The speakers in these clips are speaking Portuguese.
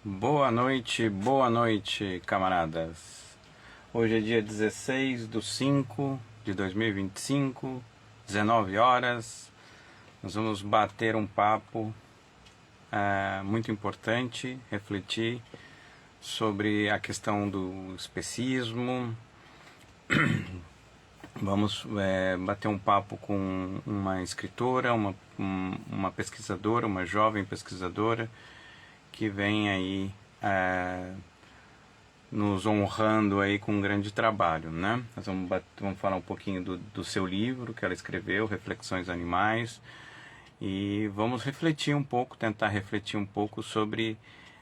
boa noite, camaradas. Hoje é dia 16 de 5 de 2025, 19 horas. Nós vamos bater um papo muito importante, refletir sobre a questão do especismo. Vamos bater um papo com uma escritora, uma pesquisadora, uma jovem pesquisadora que vem aí nos honrando aí com um grande trabalho, né? Nós vamos falar um pouquinho do seu livro que ela escreveu, Reflexões Animais, e vamos refletir um pouco, tentar refletir um pouco sobre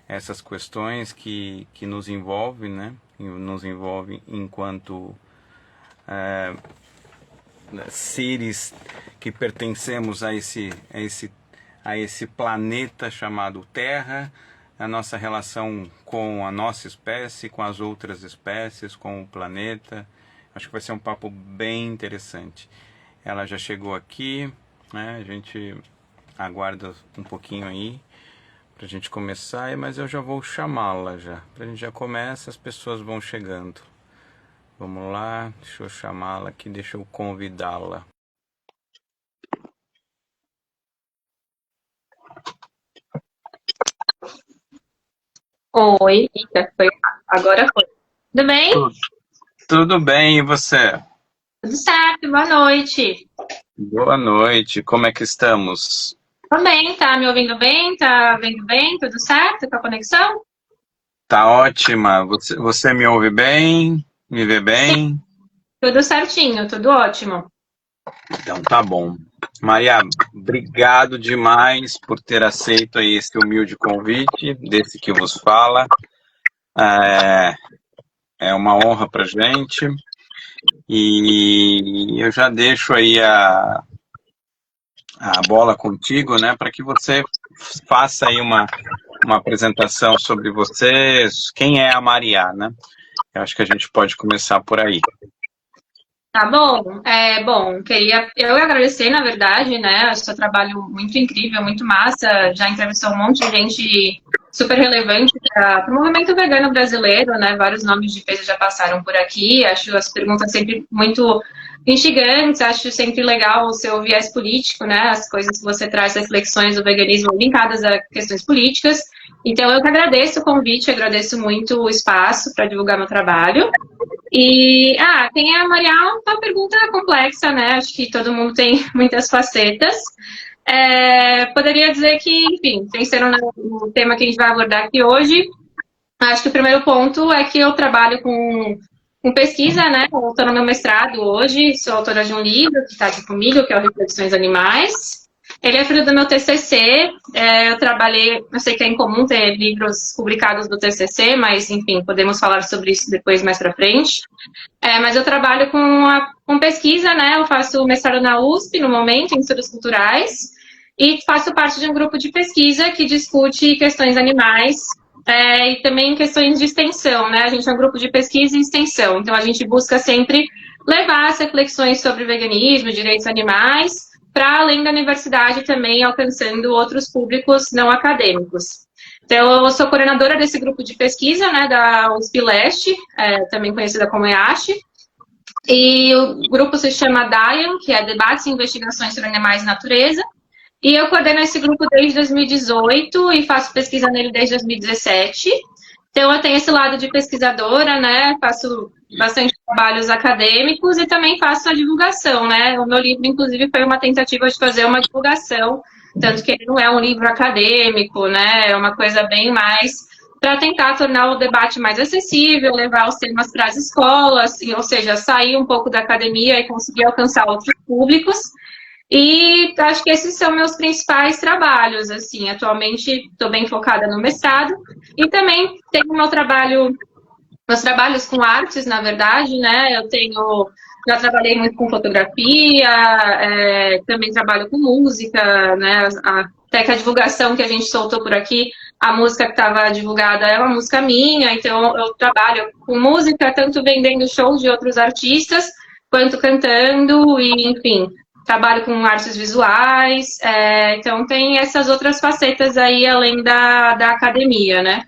essas questões que nos envolvem, né? Nos envolvem enquanto seres que pertencemos a esse planeta chamado Terra, a nossa relação com a nossa espécie, com as outras espécies, com o planeta. Acho que vai ser um papo bem interessante. Ela já chegou aqui, né? A gente aguarda um pouquinho aí para a gente começar, mas eu já vou chamá-la já. Para a gente já começa, as pessoas vão chegando. Vamos lá, deixa eu chamá-la aqui, deixa eu convidá-la. Oi, eita, agora foi. Tudo bem? Tudo bem, e você? Tudo certo, boa noite. Boa noite, como é que estamos? Tô bem, tá me ouvindo bem? Tá vendo bem? Tudo certo com a conexão? Tá ótima, você me ouve bem? Me vê Sim, bem? tudo certinho, tudo ótimo. Então tá bom. Maria, obrigado demais por ter aceito aí esse humilde convite, desse que vos fala. É uma honra pra gente. E eu já deixo aí a bola contigo, né, para que você faça aí uma apresentação sobre você, quem é a Maria, né? Eu acho que a gente pode começar por aí. Tá bom. Queria eu agradecer, na verdade, né? O seu trabalho muito incrível, muito massa. Já entrevistou um monte de gente super relevante para o movimento vegano brasileiro, né? Vários nomes de peso já passaram por aqui. Acho as perguntas sempre muito instigantes. Acho sempre legal o seu viés político, né? As coisas que você traz, reflexões do veganismo linkadas a questões políticas. Então, eu que agradeço o convite, agradeço muito o espaço para divulgar meu trabalho. Quem é a Maria? Uma pergunta complexa, né? Acho que todo mundo tem muitas facetas. Poderia dizer que, enfim, pensando no tema que a gente vai abordar aqui hoje, acho que o primeiro ponto é que eu trabalho com pesquisa, né? Eu estou no meu mestrado hoje, sou autora de um livro que está aqui comigo, que é o Reflexões Animais. Ele é fruto do meu TCC. Eu sei que é incomum ter livros publicados do TCC, mas, enfim, podemos falar sobre isso depois, mais para frente. Mas eu trabalho com pesquisa, né? Eu faço mestrado na USP, no momento, em estudos culturais, e faço parte de um grupo de pesquisa que discute questões animais, e também questões de extensão, né? A gente é um grupo de pesquisa e extensão, então a gente busca sempre levar as reflexões sobre veganismo, direitos animais, para além da universidade também, alcançando outros públicos não acadêmicos. Então, eu sou coordenadora desse grupo de pesquisa, né, da USP Leste, também conhecida como EASH, e o grupo se chama DIAN, que é Debates e Investigações sobre Animais e Natureza, e eu coordeno esse grupo desde 2018 e faço pesquisa nele desde 2017. Então, eu tenho esse lado de pesquisadora, né, faço bastante trabalhos acadêmicos e também faço a divulgação, né. O meu livro, inclusive, foi uma tentativa de fazer uma divulgação, tanto que ele não é um livro acadêmico, né, é uma coisa bem mais para tentar tornar o debate mais acessível, levar os temas para as escolas, ou seja, sair um pouco da academia e conseguir alcançar outros públicos. E acho que esses são meus principais trabalhos, assim, atualmente estou bem focada no mestrado, e também tenho meus trabalhos com artes, na verdade, né, já trabalhei muito com fotografia, também trabalho com música, né, até que a divulgação que a gente soltou por aqui, a música que estava divulgada é uma música minha, então eu trabalho com música, tanto vendendo shows de outros artistas, quanto cantando, e enfim, trabalho com artes visuais, então tem essas outras facetas aí, além da academia, né.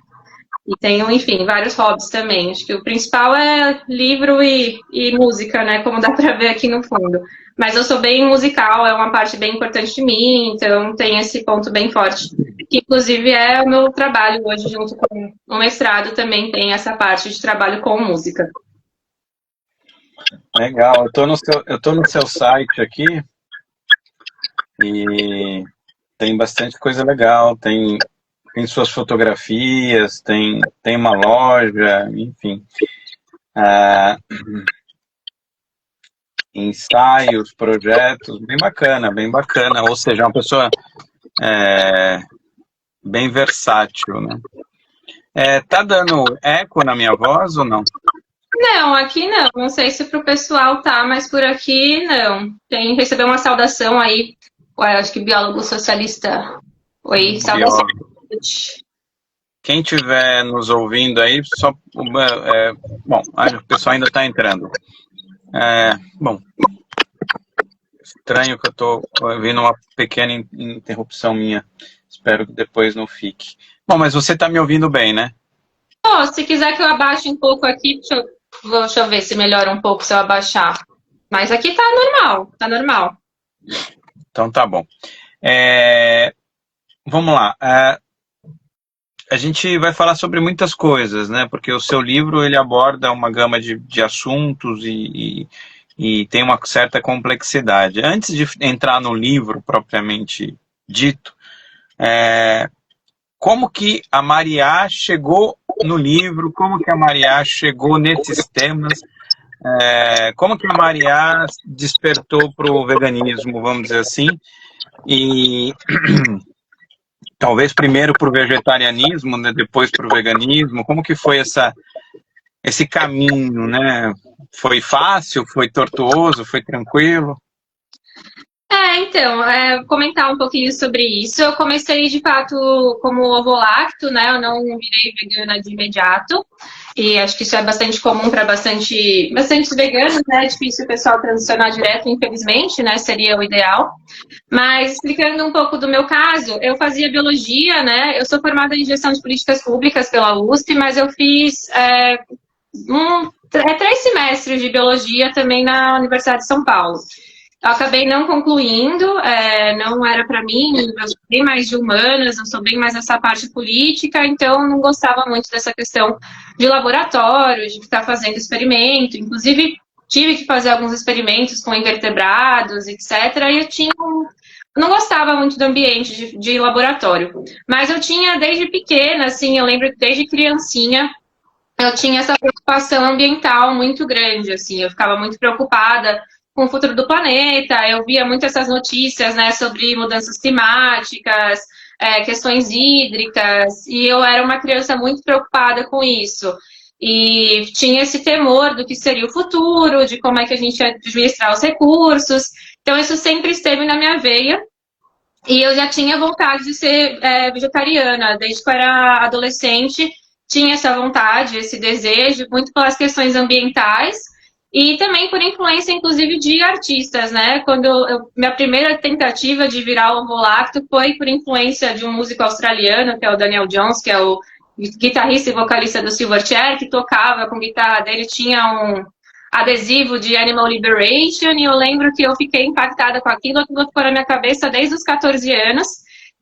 E tenho, enfim, vários hobbies também. Acho que o principal é livro e música, né? Como dá pra ver aqui no fundo. Mas eu sou bem musical, é uma parte bem importante de mim, então tem esse ponto bem forte. Que inclusive é o meu trabalho hoje, junto com o mestrado, também tem essa parte de trabalho com música. Legal, eu tô no seu site aqui e tem bastante coisa legal, tem suas fotografias, tem uma loja, enfim. Ah, ensaios, projetos, bem bacana. Ou seja, uma pessoa bem versátil, né? Tá dando eco na minha voz ou não? Não, aqui não. Não sei se pro pessoal tá, mas por aqui não. Tem receber uma saudação aí. Ué, acho que biólogo socialista. Oi, saudação. Quem estiver nos ouvindo aí, só bom, o pessoal ainda está entrando. Bom, estranho que eu estou ouvindo uma pequena interrupção minha. Espero que depois não fique. Bom, mas você está me ouvindo bem, né? Oh, se quiser que eu abaixe um pouco aqui, deixa eu ver se melhora um pouco se eu abaixar. Mas aqui tá normal, tá normal. Então tá bom. Vamos lá. A gente vai falar sobre muitas coisas, né? Porque o seu livro ele aborda uma gama de assuntos e tem uma certa complexidade. Antes de entrar no livro propriamente dito, como que a Mariá chegou no livro, como que a Mariá chegou nesses temas, como que a Mariá despertou para o veganismo, vamos dizer assim, e talvez primeiro para o vegetarianismo, né, depois para o veganismo, como que foi esse caminho, né? Foi fácil, foi tortuoso, foi tranquilo? Então, comentar um pouquinho sobre isso. Eu comecei, de fato, como ovo-lacto, né? Eu não virei vegana de imediato. E acho que isso é bastante comum para bastante veganos, né? É difícil o pessoal transicionar direto, infelizmente, né? Seria o ideal. Mas, explicando um pouco do meu caso, eu fazia biologia, né? Eu sou formada em gestão de políticas públicas pela USP, mas eu fiz 3 semestres de biologia também na Universidade de São Paulo. Eu acabei não concluindo, não era para mim, eu sou bem mais de humanas, eu sou bem mais nessa parte política, então não gostava muito dessa questão de laboratório, de ficar fazendo experimento, inclusive tive que fazer alguns experimentos com invertebrados, etc. E eu não gostava muito do ambiente de laboratório, mas eu tinha desde pequena, assim, eu lembro desde criancinha, eu tinha essa preocupação ambiental muito grande, assim, eu ficava muito preocupada com o futuro do planeta, eu via muito essas notícias, né, sobre mudanças climáticas, questões hídricas, e eu era uma criança muito preocupada com isso. E tinha esse temor do que seria o futuro, de como é que a gente ia administrar os recursos. Então, isso sempre esteve na minha veia. E eu já tinha vontade de ser vegetariana, desde que eu era adolescente, tinha essa vontade, esse desejo, muito pelas questões ambientais, e também por influência, inclusive, de artistas, né? Quando minha primeira tentativa de virar ovo-lacto foi por influência de um músico australiano, que é o Daniel Jones, que é o guitarrista e vocalista do Silverchair, que tocava com guitarra dele, tinha um adesivo de Animal Liberation, e eu lembro que eu fiquei impactada com aquilo ficou na minha cabeça desde os 14 anos,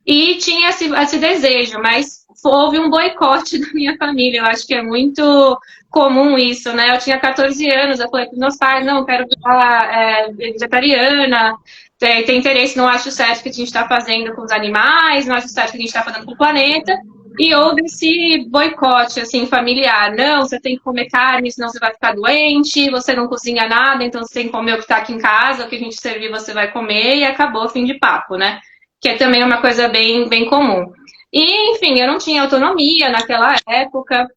e tinha esse desejo, mas houve um boicote da minha família, eu acho que é muito comum isso, né? Eu tinha 14 anos, eu falei para meus pais, não, quero virar vegetariana, tem interesse, não acho certo o que a gente está fazendo com os animais, não acho certo o que a gente está fazendo com o planeta, e houve esse boicote, assim, familiar, não, você tem que comer carne, senão você vai ficar doente, você não cozinha nada, então você tem que comer o que está aqui em casa, o que a gente servir você vai comer, e acabou, fim de papo, né? Que é também uma coisa bem, bem comum. E, enfim, eu não tinha autonomia naquela época,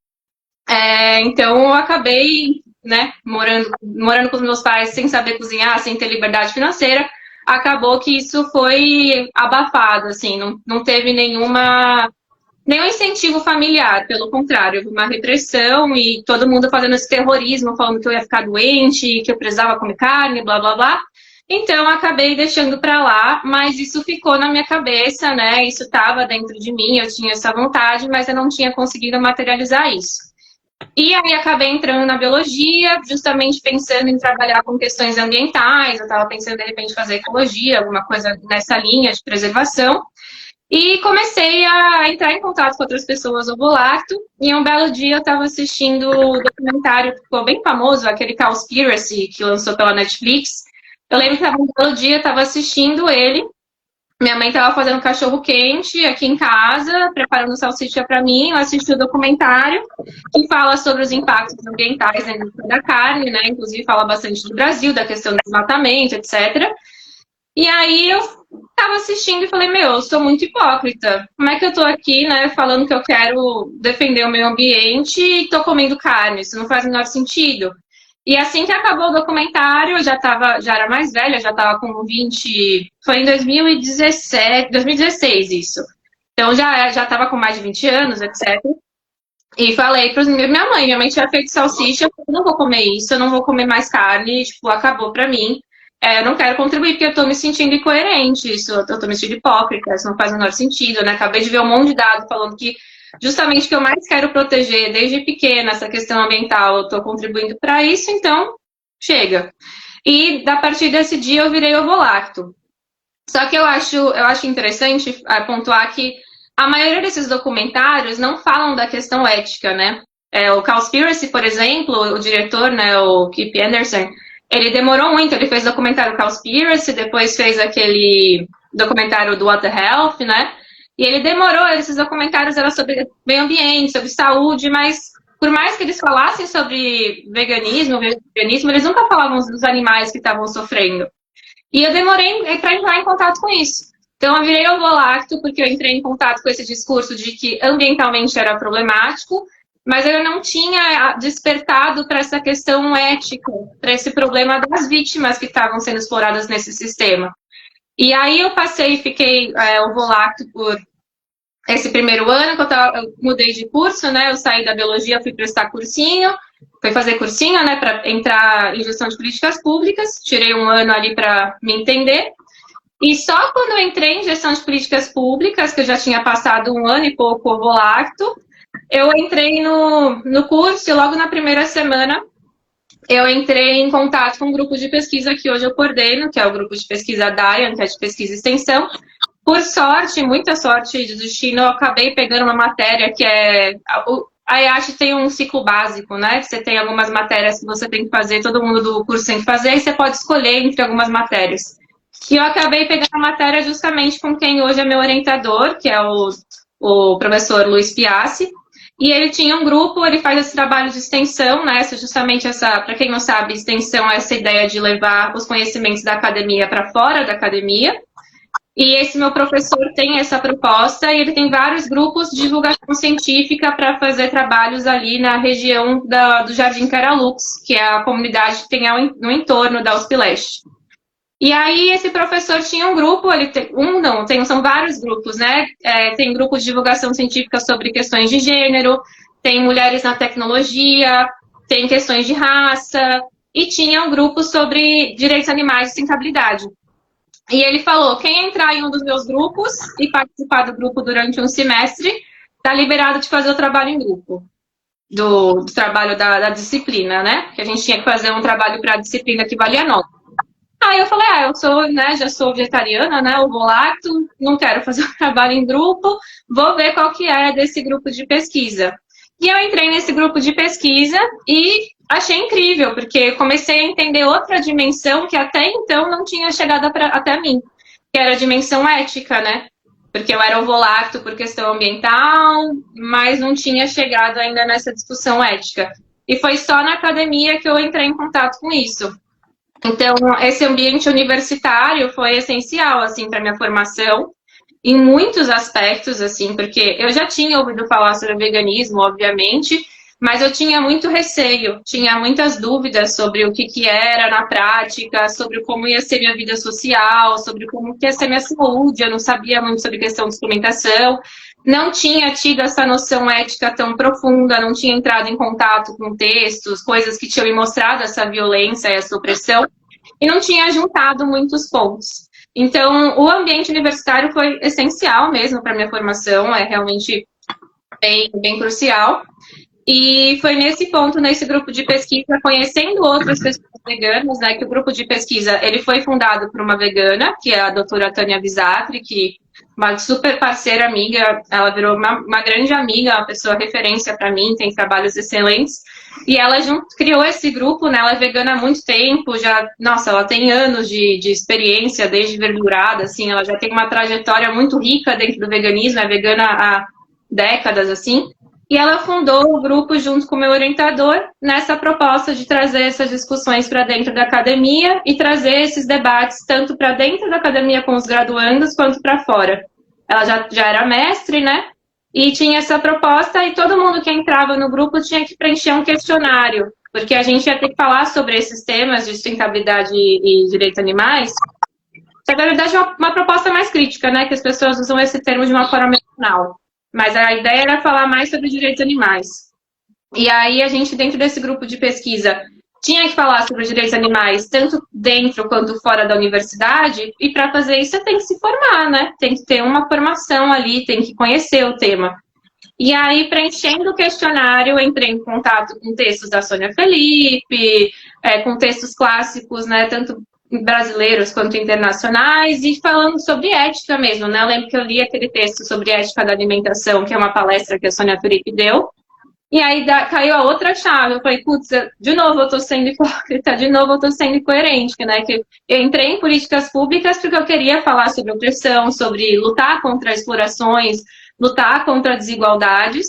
então eu acabei, né, morando com os meus pais sem saber cozinhar, sem ter liberdade financeira, acabou que isso foi abafado, assim, não teve nenhum incentivo familiar, pelo contrário, houve uma repressão e todo mundo fazendo esse terrorismo, falando que eu ia ficar doente, que eu precisava comer carne, blá, blá, blá. Então, acabei deixando para lá, mas isso ficou na minha cabeça, né? Isso estava dentro de mim, eu tinha essa vontade, mas eu não tinha conseguido materializar isso. E aí acabei entrando na biologia, justamente pensando em trabalhar com questões ambientais, eu estava pensando, de repente, fazer ecologia, alguma coisa nessa linha de preservação. E comecei a entrar em contato com outras pessoas ovo-lacto. E um belo dia eu estava assistindo o documentário que ficou bem famoso, aquele Cowspiracy, que lançou pela Netflix. Eu lembro que um belo dia eu estava assistindo ele. Minha mãe estava fazendo cachorro quente aqui em casa, preparando salsicha para mim. Eu assisti o documentário que fala sobre os impactos ambientais na indústria da carne, né? Inclusive fala bastante do Brasil, da questão do desmatamento, etc. E aí eu tava assistindo e falei, meu, eu sou muito hipócrita. Como é que eu tô aqui, né, falando que eu quero defender o meio ambiente e tô comendo carne? Isso não faz o menor sentido. E assim que acabou o documentário, eu já era mais velha, já tava com 20, foi em 2017, 2016 isso. Então já tava com mais de 20 anos, etc. E falei para minha mãe tinha feito salsicha, eu falei, não vou comer isso, eu não vou comer mais carne, tipo, acabou pra mim. Eu não quero contribuir porque eu tô me sentindo incoerente, isso, eu tô me sentindo hipócrita, isso não faz o menor sentido, né? Acabei de ver um monte de dados falando que justamente o que eu mais quero proteger desde pequena, essa questão ambiental, eu tô contribuindo para isso, então chega. E a partir desse dia eu virei ovolacto. Só que eu acho interessante pontuar que a maioria desses documentários não falam da questão ética, né? O Cowspiracy, por exemplo, o diretor, né, o Kip Anderson, ele demorou muito, ele fez o documentário Cowspiracy, depois fez aquele documentário do What the Health, né? E ele demorou, esses documentários eram sobre meio ambiente, sobre saúde, mas por mais que eles falassem sobre veganismo, eles nunca falavam dos animais que estavam sofrendo. E eu demorei para entrar em contato com isso. Então, eu virei ovolacto porque eu entrei em contato com esse discurso de que ambientalmente era problemático, mas eu não tinha despertado para essa questão ética, para esse problema das vítimas que estavam sendo exploradas nesse sistema. E aí eu fiquei ovolacto por esse primeiro ano, que eu mudei de curso, né? Eu saí da biologia, fui prestar cursinho, fui fazer cursinho, né, para entrar em gestão de políticas públicas, tirei um ano ali para me entender. E só quando eu entrei em gestão de políticas públicas, que eu já tinha passado um ano e pouco ovolacto, eu entrei no curso e logo na primeira semana eu entrei em contato com um grupo de pesquisa que hoje eu coordeno, que é o grupo de pesquisa DAIAN, que é de pesquisa e extensão. Por sorte, muita sorte do destino, eu acabei pegando uma matéria que é... A IAT tem um ciclo básico, né? Você tem algumas matérias que você tem que fazer, todo mundo do curso tem que fazer, e você pode escolher entre algumas matérias. E eu acabei pegando a matéria justamente com quem hoje é meu orientador, que é o professor Luiz Piassi. E ele tinha um grupo, ele faz esse trabalho de extensão, né? Justamente para quem não sabe, extensão é essa ideia de levar os conhecimentos da academia para fora da academia. E esse meu professor tem essa proposta e ele tem vários grupos de divulgação científica para fazer trabalhos ali na região do Jardim Caralux, que é a comunidade que tem no entorno da USP Leste. E aí esse professor tinha um grupo, são vários grupos, né? Tem grupo de divulgação científica sobre questões de gênero, tem mulheres na tecnologia, tem questões de raça, e tinha um grupo sobre direitos animais e sustentabilidade. E ele falou, quem entrar em um dos meus grupos e participar do grupo durante um semestre, está liberado de fazer o trabalho em grupo, do trabalho da disciplina, né? Que a gente tinha que fazer um trabalho para a disciplina que valia nota. Aí eu falei, eu sou, né, já sou vegetariana, né, ovolacto, não quero fazer um trabalho em grupo, vou ver qual que é desse grupo de pesquisa. E eu entrei nesse grupo de pesquisa e achei incrível, porque comecei a entender outra dimensão que até então não tinha chegado até mim, que era a dimensão ética, né? Porque eu era ovolacto por questão ambiental, mas não tinha chegado ainda nessa discussão ética. E foi só na academia que eu entrei em contato com isso. Então, esse ambiente universitário foi essencial, assim, para minha formação, em muitos aspectos, assim, porque eu já tinha ouvido falar sobre veganismo, obviamente, mas eu tinha muito receio, tinha muitas dúvidas sobre o que era na prática, sobre como ia ser minha vida social, sobre como ia ser minha saúde, eu não sabia muito sobre questão de suplementação, não tinha tido essa noção ética tão profunda, não tinha entrado em contato com textos, coisas que tinham me mostrado essa violência e essa opressão. e não tinha juntado muitos pontos. Então, o ambiente universitário foi essencial mesmo para minha formação, é realmente bem crucial. E foi nesse ponto, nesse grupo de pesquisa, conhecendo outras pessoas veganas, né, que o grupo de pesquisa, ele foi fundado por uma vegana, que é a doutora Tânia Bisatri, que uma super parceira amiga, ela virou uma grande amiga, uma pessoa referência para mim, tem trabalhos excelentes, e ela criou esse grupo, né, ela é vegana há muito tempo, já, nossa, ela tem anos de experiência, desde verdurada, assim, ela já tem uma trajetória muito rica dentro do veganismo, é vegana há décadas, assim, e ela fundou o grupo junto com o meu orientador nessa proposta de trazer essas discussões para dentro da academia e trazer esses debates tanto para dentro da academia com os graduandos quanto para fora. Ela já era mestre, né? E tinha essa proposta e todo mundo que entrava no grupo tinha que preencher um questionário, porque a gente ia ter que falar sobre esses temas de sustentabilidade e direitos animais. Isso é, na verdade, uma proposta mais crítica, né? Que as pessoas usam esse termo de uma forma mental. Mas a ideia era falar mais sobre direitos animais. E aí a gente, dentro desse grupo de pesquisa, tinha que falar sobre direitos animais, tanto dentro quanto fora da universidade, e para fazer isso você tem que se formar, né? Tem que ter uma formação ali, tem que conhecer o tema. E aí, preenchendo o questionário, eu entrei em contato com textos da Sônia Felipe, com textos clássicos, né, tanto brasileiros quanto internacionais, e falando sobre ética mesmo, né? Eu lembro que eu li aquele texto sobre ética da alimentação, que é uma palestra que a Sônia Felipe deu, e aí caiu a outra chave. Eu falei, putz, de novo eu tô sendo hipócrita, de novo eu tô sendo incoerente, né? Que eu entrei em políticas públicas porque eu queria falar sobre opressão, sobre lutar contra explorações, lutar contra desigualdades,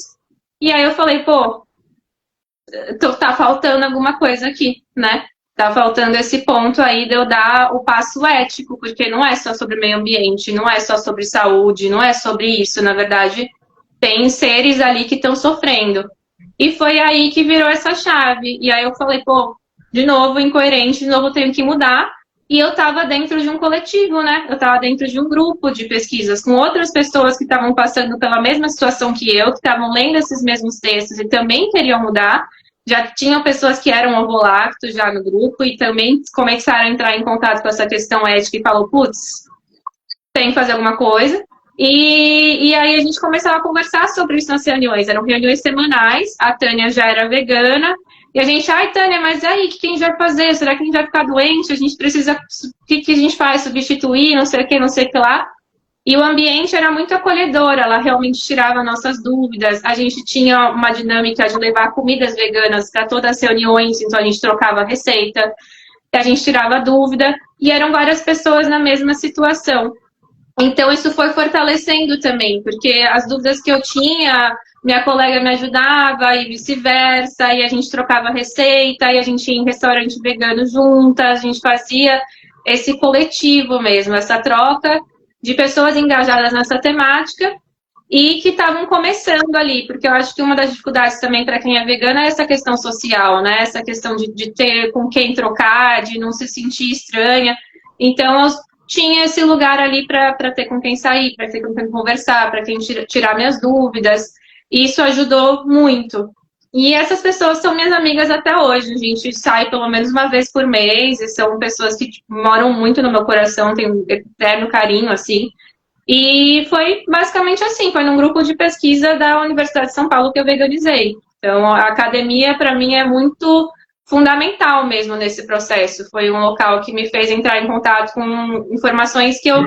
e aí eu falei, pô, tá faltando alguma coisa aqui, né? Tá faltando esse ponto aí de eu dar o passo ético, porque não é só sobre meio ambiente, não é só sobre saúde, não é sobre isso, na verdade, tem seres ali que estão sofrendo. E foi aí que virou essa chave. E aí eu falei, pô, de novo, incoerente, de novo tenho que mudar. E eu estava dentro de um coletivo, né? Eu estava dentro de um grupo de pesquisas com outras pessoas que estavam passando pela mesma situação que eu, que estavam lendo esses mesmos textos e também queriam mudar. Já tinham pessoas que eram ovo-lacto já no grupo e também começaram a entrar em contato com essa questão ética e falou, putz, tem que fazer alguma coisa. E aí a gente começava a conversar sobre isso nas reuniões. Eram reuniões semanais, a Tânia já era vegana, e a gente, ai, Tânia, mas aí, o que a gente vai fazer? Será que a gente vai ficar doente? A gente precisa, o que a gente faz? Substituir, não sei o que lá. E o ambiente era muito acolhedor, ela realmente tirava nossas dúvidas. A gente tinha uma dinâmica de levar comidas veganas para todas as reuniões, então a gente trocava receita, a gente tirava dúvida, e eram várias pessoas na mesma situação. Então isso foi fortalecendo também, porque as dúvidas que eu tinha, minha colega me ajudava e vice-versa, e a gente trocava receita, e a gente ia em restaurante vegano juntas, a gente fazia esse coletivo mesmo, essa troca de pessoas engajadas nessa temática e que estavam começando ali, porque eu acho que uma das dificuldades também para quem é vegana é essa questão social, né? Essa questão de ter com quem trocar, de não se sentir estranha. Então, eu tinha esse lugar ali para ter com quem sair, para ter com quem conversar, para quem tirar minhas dúvidas. E isso ajudou muito. E essas pessoas são minhas amigas até hoje. A gente sai pelo menos uma vez por mês, e são pessoas que moram muito no meu coração, tem um eterno carinho, assim. E foi basicamente assim, foi num grupo de pesquisa da Universidade de São Paulo que eu veganizei. Então, a academia, para mim, é muito fundamental mesmo nesse processo. Foi um local que me fez entrar em contato com informações que eu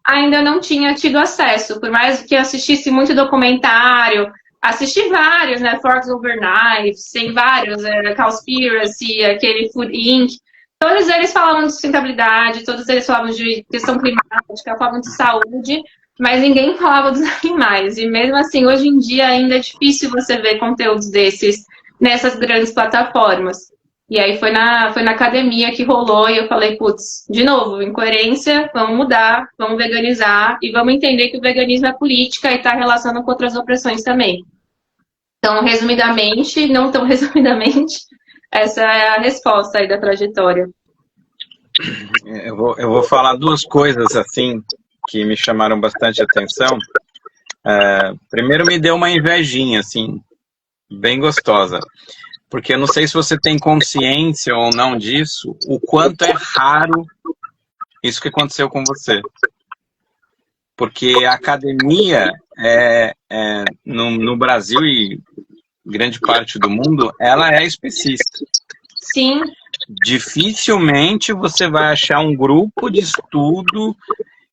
ainda não tinha tido acesso. Por mais que eu assistisse muito documentário, assisti vários, né? Forks Over Knives, tem vários, Cowspiracy, aquele Food Inc. Todos eles falavam de sustentabilidade, todos eles falavam de questão climática, falavam de saúde, mas ninguém falava dos animais. E mesmo assim, hoje em dia ainda é difícil você ver conteúdos desses nessas grandes plataformas. E aí foi na academia que rolou e eu falei, putz, de novo, incoerência, vamos mudar, vamos veganizar e vamos entender que o veganismo é política e está relacionado com outras opressões também. Então, resumidamente, não tão resumidamente, essa é a resposta aí da trajetória. Eu vou falar duas coisas assim que me chamaram bastante atenção. Primeiro me deu uma invejinha, assim, bem gostosa. porque eu não sei se você tem consciência ou não disso, o quanto é raro isso que aconteceu com você. Porque a academia, no Brasil e grande parte do mundo, ela é específica. Sim. Dificilmente você vai achar um grupo de estudo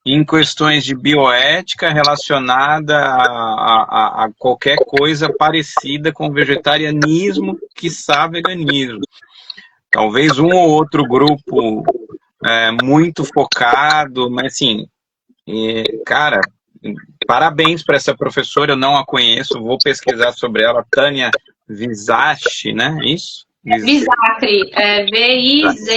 em questões de bioética relacionada a qualquer coisa parecida com vegetarianismo, quiçá veganismo. Talvez um ou outro grupo muito focado, mas assim, cara, parabéns para essa professora, eu não a conheço, vou pesquisar sobre ela, Tânia Vizacchi, né? Isso? Vizacri, Vizacri.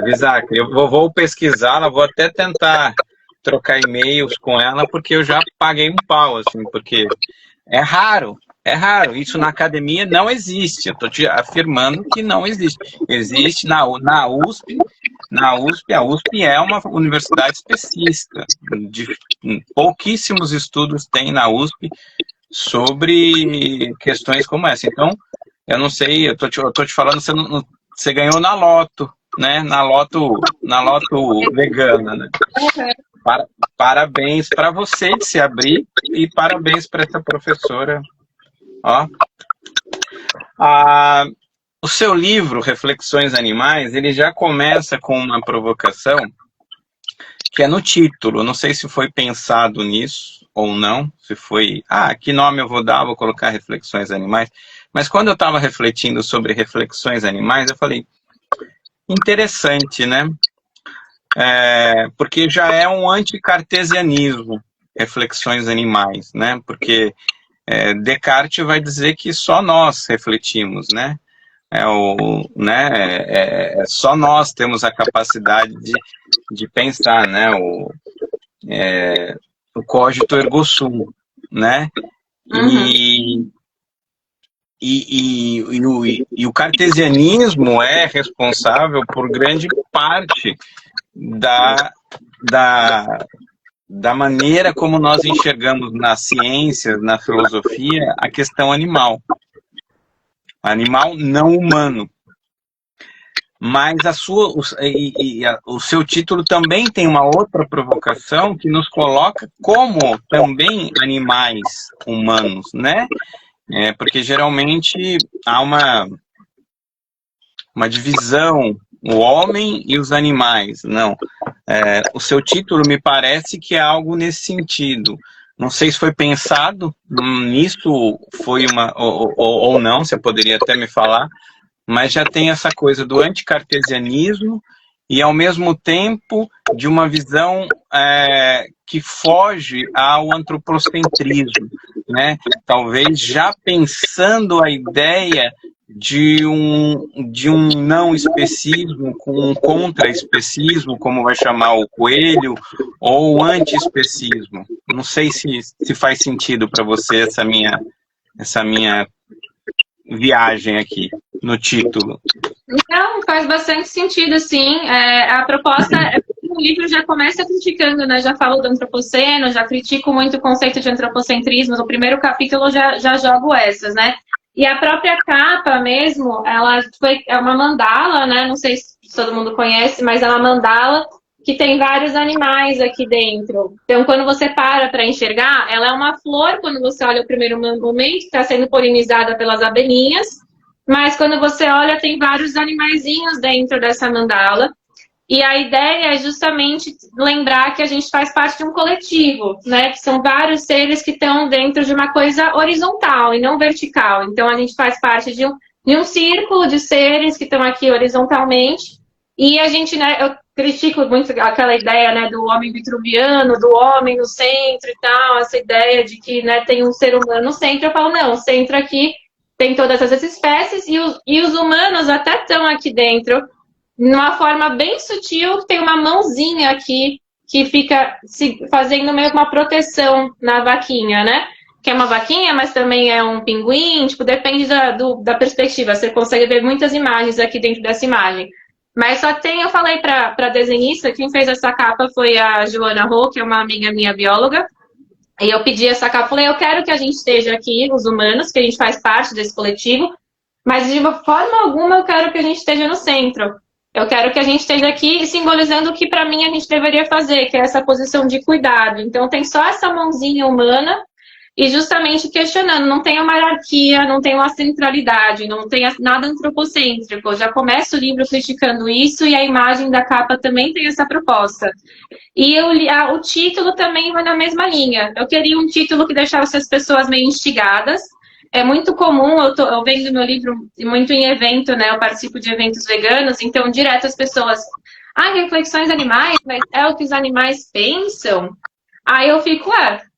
Vizacri. Eu vou pesquisá-la, vou até tentar trocar e-mails com ela, porque eu já paguei um pau, assim, porque é raro. Isso na academia não existe. Eu estou te afirmando que não existe. Existe na USP. A USP é uma universidade específica. Pouquíssimos estudos tem na USP sobre questões como essa. Então, eu não sei, eu tô te falando, você ganhou na loto, né? Na loto vegana, né? Parabéns para você de se abrir e parabéns para essa professora. Ó. O seu livro, Reflexões Animais, ele já começa com uma provocação que é no título. Não sei se foi pensado nisso ou não, se foi, que nome eu vou dar, vou colocar Reflexões Animais. Mas quando eu estava refletindo sobre Reflexões Animais, eu falei, interessante, né? Porque já é um anticartesianismo, Reflexões Animais, né? Porque Descartes vai dizer que só nós refletimos, né? Só nós temos a capacidade de pensar, né? O cogito ergo sum, né? Uhum. E o cartesianismo é responsável por grande parte da maneira como nós enxergamos na ciência, na filosofia, a questão animal. Animal não humano. Mas o seu título também tem uma outra provocação que nos coloca como também animais humanos, né? Porque geralmente há uma divisão, o homem e os animais. Não. O seu título me parece que é algo nesse sentido. Não sei se foi pensado nisso, foi ou não, você poderia até me falar, mas já tem essa coisa do anticartesianismo e, ao mesmo tempo, de uma visão que foge ao antropocentrismo, né? Talvez já pensando a ideia de um não especismo com um contra-especismo, como vai chamar o Coelho, ou anti-especismo. Não sei se faz sentido para você essa minha viagem aqui no título. Não, faz bastante sentido, sim. A proposta o livro já começa criticando, né? Já falo do antropoceno, já critico muito o conceito de antropocentrismo. No primeiro capítulo já jogo essas, né? E a própria capa mesmo, é uma mandala, né? Não sei se todo mundo conhece, mas é uma mandala que tem vários animais aqui dentro. Então, quando você para enxergar, ela é uma flor, quando você olha o primeiro momento, está sendo polinizada pelas abelhinhas, mas quando você olha, tem vários animaizinhos dentro dessa mandala. E a ideia é justamente lembrar que a gente faz parte de um coletivo, né? Que são vários seres que estão dentro de uma coisa horizontal e não vertical. Então, a gente faz parte de um círculo de seres que estão aqui horizontalmente. E a gente, né? Eu critico muito aquela ideia, né? Do homem vitruviano, do homem no centro e tal. Essa ideia de que, né, tem um ser humano no centro. Eu falo, não, o centro aqui tem todas essas espécies e os humanos até estão aqui dentro, numa forma bem sutil, tem uma mãozinha aqui que fica fazendo meio que uma proteção na vaquinha, né? Que é uma vaquinha, mas também é um pinguim, tipo, depende da perspectiva. Você consegue ver muitas imagens aqui dentro dessa imagem. Mas só eu falei para desenhista, quem fez essa capa foi a Joana Ho, que é uma amiga minha bióloga, E eu pedi essa capa, falei, eu quero que a gente esteja aqui, os humanos, que a gente faz parte desse coletivo, mas de forma alguma eu quero que a gente esteja no centro. Eu quero que a gente esteja aqui simbolizando o que para mim a gente deveria fazer, que é essa posição de cuidado. Então tem só essa mãozinha humana e justamente questionando, não tem uma hierarquia, não tem uma centralidade, não tem nada antropocêntrico. Eu já começo o livro criticando isso e a imagem da capa também tem essa proposta. E o título também vai na mesma linha. Eu queria um título que deixasse as pessoas meio instigadas. É muito comum, eu vendo meu livro muito em evento, né? Eu participo de eventos veganos, então direto as pessoas, reflexões animais, mas é o que os animais pensam? Aí eu fico,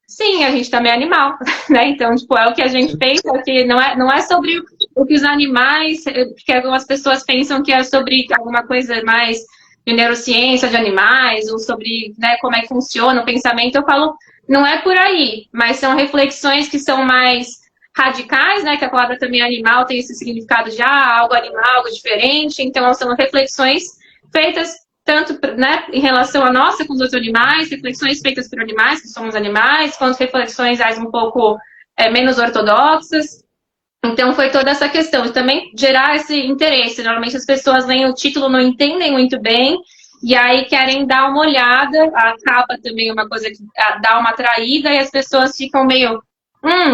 sim, a gente também é animal, né? Então, tipo, é o que a gente pensa, que não é sobre o que os animais, que algumas pessoas pensam que é sobre alguma coisa mais de neurociência de animais, ou sobre, né, como é que funciona o pensamento. Eu falo, não é por aí, mas são reflexões que são mais radicais, né, que a palavra também animal tem esse significado de algo animal, algo diferente, então são reflexões feitas tanto, né, em relação a nossa com os outros animais, reflexões feitas por animais, que somos animais, quanto reflexões um pouco menos ortodoxas. Então foi toda essa questão de também gerar esse interesse. Normalmente as pessoas leem o título, não entendem muito bem, e aí querem dar uma olhada, a capa também é uma coisa que dá uma atraída, e as pessoas ficam meio,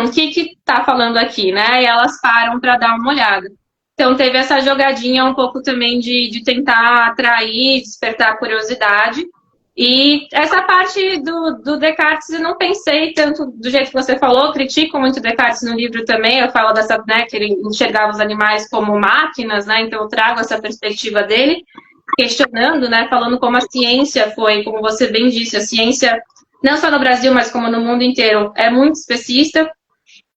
o que tá falando aqui, né? E elas param para dar uma olhada. Então teve essa jogadinha um pouco também de tentar atrair, despertar a curiosidade. E essa parte do Descartes eu não pensei tanto do jeito que você falou, critico muito Descartes no livro também, eu falo dessa, né, que ele enxergava os animais como máquinas, né, então eu trago essa perspectiva dele, questionando, né, falando como a ciência foi, como você bem disse, a ciência, não só no Brasil, mas como no mundo inteiro, é muito especista.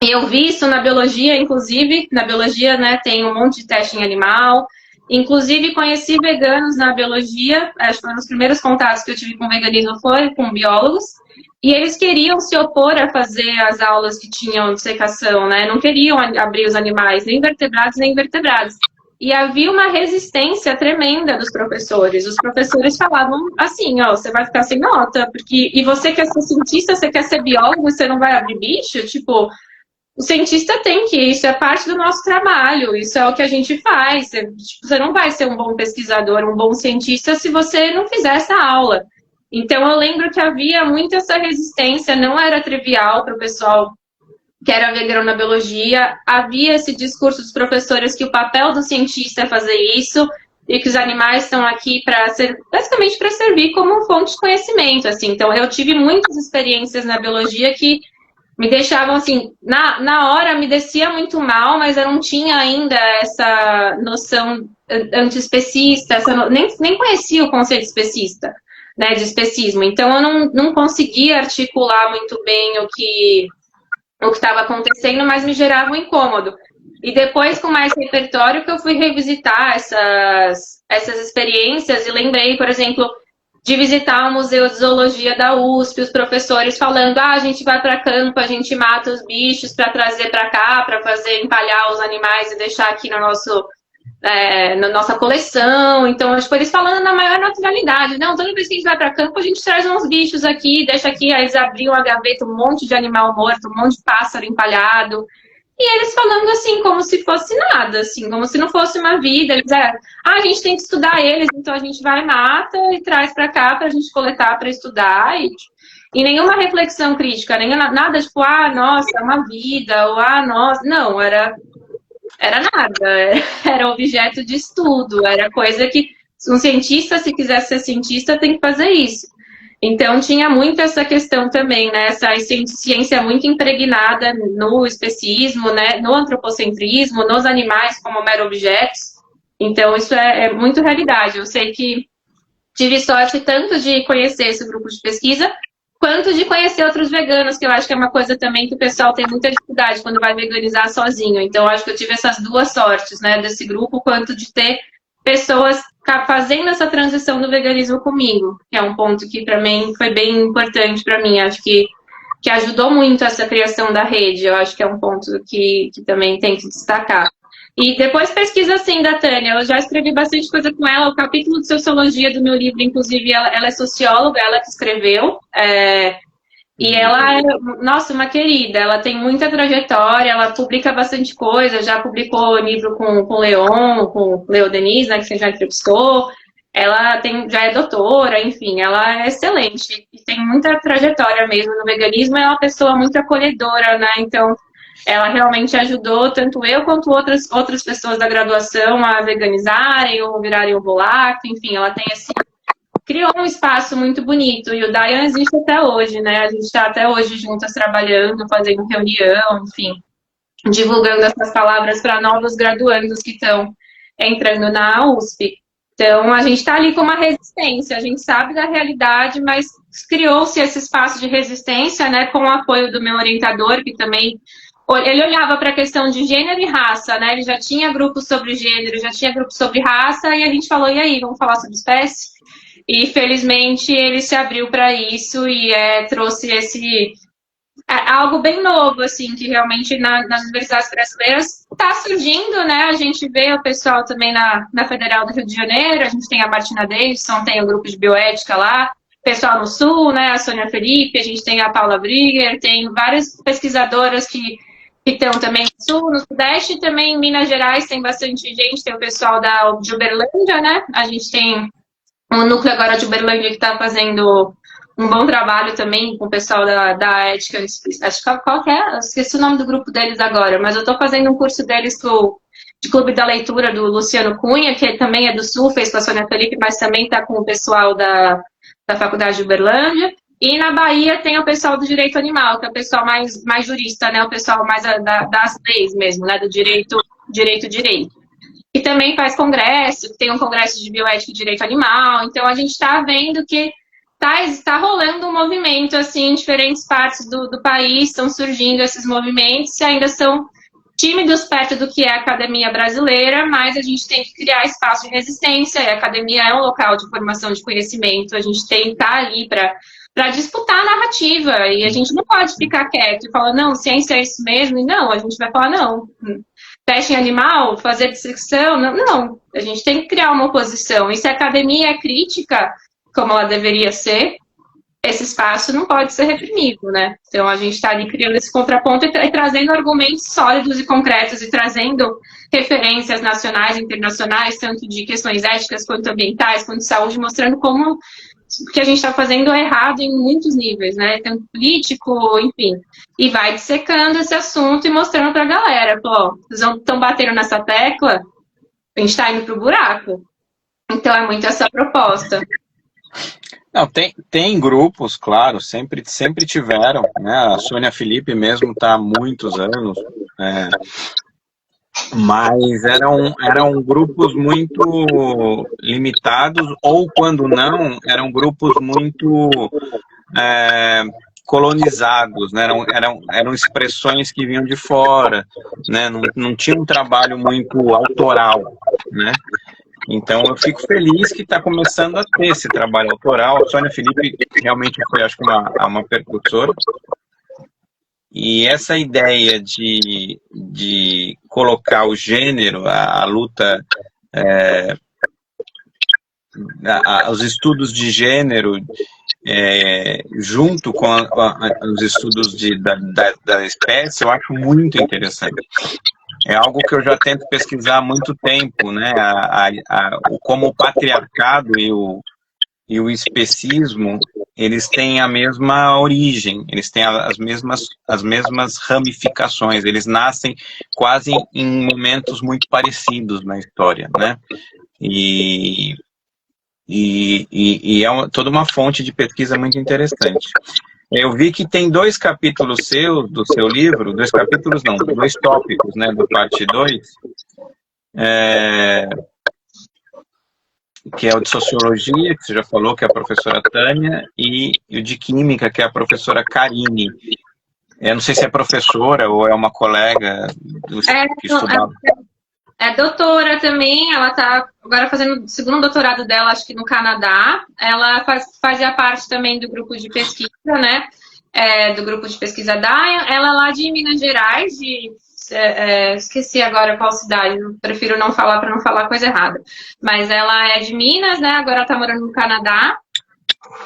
E eu vi isso na biologia, inclusive, na biologia, né, tem um monte de teste em animal, inclusive conheci veganos na biologia, acho que um dos primeiros contatos que eu tive com veganismo foi com biólogos, e eles queriam se opor a fazer as aulas que tinham dissecação, né, não queriam abrir os animais, nem vertebrados nem invertebrados. E havia uma resistência tremenda dos professores. Os professores falavam assim, você vai ficar sem nota, porque e você quer ser cientista, você quer ser biólogo, você não vai abrir bicho? Tipo, o cientista tem que, isso é parte do nosso trabalho, isso é o que a gente faz. Você não vai ser um bom pesquisador, um bom cientista se você não fizer essa aula. Então eu lembro que havia muito essa resistência, não era trivial para o pessoal que era vegano na biologia, havia esse discurso dos professores que o papel do cientista é fazer isso, e que os animais estão aqui para ser, basicamente para servir como fonte de conhecimento, assim. Então eu tive muitas experiências na biologia que me deixavam assim, na hora me descia muito mal, mas eu não tinha ainda essa noção antiespecista, nem conhecia o conceito especista, né, de especismo. Então eu não conseguia articular muito bem o que estava acontecendo, mas me gerava um incômodo. E depois, com mais repertório, que eu fui revisitar essas experiências e lembrei, por exemplo, de visitar o Museu de Zoologia da USP, os professores falando, a gente vai para campo, a gente mata os bichos para trazer para cá, para fazer empalhar os animais e deixar aqui no na nossa coleção. Então, tipo, eles falando na maior naturalidade. Não, toda vez que a gente vai para campo, a gente traz uns bichos aqui, deixa aqui, aí eles abriam a gaveta, um monte de animal morto, um monte de pássaro empalhado. E eles falando assim, como se fosse nada, assim, como se não fosse uma vida. Eles a gente tem que estudar eles, então a gente vai, mata e traz para cá para a gente coletar para estudar. E nenhuma reflexão crítica, nada tipo, nossa, é uma vida, ou nossa. Não, era nada, era objeto de estudo, era coisa que um cientista, se quiser ser cientista, tem que fazer isso. Então tinha muito essa questão também, né? Essa ciência muito impregnada no especismo, né? No antropocentrismo, nos animais como mero objetos. Então isso é muito realidade. Eu sei que tive sorte tanto de conhecer esse grupo de pesquisa, quanto de conhecer outros veganos, que eu acho que é uma coisa também que o pessoal tem muita dificuldade quando vai veganizar sozinho. Então, eu acho que eu tive essas duas sortes, né, desse grupo, quanto de ter pessoas fazendo essa transição do veganismo comigo, que é um ponto que, para mim, foi bem importante para mim. Acho que ajudou muito essa criação da rede. Eu acho que é um ponto que também tem que destacar. E depois pesquisa assim da Tânia, eu já escrevi bastante coisa com ela, o capítulo de sociologia do meu livro, inclusive, ela é socióloga, ela que escreveu, E ela é, nossa, uma querida, ela tem muita trajetória, ela publica bastante coisa, já publicou livro com o Leon, com o Leo Denis, né, que você já entrevistou. Ela já é doutora, enfim, ela é excelente e tem muita trajetória mesmo no veganismo, é uma pessoa muito acolhedora, né? Então, ela realmente ajudou tanto eu quanto outras pessoas da graduação a veganizarem ou virarem ovo-lacto, enfim, ela tem esse criou um espaço muito bonito, e o Dian existe até hoje, né? A gente está até hoje juntas trabalhando, fazendo reunião, enfim, divulgando essas palavras para novos graduandos que estão entrando na USP. Então, a gente está ali com uma resistência, a gente sabe da realidade, mas criou-se esse espaço de resistência, né, com o apoio do meu orientador, que também ele olhava para a questão de gênero e raça, né? Ele já tinha grupos sobre gênero, já tinha grupos sobre raça, e a gente falou, e aí, vamos falar sobre espécie? E felizmente ele se abriu para isso e trouxe algo bem novo, assim, que realmente nas universidades brasileiras está surgindo, né? A gente vê o pessoal também na Federal do Rio de Janeiro, a gente tem a Martina Davidson, tem o grupo de bioética lá, pessoal no Sul, né? A Sônia Felipe, a gente tem a Paula Brigger, tem várias pesquisadoras que estão também no Sul, no Sudeste, e também em Minas Gerais tem bastante gente, tem o pessoal de Uberlândia, né? A gente tem um núcleo agora de Uberlândia que está fazendo um bom trabalho também com o pessoal da ética. Acho que qual que é? Eu esqueci o nome do grupo deles agora, mas eu estou fazendo um curso deles de Clube da Leitura do Luciano Cunha, que também é do Sul, fez com a Sônia Felipe, mas também está com o pessoal da Faculdade de Uberlândia. E na Bahia tem o pessoal do direito animal, que é o pessoal mais jurista, né? O pessoal mais das leis mesmo, né? Do direito. E também faz congresso, tem um congresso de bioética e direito animal. Então, a gente está vendo que está rolando um movimento, assim, em diferentes partes do país, estão surgindo esses movimentos, e ainda são tímidos perto do que é a academia brasileira, mas a gente tem que criar espaço de resistência, e a academia é um local de formação de conhecimento, a gente tem que estar ali para disputar a narrativa, e a gente não pode ficar quieto e falar, não, ciência é isso mesmo, e não, a gente vai falar, não, teste em animal, fazer dissecção, não, a gente tem que criar uma oposição, e se a academia é crítica, como ela deveria ser, esse espaço não pode ser reprimido, né? Então, a gente está ali criando esse contraponto e trazendo argumentos sólidos e concretos e trazendo referências nacionais e internacionais, tanto de questões éticas, quanto ambientais, quanto de saúde, mostrando como o que a gente está fazendo é errado em muitos níveis, né? Tanto político, enfim. E vai dissecando esse assunto e mostrando para a galera, pô, vocês estão batendo nessa tecla, a gente está indo para o buraco. Então, é muito essa proposta. Não, tem grupos, claro, sempre tiveram, né? A Sônia Felipe mesmo está há muitos anos, mas eram grupos muito limitados, ou quando não, eram grupos muito colonizados, né? Eram expressões que vinham de fora, né? Não tinha um trabalho muito autoral, né? Então, eu fico feliz que está começando a ter esse trabalho autoral. A Sônia Felipe realmente foi, acho que, uma percursora. E essa ideia de colocar o gênero, a luta, os estudos de gênero, junto com os estudos da espécie, eu acho muito interessante. É algo que eu já tento pesquisar há muito tempo, né? Como o patriarcado e o especismo, eles têm a mesma origem, eles têm as mesmas ramificações, eles nascem quase em momentos muito parecidos na história, né? E é toda uma fonte de pesquisa muito interessante. Eu vi que tem 2 capítulos do seu livro, 2 capítulos não, 2 tópicos, né, do parte 2, que é o de sociologia, que você já falou, que é a professora Tânia, e o de química, que é a professora Karine. Eu não sei se é professora ou é uma colega que estudava. É doutora também, ela está agora fazendo o 2º doutorado dela, acho que no Canadá. Ela fazia parte também do grupo de pesquisa, né? Do grupo de pesquisa DAIA. Ela é lá de Minas Gerais, esqueci agora qual cidade, prefiro não falar para não falar coisa errada. Mas ela é de Minas, né? Agora ela está morando no Canadá.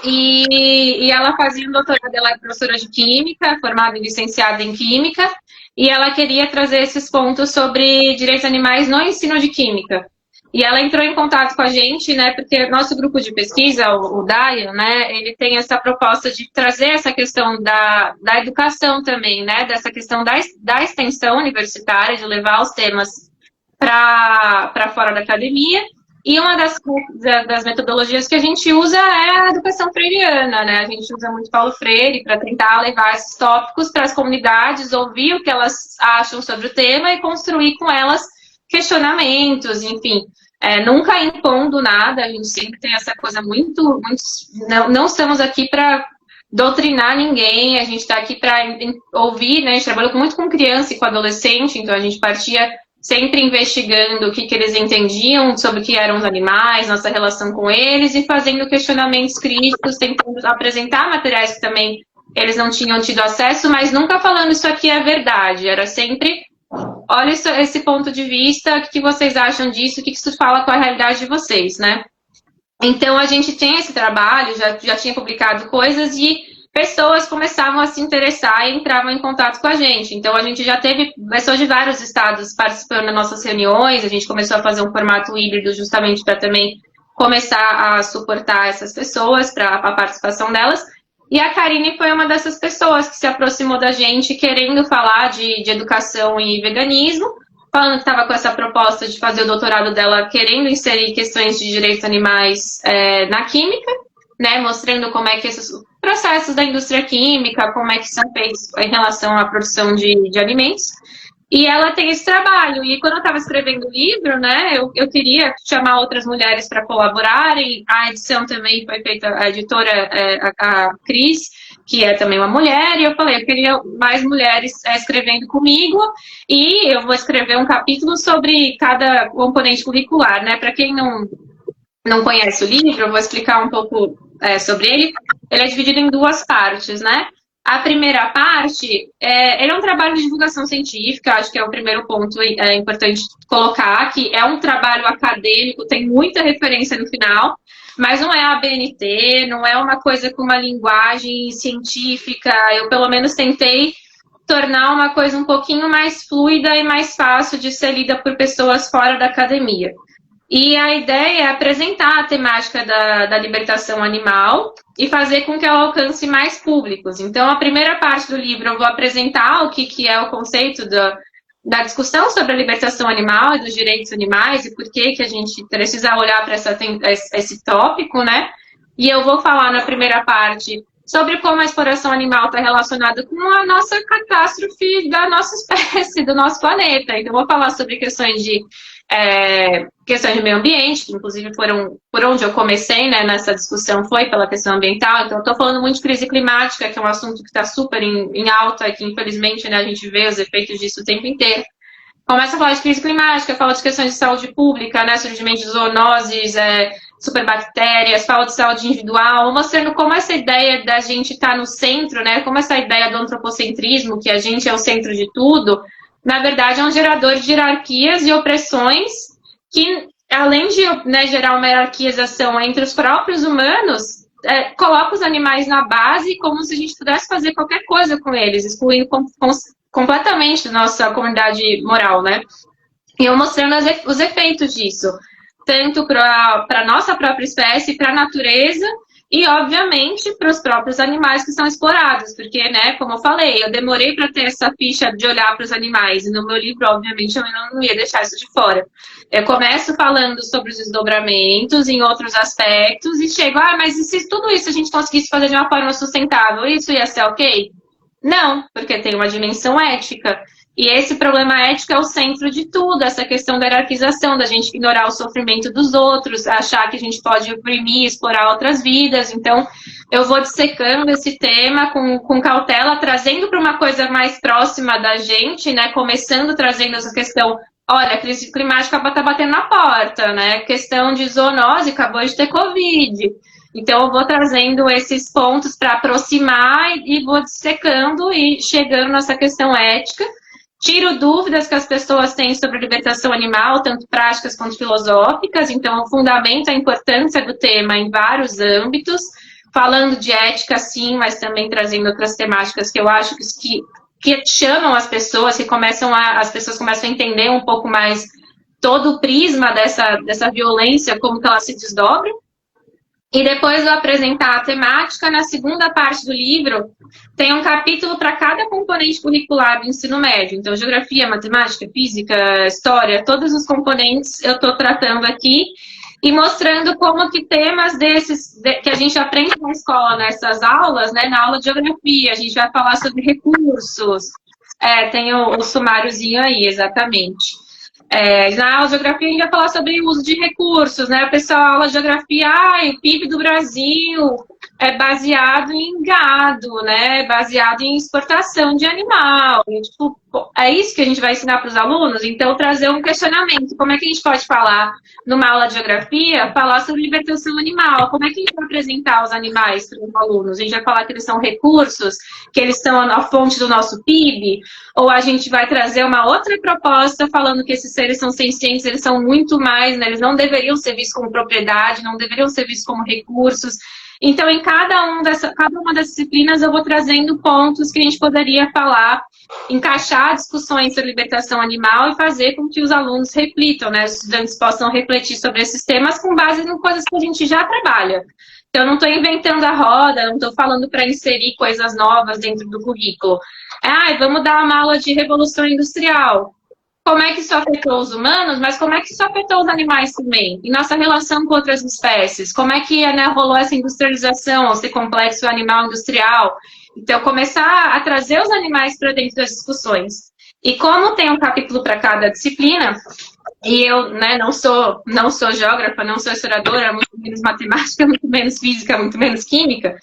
E ela fazia um doutorado, ela é professora de Química, formada e licenciada em Química, e ela queria trazer esses pontos sobre direitos animais no ensino de Química. E ela entrou em contato com a gente, né, porque nosso grupo de pesquisa, o DAIO, né, ele tem essa proposta de trazer essa questão da educação também, né, dessa questão da extensão universitária, de levar os temas para fora da academia. E uma das metodologias que a gente usa é a educação freiriana, né? A gente usa muito Paulo Freire para tentar levar esses tópicos para as comunidades, ouvir o que elas acham sobre o tema e construir com elas questionamentos, enfim. Nunca impondo nada, a gente sempre tem essa coisa muito não estamos aqui para doutrinar ninguém, a gente está aqui para ouvir, né? A gente trabalhou muito com criança e com adolescente, então a gente partia sempre investigando o que eles entendiam sobre o que eram os animais, nossa relação com eles, e fazendo questionamentos críticos, tentando apresentar materiais que também eles não tinham tido acesso, mas nunca falando isso aqui é verdade, era sempre, olha esse ponto de vista, o que vocês acham disso, o que isso fala com a realidade de vocês, né? Então, a gente tem esse trabalho, já tinha publicado coisas e pessoas começavam a se interessar e entravam em contato com a gente. Então, a gente já teve pessoas de vários estados participando das nossas reuniões, a gente começou a fazer um formato híbrido justamente para também começar a suportar essas pessoas, para a participação delas. E a Karine foi uma dessas pessoas que se aproximou da gente querendo falar de educação e veganismo, falando que estava com essa proposta de fazer o doutorado dela, querendo inserir questões de direitos animais na química, né, mostrando como é que esses processos da indústria química, como é que são feitos em relação à produção de alimentos. E ela tem esse trabalho. E quando eu estava escrevendo o livro, né, eu queria chamar outras mulheres para colaborarem. A edição também foi feita, a editora, a Cris, que é também uma mulher, e eu falei, eu queria mais mulheres escrevendo comigo, e eu vou escrever um capítulo sobre cada componente curricular, né? Para quem não conhece o livro, eu vou explicar um pouco sobre ele. Ele é dividido em duas partes, né? A primeira parte, ele é um trabalho de divulgação científica, acho que é o primeiro ponto importante colocar, que é um trabalho acadêmico, tem muita referência no final, mas não é a ABNT, não é uma coisa com uma linguagem científica. Eu, pelo menos, tentei tornar uma coisa um pouquinho mais fluida e mais fácil de ser lida por pessoas fora da academia. E a ideia é apresentar a temática da libertação animal e fazer com que ela alcance mais públicos. Então, a primeira parte do livro eu vou apresentar o que é o conceito da discussão sobre a libertação animal e dos direitos animais e por que a gente precisa olhar para esse tópico, né? E eu vou falar na primeira parte sobre como a exploração animal está relacionada com a nossa catástrofe da nossa espécie, do nosso planeta. Então, eu vou falar sobre questões de meio ambiente, que inclusive foram por onde eu comecei, né, nessa discussão, foi pela questão ambiental. Então, eu estou falando muito de crise climática, que é um assunto que está super em alta, que infelizmente, né, a gente vê os efeitos disso o tempo inteiro. Começa a falar de crise climática, fala de questões de saúde pública, né, surgimento de zoonoses, superbactérias, fala de saúde individual, mostrando como essa ideia da gente estar no centro, né, como essa ideia do antropocentrismo, que a gente é o centro de tudo, na verdade, é um gerador de hierarquias e opressões que, além de, né, gerar uma hierarquização entre os próprios humanos, coloca os animais na base como se a gente pudesse fazer qualquer coisa com eles, excluindo completamente nossa comunidade moral, né? E eu mostrando os efeitos disso, tanto para a nossa própria espécie, para a natureza, e, obviamente, para os próprios animais que são explorados, porque, né, como eu falei, eu demorei para ter essa ficha de olhar para os animais, e no meu livro, obviamente, eu não ia deixar isso de fora. Eu começo falando sobre os desdobramentos em outros aspectos, e chego, mas e se tudo isso a gente conseguisse fazer de uma forma sustentável, isso ia ser ok? Não, porque tem uma dimensão ética. E esse problema ético é o centro de tudo, essa questão da hierarquização, da gente ignorar o sofrimento dos outros, achar que a gente pode oprimir, explorar outras vidas. Então, eu vou dissecando esse tema com cautela, trazendo para uma coisa mais próxima da gente, né? Começando trazendo essa questão, olha, a crise climática está batendo na porta, né? Questão de zoonose, acabou de ter Covid. Então, eu vou trazendo esses pontos para aproximar e vou dissecando e chegando nessa questão ética. Tiro dúvidas que as pessoas têm sobre a libertação animal, tanto práticas quanto filosóficas. Então, eu fundamento a importância do tema em vários âmbitos. falando de ética, sim, mas também trazendo outras temáticas que eu acho que chamam as pessoas, as pessoas começam a entender um pouco mais todo o prisma dessa violência, como que ela se desdobra. E depois eu apresentar a temática, na segunda parte do livro, tem um capítulo para cada componente curricular do ensino médio. Então, geografia, matemática, física, história, todos os componentes eu estou tratando aqui e mostrando como que temas que a gente aprende na escola, nessas aulas, né, na aula de geografia, a gente vai falar sobre recursos. Tem o sumáriozinho aí, exatamente. Na aula de geografia a gente vai falar sobre o uso de recursos, né? O pessoal, a aula de geografia, o PIB do Brasil é baseado em gado, né? Baseado em exportação de animal. E, tipo, é isso que a gente vai ensinar para os alunos? Então, trazer um questionamento. Como é que a gente pode falar, numa aula de geografia, falar sobre libertação animal? Como é que a gente vai apresentar os animais para os alunos? A gente vai falar que eles são recursos, que eles são a fonte do nosso PIB? Ou a gente vai trazer uma outra proposta falando que esses seres são sencientes, eles são muito mais, né? Eles não deveriam ser vistos como propriedade, não deveriam ser vistos como recursos. Então, em cada uma das disciplinas, eu vou trazendo pontos que a gente poderia falar, encaixar discussões sobre libertação animal e fazer com que os alunos reflitam, né? Os estudantes possam refletir sobre esses temas com base em coisas que a gente já trabalha. Então, eu não estou inventando a roda, não estou falando para inserir coisas novas dentro do currículo. Vamos dar uma aula de revolução industrial. Como é que isso afetou os humanos, mas como é que isso afetou os animais também? E nossa relação com outras espécies? Como é que, né, rolou essa industrialização, esse complexo animal industrial? Então, começar a trazer os animais para dentro das discussões. E como tem um capítulo para cada disciplina, e eu, né, não sou geógrafa, não sou historiadora, muito menos matemática, muito menos física, muito menos química,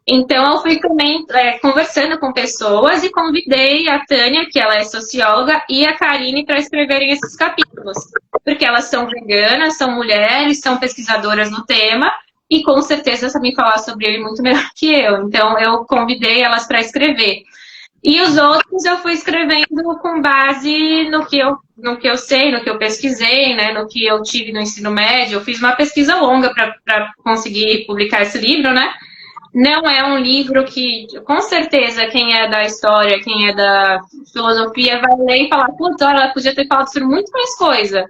então, eu fui também conversando com pessoas e convidei a Tânia, que ela é socióloga, e a Karine para escreverem esses capítulos. Porque elas são veganas, são mulheres, são pesquisadoras no tema, e com certeza sabem falar sobre ele muito melhor que eu. Então, eu convidei elas para escrever. E os outros eu fui escrevendo com base no que eu sei, no que eu pesquisei, né, no que eu tive no ensino médio. Eu fiz uma pesquisa longa para conseguir publicar esse livro, né? Não é um livro que, com certeza, quem é da história, quem é da filosofia, vai ler e falar, putz, olha, ela podia ter falado sobre muito mais coisa.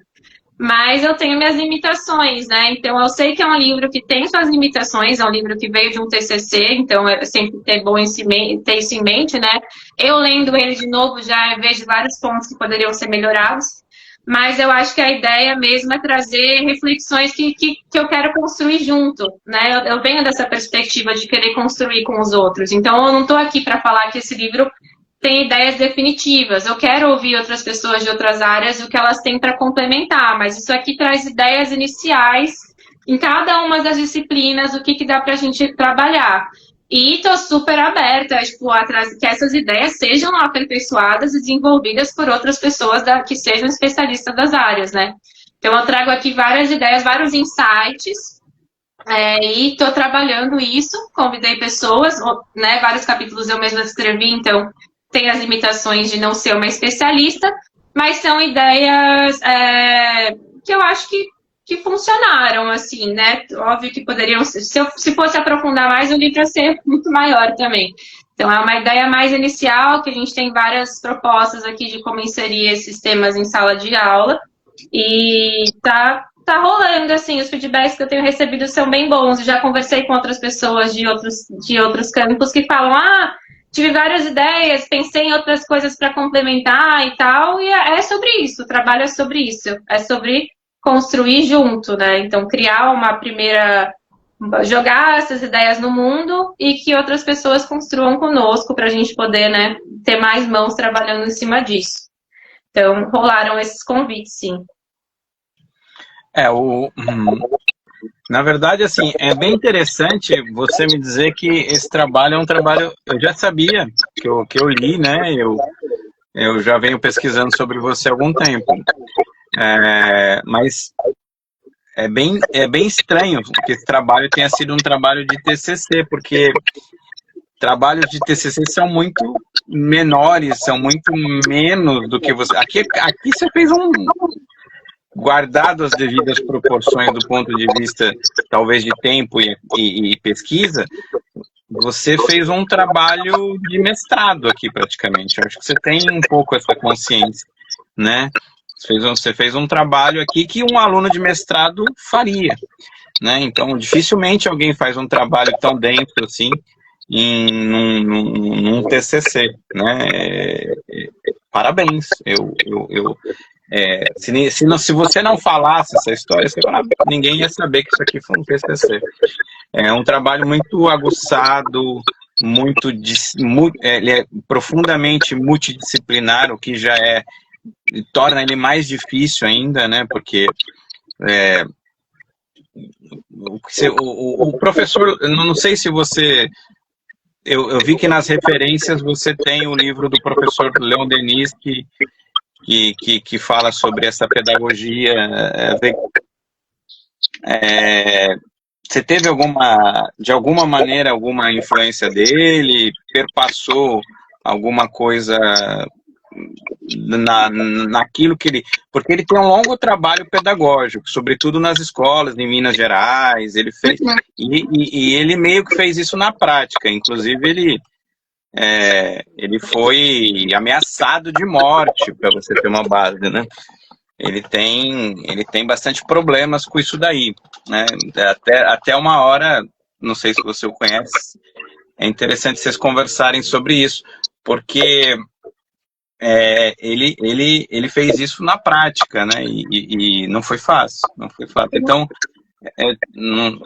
Mas eu tenho minhas limitações, né? Então, eu sei que é um livro que tem suas limitações, é um livro que veio de um TCC, então é sempre ter isso em mente, né? Eu lendo ele de novo já vejo vários pontos que poderiam ser melhorados. Mas eu acho que a ideia mesmo é trazer reflexões que eu quero construir junto, né? Eu venho dessa perspectiva de querer construir com os outros. Então, eu não estou aqui para falar que esse livro tem ideias definitivas. Eu quero ouvir outras pessoas de outras áreas e o que elas têm para complementar. Mas isso aqui traz ideias iniciais em cada uma das disciplinas, o que dá para a gente trabalhar. E estou super aberta que essas ideias sejam aperfeiçoadas e desenvolvidas por outras pessoas que sejam especialistas das áreas, né? Então, eu trago aqui várias ideias, vários insights, e estou trabalhando isso, convidei pessoas, né? Vários capítulos eu mesma escrevi, então tem as limitações de não ser uma especialista, mas são ideias que eu acho que funcionaram, assim, né? Óbvio que poderiam ser, se fosse aprofundar mais, o livro ia ser muito maior também. Então, é uma ideia mais inicial, que a gente tem várias propostas aqui de como inserir esses temas em sala de aula, e tá rolando, assim, os feedbacks que eu tenho recebido são bem bons. Eu já conversei com outras pessoas de outros campos que falam, tive várias ideias, pensei em outras coisas para complementar e tal, e é sobre isso, o trabalho é sobre isso, é sobre construir junto, né? Então, jogar essas ideias no mundo e que outras pessoas construam conosco para a gente poder, né, ter mais mãos trabalhando em cima disso. Então, rolaram esses convites, sim. Na verdade, assim, é bem interessante você me dizer que esse trabalho é um trabalho... Eu já sabia que eu li, né? Eu já venho pesquisando sobre você há algum tempo. Mas é bem estranho que esse trabalho tenha sido um trabalho de TCC, porque trabalhos de TCC são muito menores, são muito menos do que você... Aqui você fez guardado as devidas proporções do ponto de vista, talvez, de tempo e pesquisa, você fez um trabalho de mestrado aqui, praticamente. Eu acho que você tem um pouco essa consciência, né? Você fez um trabalho aqui que um aluno de mestrado faria, né? Então, dificilmente alguém faz um trabalho tão denso assim num TCC, né? Parabéns. Se você não falasse essa história, ninguém ia saber que isso aqui foi um TCC. É um trabalho muito aguçado, ele é profundamente multidisciplinar, o que já torna ele mais difícil ainda, né? Porque o professor, não sei se você... Eu vi que nas referências você tem o livro do professor Leon Denis, que fala sobre essa pedagogia. Você teve de alguma maneira, alguma influência dele? Perpassou alguma coisa naquilo que ele... Porque ele tem um longo trabalho pedagógico, sobretudo nas escolas em Minas Gerais, ele fez... E ele meio que fez isso na prática, inclusive ele foi ameaçado de morte, para você ter uma base, né? Ele tem bastante problemas com isso daí, né? Até uma hora, não sei se você o conhece, é interessante vocês conversarem sobre isso, porque ele fez isso na prática, né? E não foi fácil, não foi fácil. Então,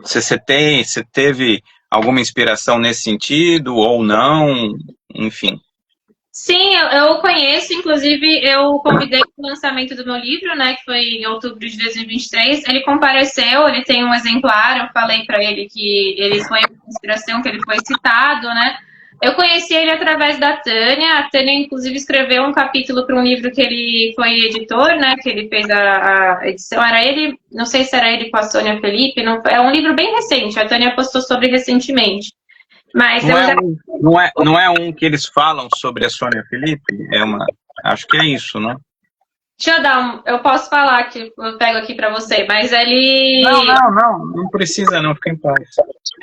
você teve alguma inspiração nesse sentido ou não? Enfim. Sim, eu conheço, inclusive eu convidei o lançamento do meu livro, né, que foi em outubro de 2023, ele compareceu, ele tem um exemplar, eu falei para ele que ele foi uma inspiração, que ele foi citado, né. Eu conheci ele através da Tânia, a Tânia inclusive escreveu um capítulo para um livro que ele foi editor, né, que ele fez a edição, era ele, não sei se era ele com a Sônia Felipe, não, é um livro bem recente, a Tânia postou sobre recentemente. Mas não é um que eles falam sobre a Sônia Felipe? Acho que é isso, não? Deixa eu dar eu posso falar que eu pego aqui para você, mas ele... Não precisa não, fica em paz.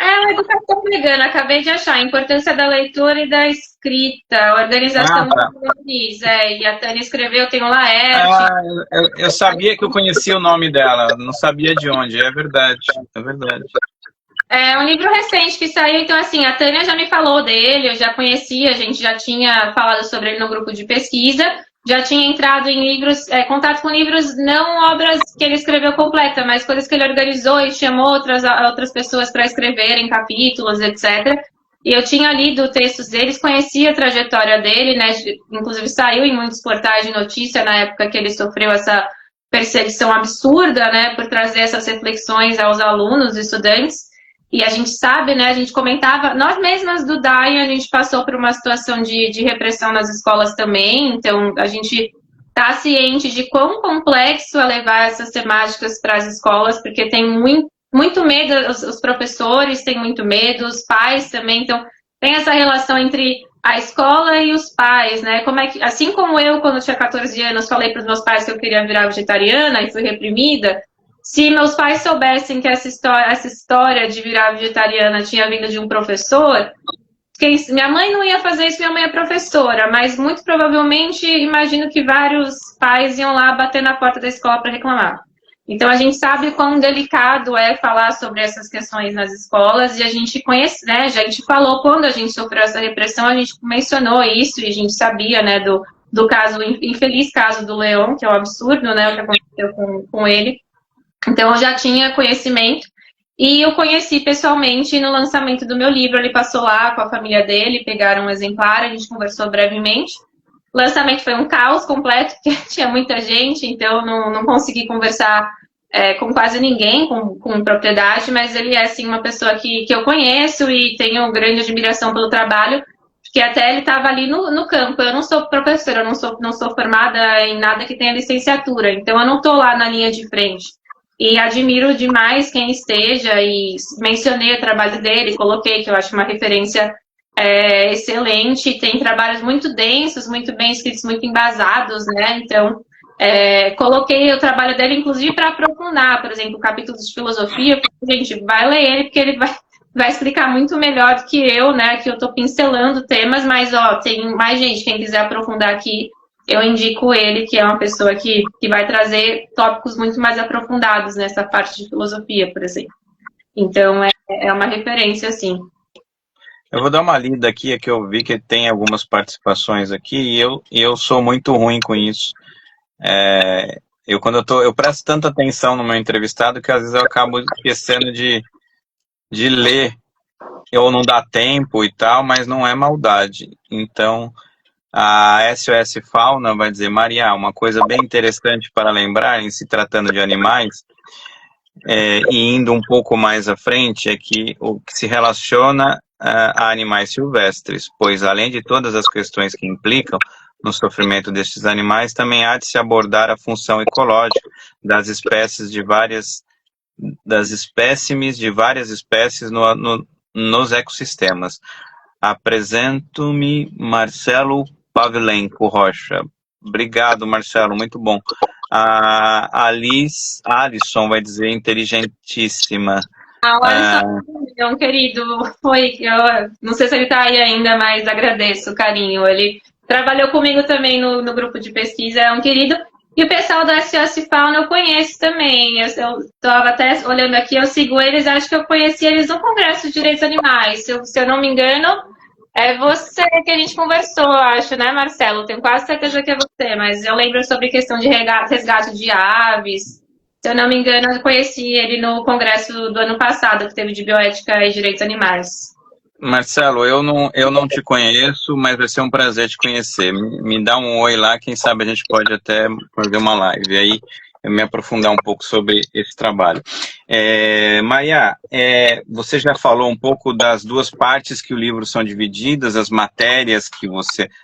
É a educação vegana, acabei de achar, a importância da leitura e da escrita, a organização e a Tânia escreveu, tem o Laerte. Eu sabia que eu conhecia o nome dela, não sabia de onde, é verdade. É um livro recente que saiu, então assim, a Tânia já me falou dele, eu já conhecia, a gente já tinha falado sobre ele no grupo de pesquisa, já tinha entrado em livros, contato com livros, não obras que ele escreveu completa, mas coisas que ele organizou e chamou outras pessoas para escreverem capítulos, etc. E eu tinha lido textos deles, conhecia a trajetória dele, né? Inclusive saiu em muitos portais de notícia na época que ele sofreu essa perseguição absurda, né? Por trazer essas reflexões aos alunos, estudantes. E a gente sabe, né, a gente comentava, nós mesmas do DAI, a gente passou por uma situação de repressão nas escolas também, então a gente está ciente de quão complexo é levar essas temáticas para as escolas, porque tem muito medo, os professores têm muito medo, os pais também, então tem essa relação entre a escola e os pais, né, assim como eu, quando eu tinha 14 anos, falei para os meus pais que eu queria virar vegetariana e fui reprimida. Se meus pais soubessem que essa história de virar vegetariana tinha vindo de um professor, minha mãe não ia fazer isso, minha mãe é professora, mas muito provavelmente imagino que vários pais iam lá bater na porta da escola para reclamar. Então a gente sabe quão delicado é falar sobre essas questões nas escolas e a gente conhece, né? A gente falou quando a gente sofreu essa repressão, a gente mencionou isso e a gente sabia, né, do caso, infeliz caso do Leon, que é um absurdo, né, o que aconteceu com ele. Então, eu já tinha conhecimento e eu conheci pessoalmente no lançamento do meu livro. Ele passou lá com a família dele, pegaram um exemplar, a gente conversou brevemente. O lançamento foi um caos completo, porque tinha muita gente, então não consegui conversar com quase ninguém, com propriedade, mas ele é, sim, uma pessoa que eu conheço e tenho grande admiração pelo trabalho, porque até ele estava ali no campo. Eu não sou professora, eu não sou formada em nada que tenha licenciatura, então eu não estou lá na linha de frente. E admiro demais quem esteja, e mencionei o trabalho dele, coloquei que eu acho uma referência excelente, tem trabalhos muito densos, muito bem escritos, muito embasados, né? Então, Coloquei o trabalho dele, inclusive, para aprofundar, por exemplo, capítulos de filosofia. Gente, vai ler ele, porque ele vai explicar muito melhor do que eu, né? Que eu estou pincelando temas, mas, ó, tem mais gente, quem quiser aprofundar aqui, eu indico ele, que é uma pessoa que vai trazer tópicos muito mais aprofundados nessa parte de filosofia, por exemplo. Então, é uma referência, assim. Eu vou dar uma lida aqui, é que eu vi que tem algumas participações aqui, e eu sou muito ruim com isso. Eu presto tanta atenção no meu entrevistado que às vezes eu acabo esquecendo de ler, ou não dá tempo e tal, mas não é maldade. Então, a SOS Fauna vai dizer: Maria, uma coisa bem interessante para lembrar em se tratando de animais, e indo um pouco mais à frente, é que o que se relaciona a animais silvestres, pois além de todas as questões que implicam no sofrimento destes animais, também há de se abordar a função ecológica das espécies de várias espécies nos ecossistemas. Apresento-me Marcelo Pavlenko Rocha. Obrigado, Marcelo, muito bom. A Alisson vai dizer: inteligentíssima. O Alisson é um querido, eu não sei se ele está aí ainda, mas agradeço o carinho. Ele trabalhou comigo também no grupo de pesquisa, é um querido. E o pessoal da SOS Fauna eu conheço também. Eu estava até olhando aqui, eu sigo eles, acho que eu conheci eles no Congresso de Direitos Animais. Se eu não me engano, é você que a gente conversou, acho, né, Marcelo? Tenho quase certeza que é você, mas eu lembro sobre questão de resgate de aves. Se eu não me engano, eu conheci ele no congresso do ano passado, que teve de bioética e direitos animais. Marcelo, eu não te conheço, mas vai ser um prazer te conhecer. Me dá um oi lá, quem sabe a gente pode até fazer uma live aí, me aprofundar um pouco sobre esse trabalho. Maia, você já falou um pouco das duas partes que o livro são divididas, as matérias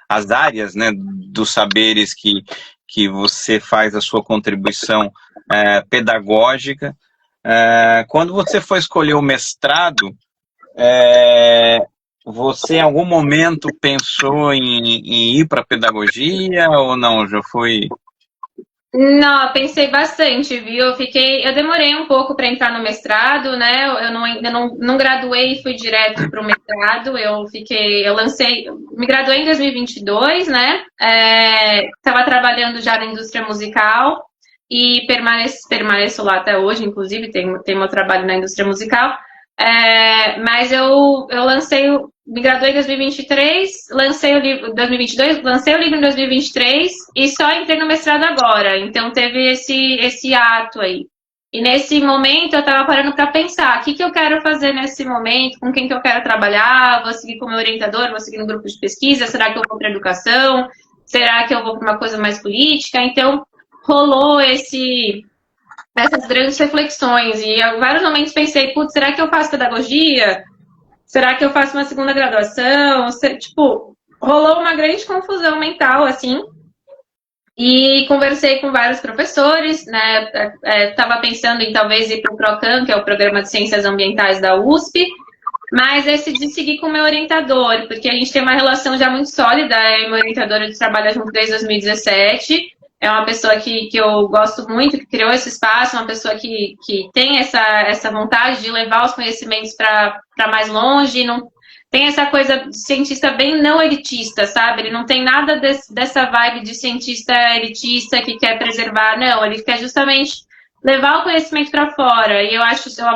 as áreas, né, dos saberes que você faz a sua contribuição pedagógica. Quando você foi escolher o mestrado, você em algum momento pensou em ir para pedagogia ou não? Já foi... Não, pensei bastante, viu? Eu demorei um pouco para entrar no mestrado, né? Eu não graduei e fui direto para o mestrado. Me graduei em 2022, né? Estava trabalhando já na indústria musical e permaneço lá até hoje, inclusive, tem meu trabalho na indústria musical. Mas eu me graduei em 2023, lancei o livro em 2022, lancei o livro em 2023 e só entrei no mestrado agora. Então teve esse ato aí. E nesse momento eu estava parando para pensar: o que eu quero fazer nesse momento, com quem que eu quero trabalhar, vou seguir com o meu orientador, vou seguir no grupo de pesquisa, será que eu vou para educação, será que eu vou para uma coisa mais política? Então rolou essas grandes reflexões, e em vários momentos pensei: putz, será que eu faço pedagogia? Será que eu faço uma segunda graduação? Tipo, rolou uma grande confusão mental, assim, e conversei com vários professores, né? Estava pensando em talvez ir para o PROCAM, que é o Programa de Ciências Ambientais da USP, mas decidi seguir com o meu orientador, porque a gente tem uma relação já muito sólida. Meu orientador, a gente trabalha junto desde 2017, é uma pessoa que eu gosto muito, que criou esse espaço, uma pessoa que tem essa vontade de levar os conhecimentos para mais longe, não tem essa coisa de cientista bem não elitista, sabe? Ele não tem nada dessa vibe de cientista elitista que quer preservar, não, ele quer justamente levar o conhecimento para fora, e eu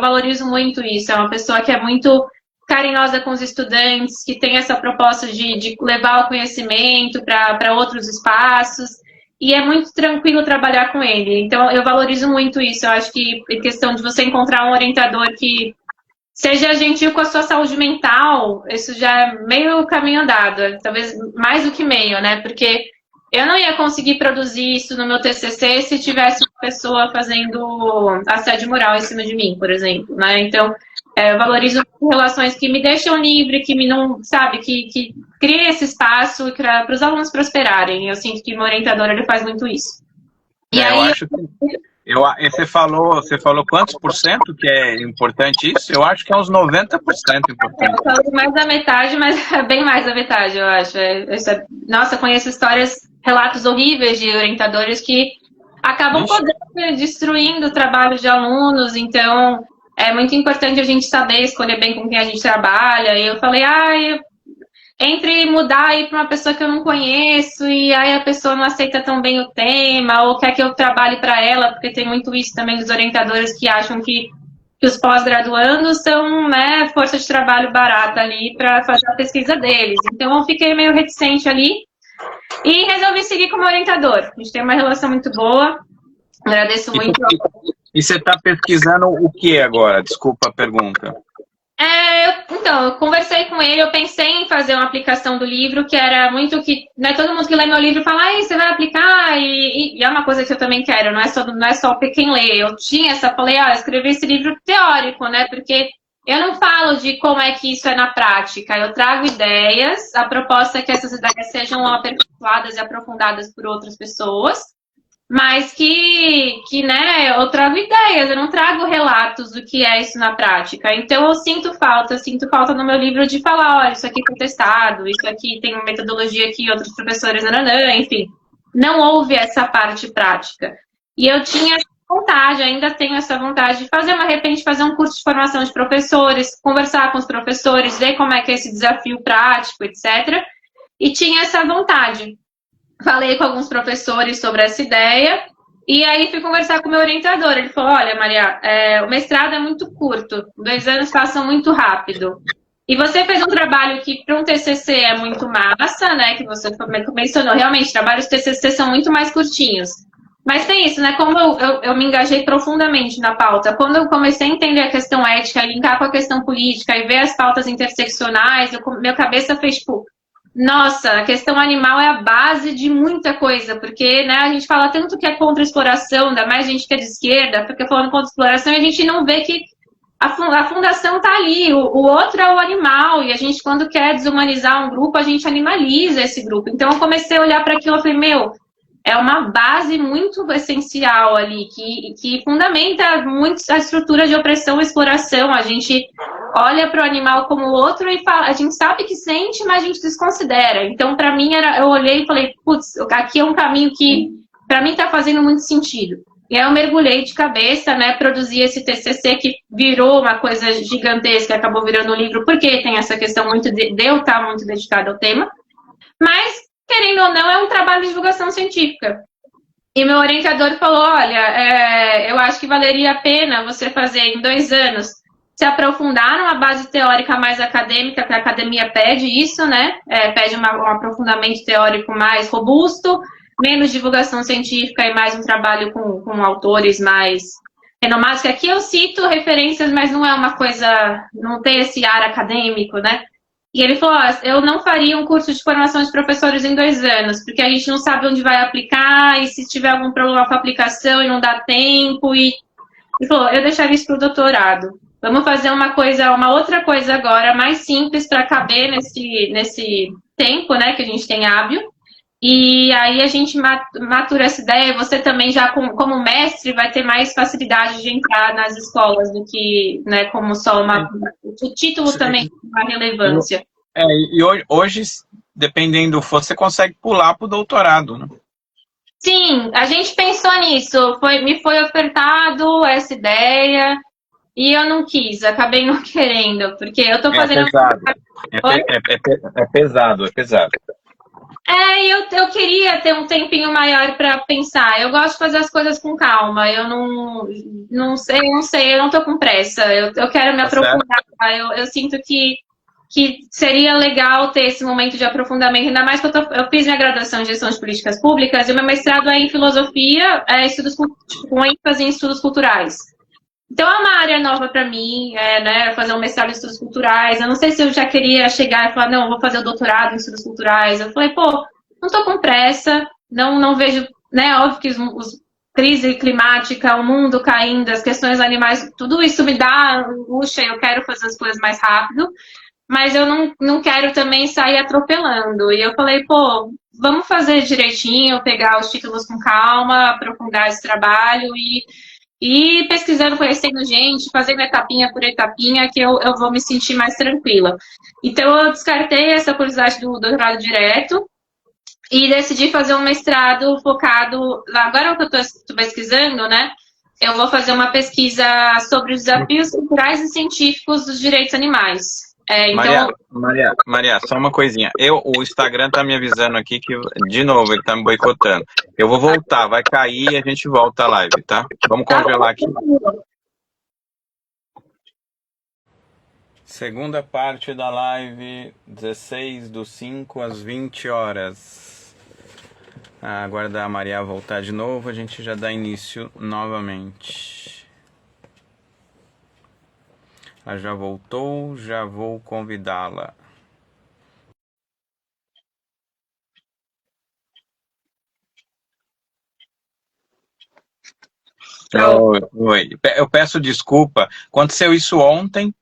valorizo muito isso. É uma pessoa que é muito carinhosa com os estudantes, que tem essa proposta de levar o conhecimento para outros espaços, e é muito tranquilo trabalhar com ele. Então, eu valorizo muito isso. Eu acho que a questão de você encontrar um orientador que seja gentil com a sua saúde mental, isso já é meio caminho andado, talvez mais do que meio, né? Porque eu não ia conseguir produzir isso no meu TCC se tivesse uma pessoa fazendo assédio moral em cima de mim, por exemplo, né? Então, eu valorizo relações que me deixam livre, que me não, sabe, que cria esse espaço para os alunos prosperarem. Eu sinto que o meu orientador, ele faz muito isso. E aí, eu acho que você falou quantos por cento que é importante isso? Eu acho que é uns 90% importante. Eu falo mais da metade, mas é bem mais da metade, eu acho. Nossa, eu conheço histórias, relatos horríveis de orientadores que acabam podendo, destruindo o trabalho de alunos. Então, é muito importante a gente saber escolher bem com quem a gente trabalha. E eu falei, entre mudar aí para uma pessoa que eu não conheço e aí a pessoa não aceita tão bem o tema ou quer que eu trabalhe para ela, porque tem muito isso também dos orientadores que acham que os pós-graduandos são, né, força de trabalho barata ali para fazer a pesquisa deles. Então eu fiquei meio reticente ali e resolvi seguir como orientador. A gente tem uma relação muito boa, agradeço muito. E você está pesquisando o que agora? Desculpa a pergunta. Então, eu conversei com ele, eu pensei em fazer uma aplicação do livro, que era muito que, né, todo mundo que lê meu livro fala, você vai aplicar, e é uma coisa que eu também quero, não é só quem lê. Eu falei, eu escrevi esse livro teórico, né, porque eu não falo de como é que isso é na prática, eu trago ideias, a proposta é que essas ideias sejam aperfeiçoadas e aprofundadas por outras pessoas, mas né, eu trago ideias, eu não trago relatos do que é isso na prática. Então eu sinto falta no meu livro de falar, olha, isso aqui foi testado, isso aqui tem uma metodologia que outros professores, enfim. Não houve essa parte prática. E eu tinha vontade, ainda tenho essa vontade de fazer, de repente, fazer um curso de formação de professores, conversar com os professores, ver como é que é esse desafio prático, etc. E tinha essa vontade. Falei com alguns professores sobre essa ideia e aí fui conversar com o meu orientador. Ele falou, olha, Maria, o mestrado é muito curto, 2 anos passam muito rápido. E você fez um trabalho que para um TCC é muito massa, né, que você mencionou, realmente, trabalhos TCC são muito mais curtinhos. Mas tem isso, né, como eu me engajei profundamente na pauta, quando eu comecei a entender a questão ética, linkar com a questão política e ver as pautas interseccionais, minha cabeça fez, tipo, nossa, a questão animal é a base de muita coisa, porque, né, a gente fala tanto que é contra a exploração, ainda mais a gente que é de esquerda, fica falando contra a exploração e a gente não vê que a fundação está ali, o outro é o animal, e a gente, quando quer desumanizar um grupo, a gente animaliza esse grupo. Então, eu comecei a olhar para aquilo e falei, é uma base muito essencial ali, que fundamenta muito a estrutura de opressão e exploração. A gente olha para o animal como outro e fala, a gente sabe que sente, mas a gente desconsidera. Então, para mim, eu olhei e falei, putz, aqui é um caminho que, para mim, está fazendo muito sentido. E aí eu mergulhei de cabeça, né, produzi esse TCC que virou uma coisa gigantesca, acabou virando um livro, porque tem essa questão muito de eu estar muito dedicada ao tema. Mas, querendo ou não, é um trabalho de divulgação científica. E meu orientador falou, olha, eu acho que valeria a pena você fazer em 2 anos, se aprofundar numa base teórica mais acadêmica, que a academia pede isso, né? Pede um aprofundamento teórico mais robusto, menos divulgação científica e mais um trabalho com autores mais renomados, que aqui eu cito referências, mas não é uma coisa, não tem esse ar acadêmico, né? E ele falou, eu não faria um curso de formação de professores em 2 anos, porque a gente não sabe onde vai aplicar, e se tiver algum problema com a aplicação e não dá tempo, e ele falou, eu deixaria isso para o doutorado. Vamos fazer uma outra coisa agora, mais simples, para caber nesse tempo, né, que a gente tem hábil. E aí a gente matura essa ideia, você também já como mestre vai ter mais facilidade de entrar nas escolas do que, né, como só o título também tem uma relevância. E hoje, dependendo do você consegue pular para o doutorado, né? Sim, a gente pensou nisso, me foi ofertado essa ideia e eu não quis, acabei não querendo, porque eu tô fazendo... É pesado. Eu queria ter um tempinho maior para pensar. Eu gosto de fazer as coisas com calma. Eu não sei, eu não tô com pressa. Eu quero me aprofundar. Eu sinto que seria legal ter esse momento de aprofundamento, ainda mais que eu fiz minha graduação em gestão de políticas públicas e o meu mestrado é em filosofia, estudos com ênfase em estudos culturais. Então é uma área nova para mim, né, fazer um mestrado em estudos culturais. Eu não sei se eu já queria chegar e falar, não, eu vou fazer o doutorado em estudos culturais. Eu falei, não tô com pressa, não vejo, né, óbvio que crise climática, o mundo caindo, as questões animais, tudo isso me dá angústia, eu quero fazer as coisas mais rápido, mas eu não quero também sair atropelando. E eu falei, vamos fazer direitinho, pegar os títulos com calma, aprofundar esse trabalho e pesquisando, conhecendo gente, fazendo etapinha por etapinha, que eu vou me sentir mais tranquila. Então, eu descartei essa curiosidade do doutorado direto, e decidi fazer um mestrado focado. Agora o que eu estou pesquisando, né? Eu vou fazer uma pesquisa sobre os desafios culturais e científicos dos direitos animais. Maria, Então, Maria, só uma coisinha. O Instagram tá me avisando aqui que, de novo, ele tá me boicotando. Eu vou voltar, vai cair e a gente volta a live, tá? Vamos tá congelar aqui. bom. Segunda parte da live, 16/5 às 20 horas. Aguardar a Maria voltar de novo, a gente já dá início novamente. Ela já voltou, já vou convidá-la. Oi. Eu peço desculpa. Aconteceu isso ontem.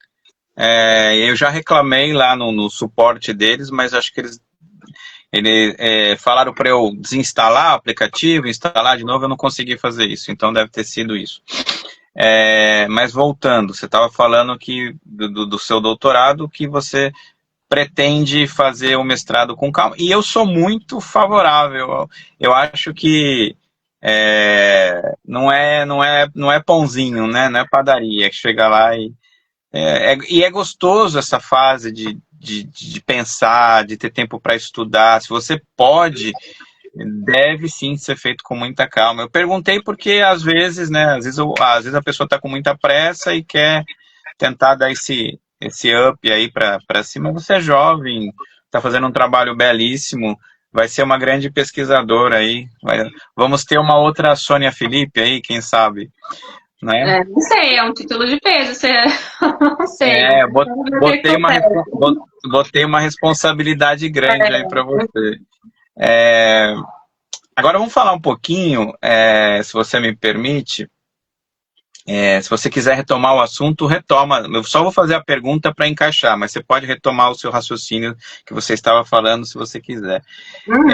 Eu já reclamei lá no suporte deles, mas acho que eles falaram para eu desinstalar o aplicativo, instalar de novo, eu não consegui fazer isso. Então deve ter sido isso. Mas voltando, você estava falando que do seu doutorado, que você pretende fazer o mestrado com calma. E eu sou muito favorável. Eu acho que não é pãozinho, né? Não é padaria que chega lá e é gostoso essa fase de pensar, de ter tempo para estudar. Se você pode, deve sim ser feito com muita calma. Eu perguntei porque às vezes, né? Às vezes a pessoa está com muita pressa e quer tentar dar esse up aí para cima. Você é jovem, está fazendo um trabalho belíssimo, vai ser uma grande pesquisadora aí. Vamos ter uma outra Sônia Felipe aí, quem sabe, né? Não sei, é um título de peso, não sei. Vamos ver o que Botei acontece. botei uma responsabilidade grande aí para você. É, Agora vamos falar um pouquinho, se você me permite. Se você quiser retomar o assunto, retoma. Eu só vou fazer a pergunta para encaixar, mas você pode retomar o seu raciocínio que você estava falando, se você quiser. Uhum.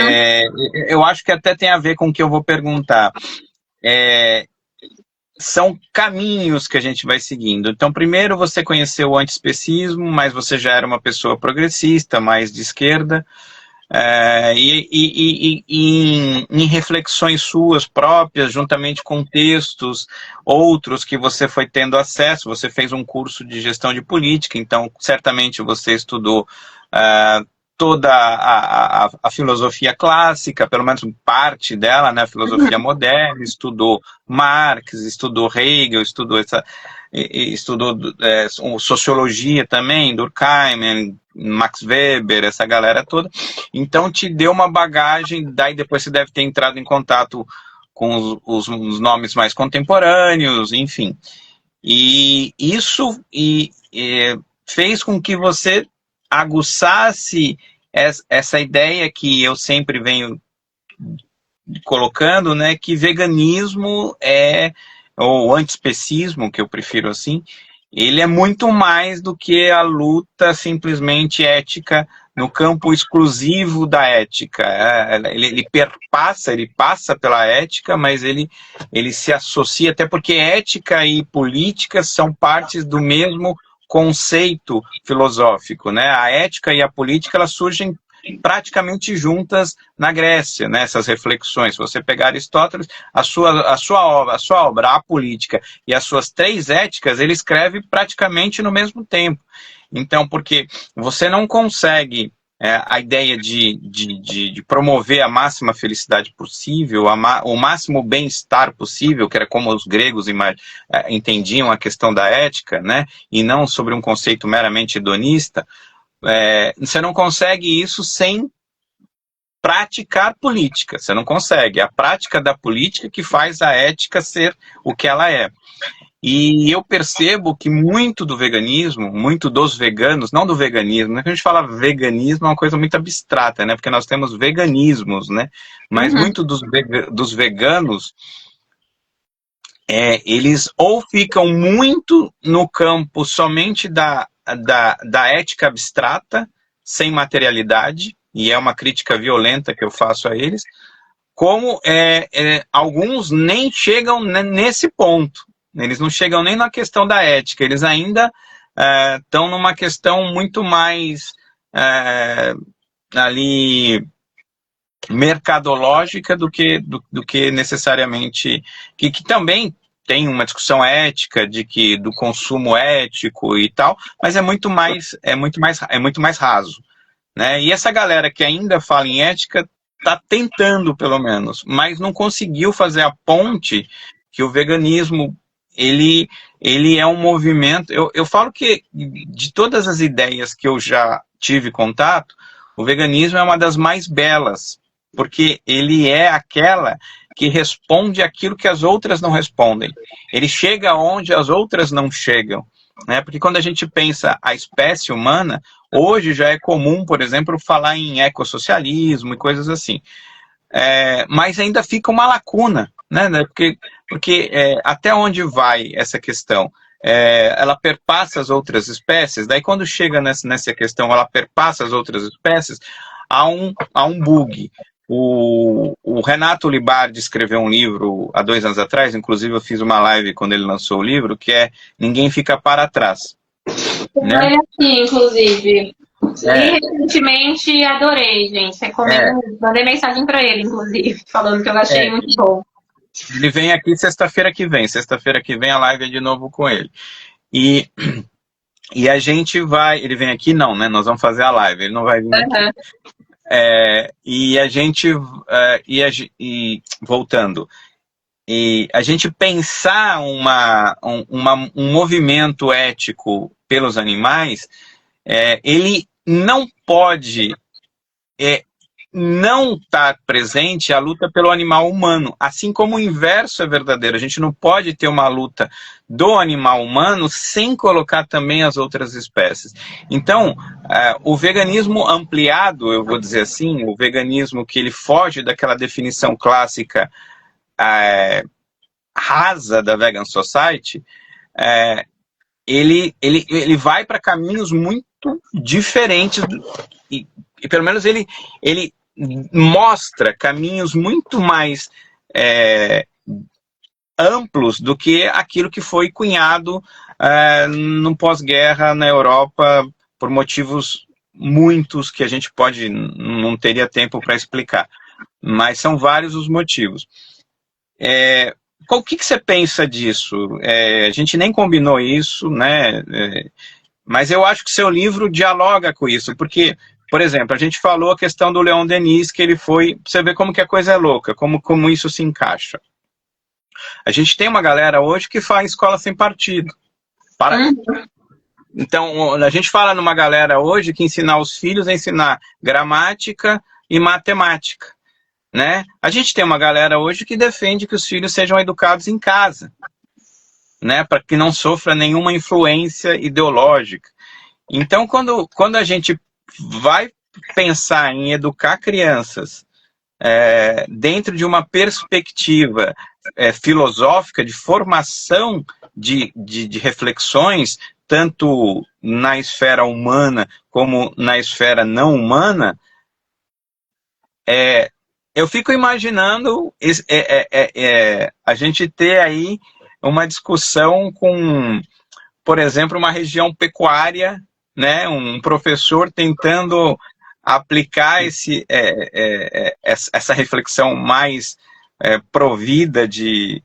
Eu acho que até tem a ver com o que eu vou perguntar. São caminhos que a gente vai seguindo. Então, primeiro você conheceu o antiespecismo, mas você já era uma pessoa progressista, mais de esquerda. Em reflexões suas próprias, juntamente com textos, outros que você foi tendo acesso, você fez um curso de gestão de política, então certamente você estudou toda a filosofia clássica, pelo menos parte dela, né, a filosofia moderna, estudou Marx, estudou Hegel, estudou sociologia também, Durkheim, Max Weber, essa galera toda. Então te deu uma bagagem, daí depois você deve ter entrado em contato com os nomes mais contemporâneos, enfim. E isso fez com que você aguçasse essa ideia que eu sempre venho colocando, né, que veganismo ou antiespecismo, que eu prefiro assim, ele é muito mais do que a luta simplesmente ética no campo exclusivo da ética. Ele passa pela ética, mas ele se associa, até porque ética e política são partes do mesmo conceito filosófico, né? A ética e a política, elas surgem praticamente juntas na Grécia, né, essas reflexões. Se você pegar Aristóteles, a sua obra, A Política, e as suas três éticas, ele escreve praticamente no mesmo tempo. Então, porque você não consegue a ideia de promover a máxima felicidade possível, o máximo bem-estar possível, que era como os gregos entendiam a questão da ética, né, e não sobre um conceito meramente hedonista. Você não consegue isso sem praticar política. Você não consegue. A prática da política que faz a ética ser o que ela é. E eu percebo que muito do veganismo, muito dos veganos, não do veganismo, né? Quando a gente fala veganismo é uma coisa muito abstrata, né? Porque nós temos veganismos, né? Mas muito dos veganos, eles ou ficam muito no campo somente da ética abstrata, sem materialidade, e é uma crítica violenta que eu faço a eles, como alguns nem chegam nesse ponto. Eles não chegam nem na questão da ética, eles ainda estão numa questão muito mais ali mercadológica do que necessariamente que também tem uma discussão ética do consumo ético e tal, mas é muito mais raso, né? E essa galera que ainda fala em ética está tentando, pelo menos, mas não conseguiu fazer a ponte que o veganismo ele é um movimento. Eu falo que de todas as ideias que eu já tive contato, o veganismo é uma das mais belas, porque ele é aquela que responde aquilo que as outras não respondem. Ele chega onde as outras não chegam, né? Porque quando a gente pensa a espécie humana, hoje já é comum, por exemplo, falar em ecossocialismo e coisas assim. Mas ainda fica uma lacuna, né? Porque até onde vai essa questão? Ela perpassa as outras espécies, daí quando chega nessa questão, ela perpassa as outras espécies, há um bug. O Renato Libardi escreveu um livro há 2 anos atrás, inclusive eu fiz uma live quando ele lançou o livro, que é Ninguém Fica Para Trás. Né? Aqui, inclusive. Li recentemente e adorei, gente. Recomendo. Mandei mensagem para ele, inclusive, falando que eu achei muito bom. Ele vem aqui sexta-feira que vem. Sexta-feira que vem a live é de novo com ele. E a gente vai... Ele vem aqui? Não, né? Nós vamos fazer a live. Ele não vai vir aqui. E a gente... voltando... E a gente pensar um movimento ético pelos animais, ele não pode não estar presente a luta pelo animal humano, assim como o inverso é verdadeiro. A gente não pode ter uma luta do animal humano sem colocar também as outras espécies. Então, o veganismo ampliado, eu vou dizer assim, o veganismo que ele foge daquela definição clássica rasa da Vegan Society, ele vai para caminhos muito diferentes e pelo menos ele mostra caminhos muito mais amplos do que aquilo que foi cunhado no pós-guerra na Europa por motivos muitos que a gente não teria tempo para explicar, mas são vários os motivos. O que você pensa disso? A gente nem combinou isso, né? Mas eu acho que seu livro dialoga com isso, porque, por exemplo, a gente falou a questão do Leon Denis, que ele foi... Você vê como que a coisa é louca, como isso se encaixa. A gente tem uma galera hoje que faz escola sem partido. Então, a gente fala numa galera hoje que ensinar os filhos a ensinar gramática e matemática. Né? A gente tem uma galera hoje que defende que os filhos sejam educados em casa, né? Para que não sofra nenhuma influência ideológica. Então, quando a gente vai pensar em educar crianças dentro de uma perspectiva filosófica, de formação de reflexões, tanto na esfera humana como na esfera não humana, eu fico imaginando a gente ter aí uma discussão com, por exemplo, uma região pecuária, né? Um professor tentando aplicar essa reflexão mais provida de...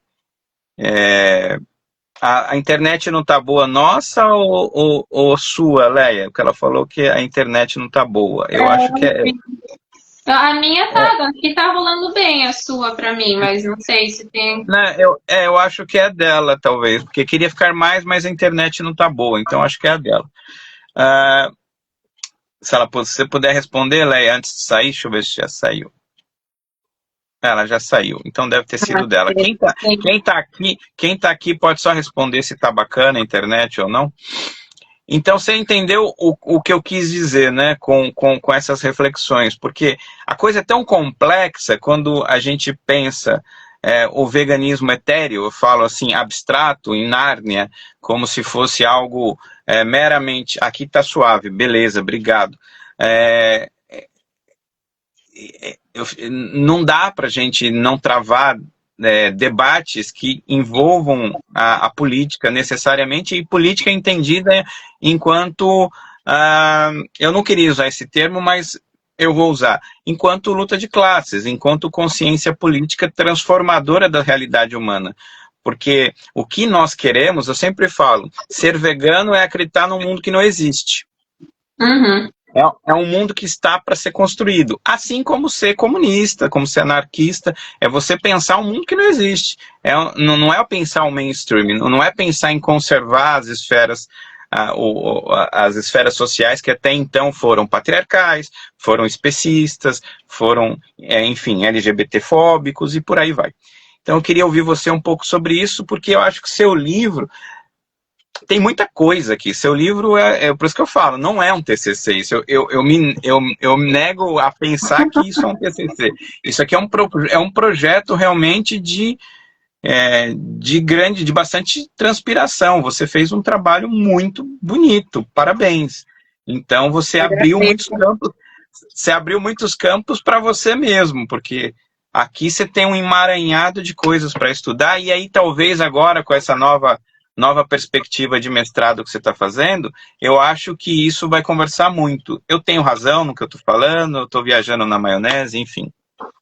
a internet não está boa nossa ou sua, Leia? Porque ela falou que a internet não está boa. Eu acho que A minha tá, aqui tá rolando bem a sua pra mim, mas não sei se tem... Eu acho que é dela, talvez, porque queria ficar mais, mas a internet não tá boa, então acho que é a dela. Se você puder responder, Leia, antes de sair, deixa eu ver se já saiu. Ela já saiu, então deve ter sido dela. Quem tá aqui pode só responder se tá bacana a internet ou não. Então, você entendeu o que eu quis dizer, né, com essas reflexões, porque a coisa é tão complexa quando a gente pensa o veganismo etéreo, eu falo assim, abstrato, em Nárnia, como se fosse algo meramente... Aqui tá suave, beleza, obrigado. Não dá para a gente não travar debates que envolvam a política necessariamente, e política entendida enquanto, eu não queria usar esse termo, mas eu vou usar enquanto luta de classes, enquanto consciência política transformadora da realidade humana. Porque o que nós queremos, eu sempre falo, ser vegano é acreditar num mundo que não existe. Uhum. É um mundo que está para ser construído. Assim como ser comunista, como ser anarquista, é você pensar um mundo que não existe. Não é pensar o mainstream, não é pensar em conservar as esferas, as esferas sociais que até então foram patriarcais, foram especistas, foram, enfim, LGBT-fóbicos e por aí vai. Então eu queria ouvir você um pouco sobre isso, porque eu acho que seu livro tem muita coisa aqui. Seu livro por isso que eu falo, não é um TCC. Isso eu me nego a pensar que isso é um TCC. Isso aqui é um projeto realmente de bastante transpiração. Você fez um trabalho muito bonito. Parabéns. Então você abriu muitos campos. Você abriu muitos campos para você mesmo, porque aqui você tem um emaranhado de coisas para estudar, e aí talvez agora com essa nova perspectiva de mestrado que você está fazendo, eu acho que isso vai conversar muito. Eu tenho razão no que eu estou falando, eu estou viajando na maionese, enfim.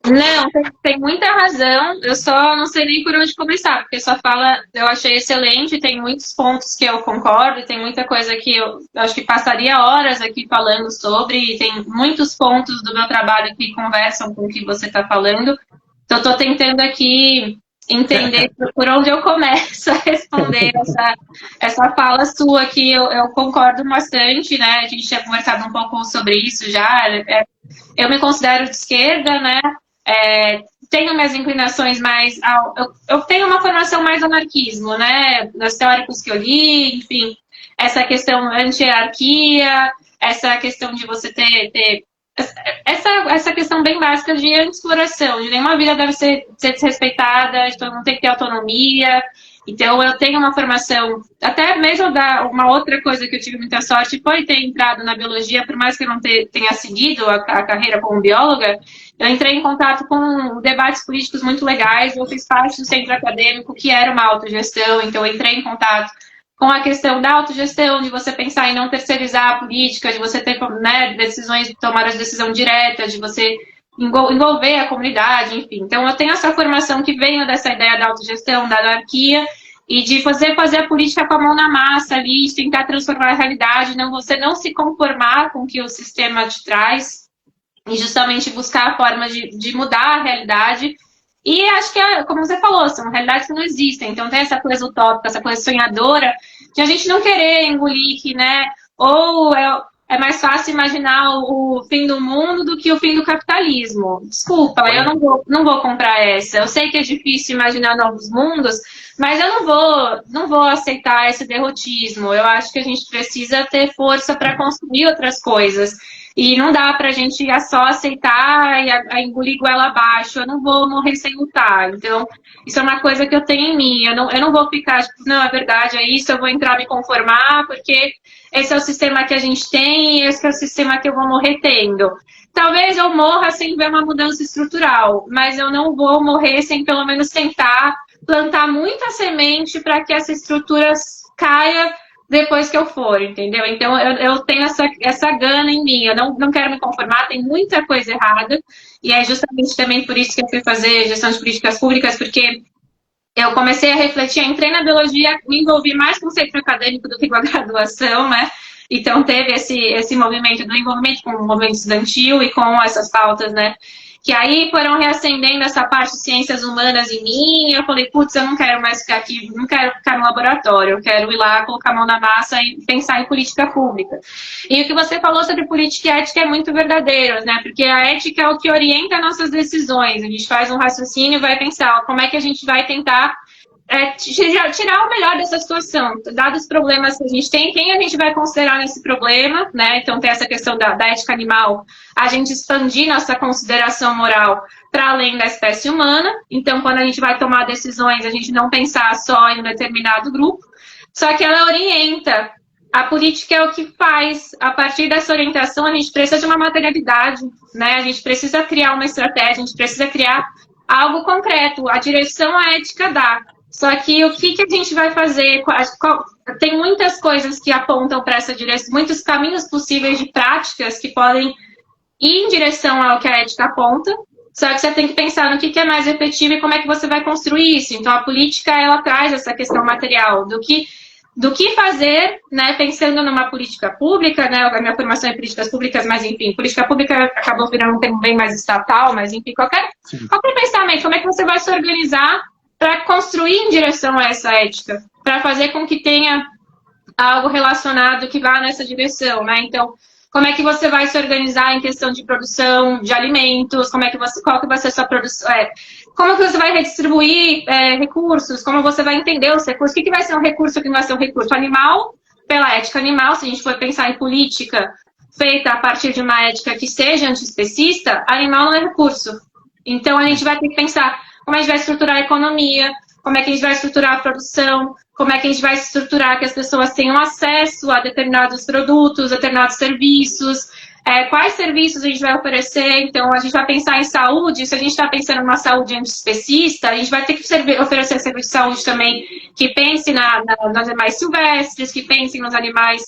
Não, tem muita razão, eu só não sei nem por onde começar, porque sua fala eu achei excelente, tem muitos pontos que eu concordo, tem muita coisa que eu acho que passaria horas aqui falando sobre, e tem muitos pontos do meu trabalho que conversam com o que você está falando, então eu estou tentando aqui entender por onde eu começo a responder essa fala sua, que eu concordo bastante, né, a gente tinha conversado um pouco sobre isso já, eu me considero de esquerda, né, tenho minhas inclinações mais eu tenho uma formação mais anarquismo, né, nos teóricos que eu li, enfim, essa questão anti-hierarquia, essa questão de você ter essa questão bem básica de anti-exploração, de nenhuma vida deve ser desrespeitada, de todo mundo tem que ter autonomia. Então, eu tenho uma formação, até mesmo uma outra coisa que eu tive muita sorte foi ter entrado na biologia, por mais que eu não tenha seguido a carreira como bióloga, eu entrei em contato com debates políticos muito legais, eu fiz parte do centro acadêmico, que era uma autogestão, então eu entrei em contato com a questão da autogestão, de você pensar em não terceirizar a política, de você ter, né, decisões, tomar as decisões diretas, de você envolver a comunidade, enfim. Então, eu tenho essa formação que veio dessa ideia da autogestão, da anarquia, e de fazer a política com a mão na massa ali, de tentar transformar a realidade, você não se conformar com o que o sistema te traz, e justamente buscar a forma de mudar a realidade. E acho que, como você falou, são realidades que não existem. Então, tem essa coisa utópica, essa coisa sonhadora, de a gente não querer engolir que, né, ou é mais fácil imaginar o fim do mundo do que o fim do capitalismo. Desculpa, eu não vou comprar essa. Eu sei que é difícil imaginar novos mundos, mas eu não vou aceitar esse derrotismo. Eu acho que a gente precisa ter força para construir outras coisas. E não dá pra gente só aceitar e engolir goela abaixo. Eu não vou morrer sem lutar. Então, isso é uma coisa que eu tenho em mim. Eu não vou ficar, tipo, não, é verdade, é isso, eu vou entrar me conformar, porque esse é o sistema que a gente tem e esse é o sistema que eu vou morrer tendo. Talvez eu morra sem ver uma mudança estrutural, mas eu não vou morrer sem pelo menos tentar plantar muita semente para que essa estrutura caia depois que eu for, entendeu? Então, eu tenho essa gana em mim, eu não quero me conformar, tem muita coisa errada, e é justamente também por isso que eu fui fazer gestão de políticas públicas, porque eu comecei a refletir, entrei na biologia, me envolvi mais com o centro acadêmico do que com a graduação, né? Então, teve esse movimento do envolvimento com o movimento estudantil e com essas pautas, né? Que aí foram reacendendo essa parte de ciências humanas em mim, e eu falei, putz, eu não quero mais ficar aqui, não quero ficar no laboratório, eu quero ir lá, colocar a mão na massa e pensar em política pública. E o que você falou sobre política e ética é muito verdadeiro, né? Porque a ética é o que orienta nossas decisões, a gente faz um raciocínio e vai pensar como é que a gente vai tentar tirar o melhor dessa situação, dados os problemas que a gente tem, quem a gente vai considerar nesse problema, né? Então tem essa questão da ética animal, a gente expandir nossa consideração moral para além da espécie humana, então quando a gente vai tomar decisões, a gente não pensar só em um determinado grupo, só que ela orienta, a política é o que faz, a partir dessa orientação a gente precisa de uma materialidade, né? A gente precisa criar uma estratégia, a gente precisa criar algo concreto, a direção a ética dá. Só que o que a gente vai fazer? Tem muitas coisas que apontam para essa direção, muitos caminhos possíveis de práticas que podem ir em direção ao que a ética aponta, só que você tem que pensar no que é mais efetivo e como é que você vai construir isso. Então, a política, ela traz essa questão material do que fazer, né, pensando numa política pública, né, a minha formação é em políticas públicas, mas, enfim, política pública acabou virando um termo bem mais estatal, mas, enfim, qualquer pensamento, como é que você vai se organizar para construir em direção a essa ética, para fazer com que tenha algo relacionado que vá nessa direção, né? Então, como é que você vai se organizar em questão de produção de alimentos? Qual que vai ser a sua produção? Como que você vai redistribuir recursos? Como você vai entender os recursos? O que vai ser um recurso, o que não vai ser um recurso? Animal, pela ética animal, se a gente for pensar em política feita a partir de uma ética que seja antiespecista, animal não é recurso. Então, a gente vai ter que pensar como a gente vai estruturar a economia, como é que a gente vai estruturar a produção, como é que a gente vai estruturar que as pessoas tenham acesso a determinados produtos, determinados serviços, quais serviços a gente vai oferecer. Então, a gente vai pensar em saúde, se a gente está pensando numa saúde antiespecista, a gente vai ter que oferecer serviço de saúde também que pense nos animais silvestres, que pense nos animais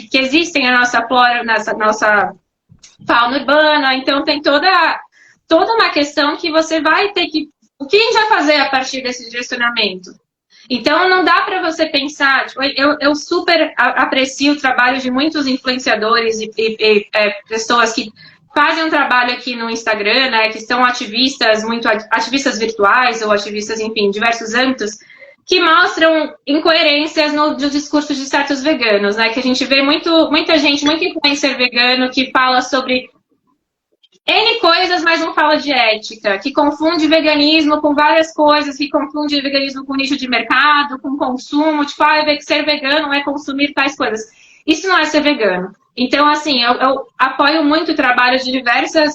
que existem na nossa flora, nessa nossa fauna urbana. Então, tem toda uma questão que você vai ter que... O que a gente vai fazer a partir desse direcionamento? Então, não dá para você pensar... Tipo, eu super aprecio o trabalho de muitos influenciadores e pessoas que fazem um trabalho aqui no Instagram, né, que são ativistas, muito ativistas virtuais ou ativistas, enfim, em diversos âmbitos, que mostram incoerências no discurso de certos veganos, né, que a gente vê muita gente, muito influencer vegano que fala sobre N coisas, mas não fala de ética, que confunde veganismo com várias coisas, que confunde veganismo com nicho de mercado, com consumo, tipo, ser vegano é consumir tais coisas. Isso não é ser vegano. Então, assim, eu apoio muito o trabalho de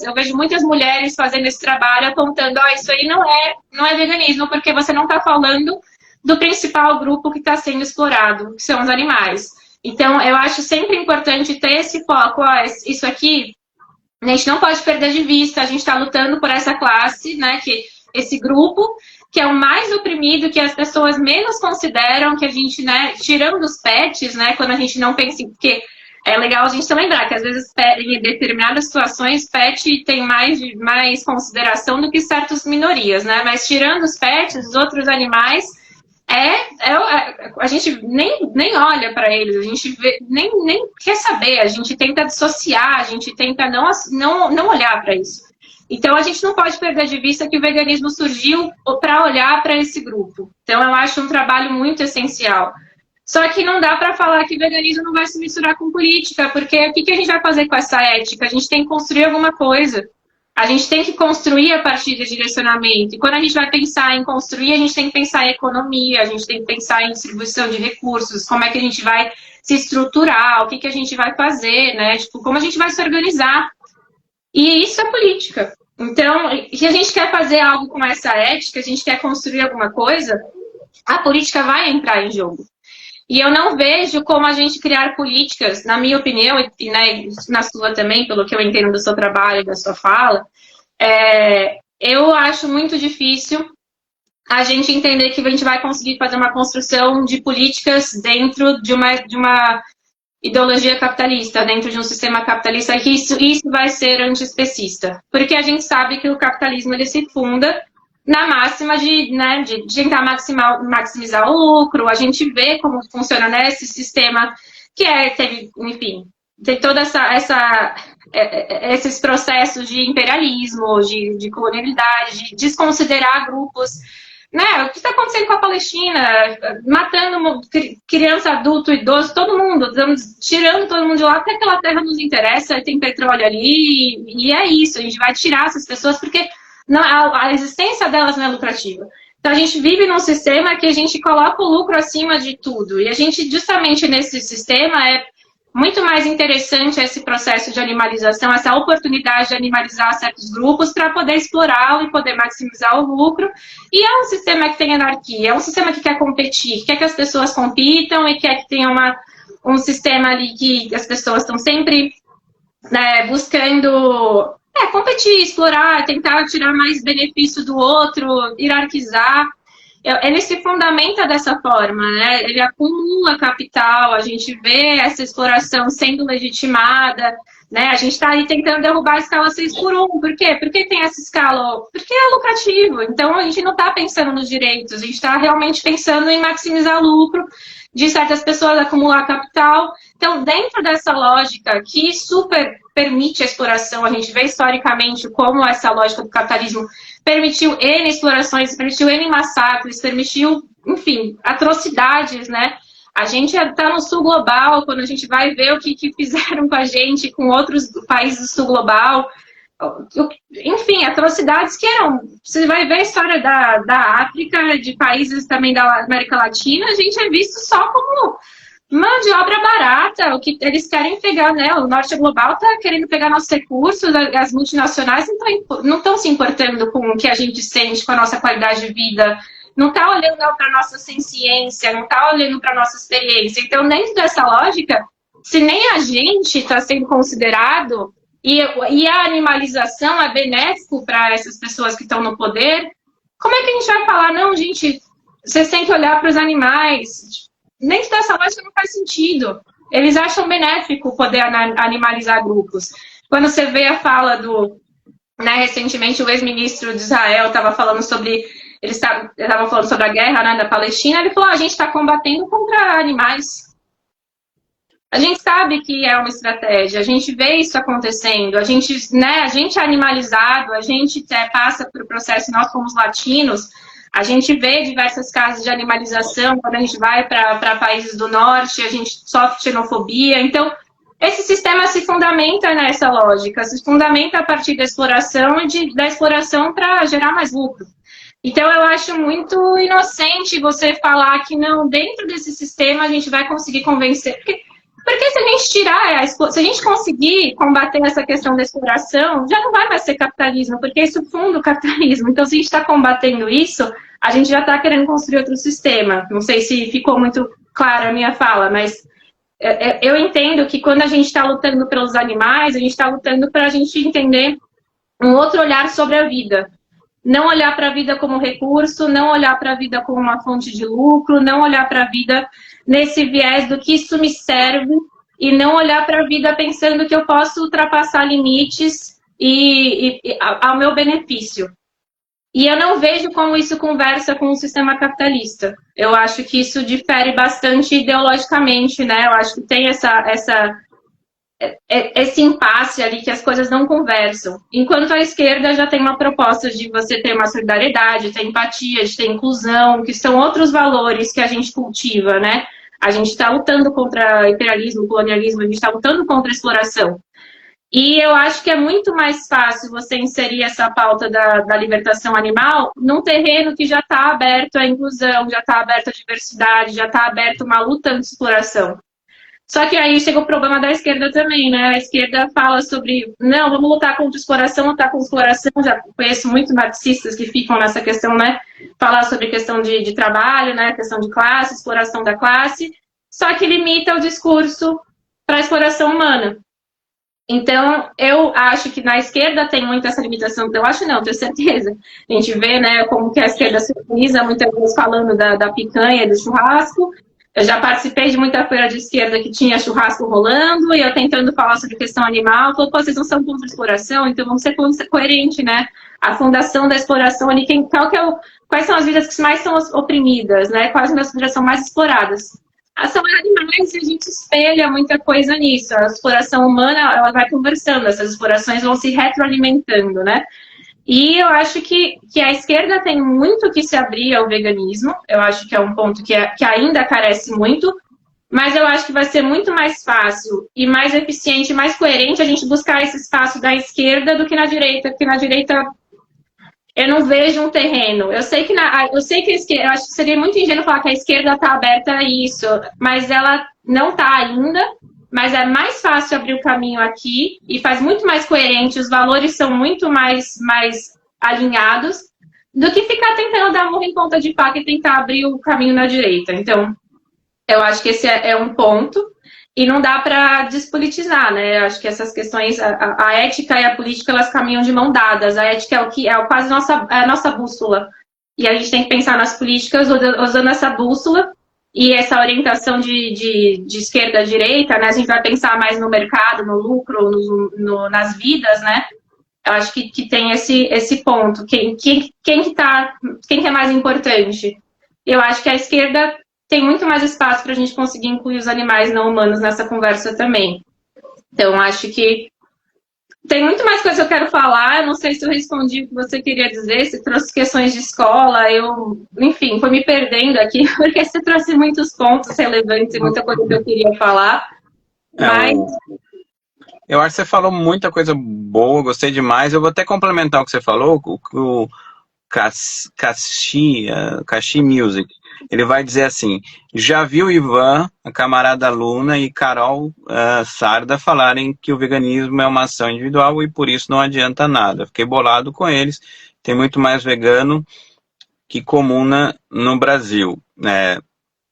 eu vejo muitas mulheres fazendo esse trabalho, apontando, isso aí não é veganismo, porque você não está falando do principal grupo que está sendo explorado, que são os animais. Então, eu acho sempre importante ter esse foco, isso aqui... A gente não pode perder de vista, a gente está lutando por essa classe, né, esse grupo, que é o mais oprimido, que as pessoas menos consideram, que a gente, né, tirando os pets, né, quando a gente não pensa em... Porque é legal a gente se lembrar que, às vezes, em determinadas situações, pet tem mais consideração do que certas minorias, né, mas tirando os pets, os outros animais... a gente nem olha para eles, a gente nem quer saber, a gente tenta dissociar, a gente tenta não olhar para isso. Então, a gente não pode perder de vista que o veganismo surgiu para olhar para esse grupo. Então, eu acho um trabalho muito essencial. Só que não dá para falar que veganismo não vai se misturar com política, porque o que a gente vai fazer com essa ética? A gente tem que construir alguma coisa. A gente tem que construir a partir do direcionamento. E quando a gente vai pensar em construir, a gente tem que pensar em economia, a gente tem que pensar em distribuição de recursos, como é que a gente vai se estruturar, o que a gente vai fazer, né? Tipo, como a gente vai se organizar. E isso é política. Então, se a gente quer fazer algo com essa ética, a gente quer construir alguma coisa, a política vai entrar em jogo. E eu não vejo como a gente criar políticas, na minha opinião, e né, na sua também, pelo que eu entendo do seu trabalho e da sua fala, eu acho muito difícil a gente entender que a gente vai conseguir fazer uma construção de políticas dentro de uma ideologia capitalista, dentro de um sistema capitalista, que isso vai ser antiespecista. Porque a gente sabe que o capitalismo ele se funda na máxima de tentar maximizar o lucro. A gente vê como funciona, né, esse sistema que enfim, tem toda esses processos de imperialismo, de colonialidade, de desconsiderar grupos, né? O que está acontecendo com a Palestina, matando criança, adulto, idoso, todo mundo, tirando todo mundo de lá, porque aquela terra nos interessa, tem petróleo ali, e é isso, a gente vai tirar essas pessoas porque a existência delas não é lucrativa. Então, a gente vive num sistema que a gente coloca o lucro acima de tudo. E a gente, justamente nesse sistema, é muito mais interessante esse processo de animalização, essa oportunidade de animalizar certos grupos para poder explorá-lo e poder maximizar o lucro. E é um sistema que tem anarquia, é um sistema que quer competir, quer que as pessoas compitam e quer que tenha um sistema ali que as pessoas estão sempre, né, buscando... competir, explorar, tentar tirar mais benefício do outro, hierarquizar. Ele se fundamenta dessa forma, né? Ele acumula capital, a gente vê essa exploração sendo legitimada né? A gente está aí tentando derrubar a escala 6x1. Por quê? Porque tem essa escala? Porque é lucrativo. Então, a gente não está pensando nos direitos, a gente está realmente pensando em maximizar lucro de certas pessoas, acumular capital. Então, dentro dessa lógica que super permite a exploração, a gente vê historicamente como essa lógica do capitalismo permitiu N explorações, permitiu N massacres, permitiu, enfim, atrocidades, né? A gente está no sul global, quando a gente vai ver o que fizeram com a gente, com outros países do sul global, enfim, atrocidades que eram. Você vai ver a história da África, de países também da América Latina, a gente é visto só como mão de obra barata, o que eles querem pegar, né? O norte global está querendo pegar nossos recursos, as multinacionais não estão se importando com o que a gente sente, com a nossa qualidade de vida, não está olhando para a nossa ciência, não está olhando para a nossa experiência. Então, dentro dessa lógica, se nem a gente está sendo considerado e a animalização é benéfico para essas pessoas que estão no poder, como é que a gente vai falar, não, gente, vocês têm que olhar para os animais? Dentro dessa lógica não faz sentido. Eles acham benéfico poder animalizar grupos. Quando você vê a fala do... Né, recentemente, o ex-ministro de Israel estava falando sobre... Ele estava falando sobre a guerra, né, da Palestina. Ele falou, a gente está combatendo contra animais. A gente sabe que é uma estratégia. A gente vê isso acontecendo. A gente é animalizado. A gente passa por processo, nós como latinos... A gente vê diversos casos de animalização quando a gente vai para países do norte, a gente sofre xenofobia. Então, esse sistema se fundamenta nessa lógica, se fundamenta a partir da exploração e da exploração para gerar mais lucro. Então, eu acho muito inocente você falar que não, dentro desse sistema a gente vai conseguir convencer. Porque se a gente se a gente conseguir combater essa questão da exploração, já não vai mais ser capitalismo, porque isso funda o capitalismo. Então, se a gente está combatendo isso, a gente já está querendo construir outro sistema. Não sei se ficou muito clara a minha fala, mas eu entendo que quando a gente está lutando pelos animais, a gente está lutando para a gente entender um outro olhar sobre a vida. Não olhar para a vida como recurso, não olhar para a vida como uma fonte de lucro, não olhar para a vida nesse viés do que isso me serve e não olhar para a vida pensando que eu posso ultrapassar limites ao meu benefício. E eu não vejo como isso conversa com o sistema capitalista. Eu acho que isso difere bastante ideologicamente, né? Eu acho que tem esse impasse ali que as coisas não conversam. Enquanto a esquerda já tem uma proposta de você ter uma solidariedade, ter empatia, de ter inclusão, que são outros valores que a gente cultiva, né? A gente está lutando contra imperialismo, colonialismo, a gente está lutando contra a exploração. E eu acho que é muito mais fácil você inserir essa pauta da libertação animal num terreno que já está aberto à inclusão, já está aberto à diversidade, já está aberto a uma luta anti-exploração. Só que aí chega o problema da esquerda também, né? A esquerda fala sobre, não, vamos lutar contra a exploração, lutar contra a exploração. Já conheço muitos marxistas que ficam nessa questão, né? Falar sobre questão de trabalho, né? Questão de classe, exploração da classe. Só que limita o discurso para a exploração humana. Então, eu acho que na esquerda tem muito essa limitação. Eu acho não, tenho certeza. A gente vê, né, como que a esquerda se organiza, muitas vezes falando da picanha, do churrasco. Eu já participei de muita feira de esquerda que tinha churrasco rolando, e eu tentando falar sobre questão animal, falou, pô, vocês não são contra a exploração, então vamos ser coerente, né? A fundação da exploração ali, quais são as vidas que mais são oprimidas, né? Quais as vidas são mais exploradas? São animais e a gente espelha muita coisa nisso. A exploração humana, ela vai conversando, essas explorações vão se retroalimentando, né? E eu acho que a esquerda tem muito que se abrir ao veganismo. Eu acho que é um ponto que ainda carece muito, mas eu acho que vai ser muito mais fácil e mais eficiente, mais coerente a gente buscar esse espaço da esquerda do que na direita, porque na direita eu não vejo um terreno. Eu sei que a esquerda, eu acho que seria muito ingênuo falar que a esquerda está aberta a isso, mas ela não está ainda. Mas é mais fácil abrir o caminho aqui e faz muito mais coerente, os valores são muito mais alinhados do que ficar tentando dar murro em ponta de faca e tentar abrir o caminho na direita. Então, eu acho que esse é um ponto e não dá para despolitizar, né? Eu acho que essas questões, a ética e a política, elas caminham de mão dadas. A ética é quase a nossa bússola. E a gente tem que pensar nas políticas usando essa bússola e essa orientação de esquerda à direita, né? A gente vai pensar mais no mercado, no lucro, nas vidas, né? Eu acho que tem esse ponto. Quem que é mais importante? Eu acho que a esquerda tem muito mais espaço para a gente conseguir incluir os animais não humanos nessa conversa também. Então, acho que tem muito mais coisa que eu quero falar. Eu não sei se eu respondi o que você queria dizer, se trouxe questões de escola. Enfim, foi me perdendo aqui, porque você trouxe muitos pontos relevantes e muita coisa que eu queria falar. Mas... Eu acho que você falou muita coisa boa, gostei demais. Eu vou até complementar o que você falou, o Kashi Music. Ele vai dizer assim: já viu Ivan, a camarada Luna e Carol Sarda falarem que o veganismo é uma ação individual e por isso não adianta nada. Fiquei bolado com eles. Tem muito mais vegano que comuna no Brasil.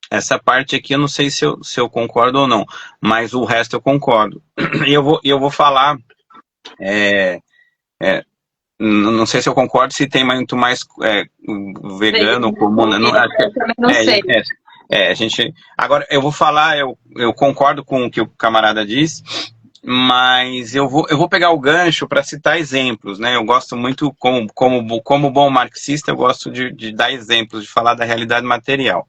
Essa parte aqui eu não sei se eu concordo ou não, mas o resto eu concordo. E eu vou falar, não sei se eu concordo, se tem muito mais vegano, comuna. Eu também não sei. A gente, agora eu vou falar, eu concordo com o que o camarada disse, mas eu vou pegar o gancho para citar exemplos, né? Eu gosto muito, como bom marxista, eu gosto de dar exemplos, de falar da realidade material.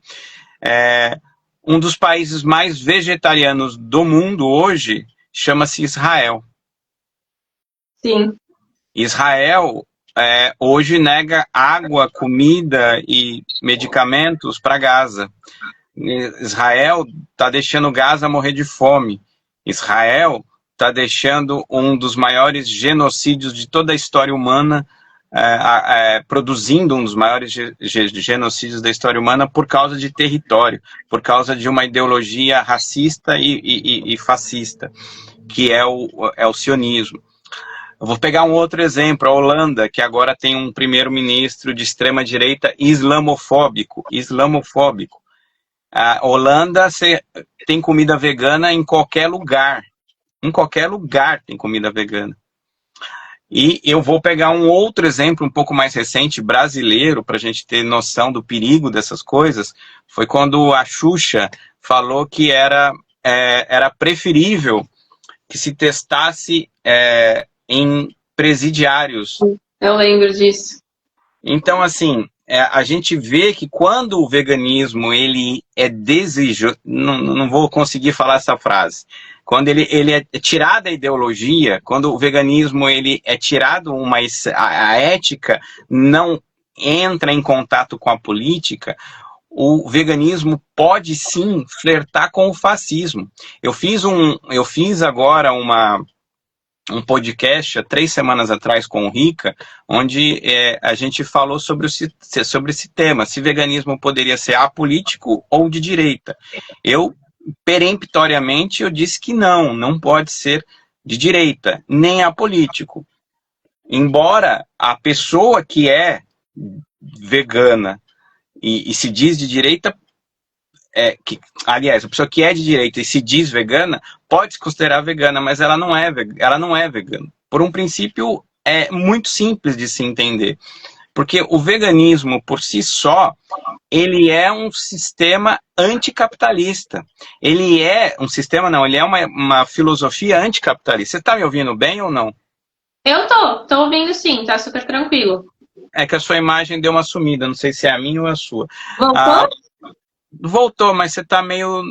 Um dos países mais vegetarianos do mundo hoje chama-se Israel. Sim. Israel hoje nega água, comida e medicamentos para Gaza. Israel está deixando Gaza morrer de fome. Israel está deixando um dos maiores genocídios de toda a história humana, produzindo um dos maiores genocídios da história humana por causa de território, por causa de uma ideologia racista e fascista, que é o sionismo. Eu vou pegar um outro exemplo, a Holanda, que agora tem um primeiro-ministro de extrema-direita islamofóbico. A Holanda tem comida vegana em qualquer lugar. Em qualquer lugar tem comida vegana. E eu vou pegar um outro exemplo um pouco mais recente, brasileiro, para a gente ter noção do perigo dessas coisas. Foi quando a Xuxa falou que era preferível que se testasse em presidiários. Eu lembro disso. Então, assim, a gente vê que quando o veganismo ele é desejoso, não vou conseguir falar essa frase, quando ele é tirado da ideologia, quando o veganismo ele é tirado a ética não entra em contato com a política, o veganismo pode sim flertar com o fascismo. Eu fiz agora um podcast há 3 semanas atrás com o Rica, onde a gente falou sobre esse tema, se veganismo poderia ser apolítico ou de direita. Eu, peremptoriamente, eu disse que não pode ser de direita, nem apolítico. Embora a pessoa que é vegana e se diz de direita, aliás, a pessoa que é de direita e se diz vegana, pode se considerar vegana, mas ela não é vegana. Por um princípio muito simples de se entender. Porque o veganismo, por si só, ele é um sistema anticapitalista. Ele é uma filosofia anticapitalista. Você está me ouvindo bem ou não? Eu tô ouvindo sim, tá super tranquilo. É que a sua imagem deu uma sumida, não sei se é a minha ou a sua. Voltou? Voltou, mas você tá meio...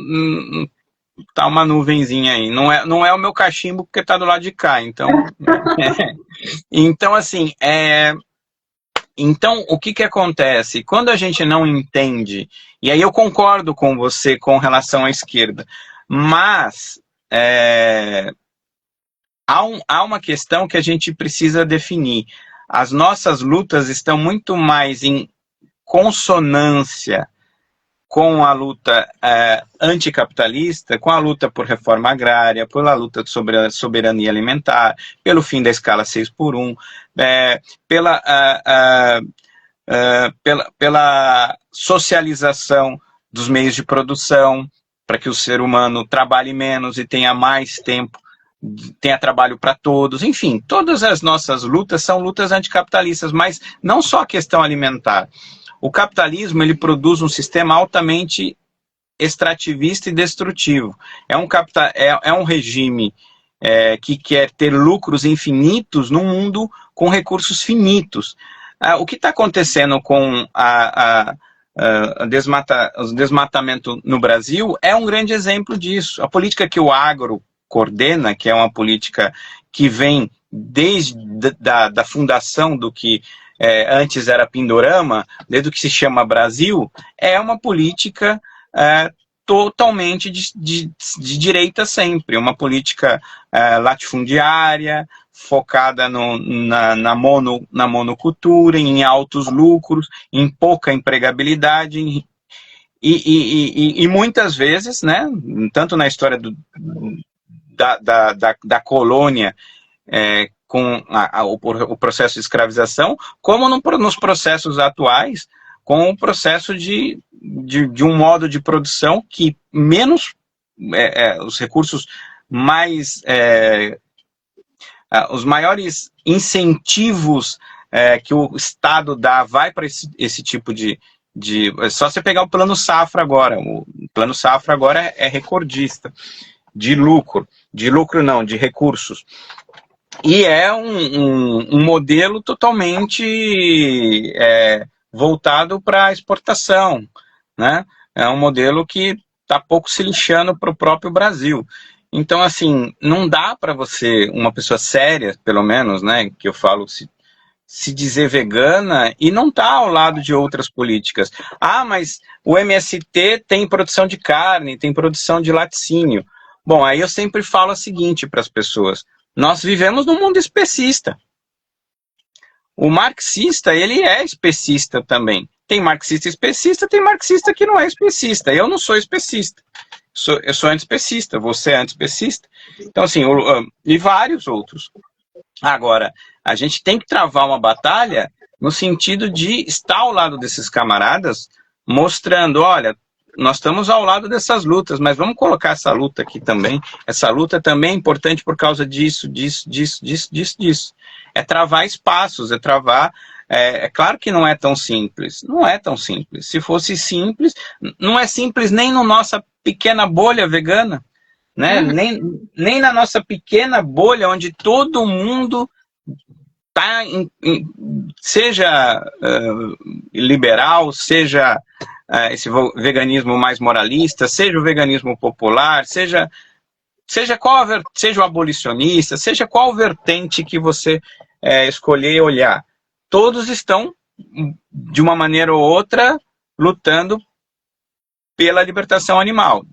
tá uma nuvenzinha aí. Não é o meu cachimbo porque tá do lado de cá, então... Então, assim, Então, o que acontece? Quando a gente não entende, e aí eu concordo com você com relação à esquerda, mas há uma questão que a gente precisa definir. As nossas lutas estão muito mais em consonância com a luta anticapitalista, com a luta por reforma agrária, pela luta sobre a soberania alimentar, pelo fim da escala 6x1, pela socialização dos meios de produção, para que o ser humano trabalhe menos e tenha mais tempo, tenha trabalho para todos. Enfim, todas as nossas lutas são lutas anticapitalistas, mas não só a questão alimentar. O capitalismo ele produz um sistema altamente extrativista e destrutivo. É um regime que quer ter lucros infinitos num mundo com recursos finitos. O que está acontecendo com o desmatamento no Brasil é um grande exemplo disso. A política que o agro coordena, que é uma política que vem desde da fundação do que antes era Pindorama, desde o que se chama Brasil, é uma política totalmente de direita sempre, uma política latifundiária, focada na monocultura, em altos lucros, em pouca empregabilidade, e muitas vezes, né, tanto na história da colônia, com o processo de escravização, como nos processos atuais, com o processo de um modo de produção que menos os recursos mais os maiores incentivos que o Estado dá vai para esse tipo de é só você pegar o Plano Safra agora. O Plano Safra agora é recordista de recursos. E é um modelo totalmente voltado para a exportação, né? É um modelo que está pouco se lixando para o próprio Brasil. Então, assim, não dá para você, uma pessoa séria, pelo menos, né, que eu falo, se dizer vegana e não tá ao lado de outras políticas. Mas o MST tem produção de carne, tem produção de laticínio. Bom, aí eu sempre falo o seguinte para as pessoas: nós vivemos num mundo especista. O marxista, ele é especista também. Tem marxista especista, tem marxista que não é especista. Eu não sou especista. Eu sou antiespecista, você é antiespecista. Então, assim, e vários outros. Agora, a gente tem que travar uma batalha no sentido de estar ao lado desses camaradas, mostrando, olha, nós estamos ao lado dessas lutas, mas vamos colocar essa luta aqui também. Essa luta também é importante por causa disso. É travar espaços, é travar... É claro que não é tão simples. Não é tão simples. Se fosse simples, não é simples nem na nossa pequena bolha vegana, né? Nem na nossa pequena bolha, onde todo mundo está, seja liberal, seja esse veganismo mais moralista, seja o veganismo popular, seja o abolicionista, seja qual vertente que você escolher olhar. Todos estão, de uma maneira ou outra, lutando pela libertação animal.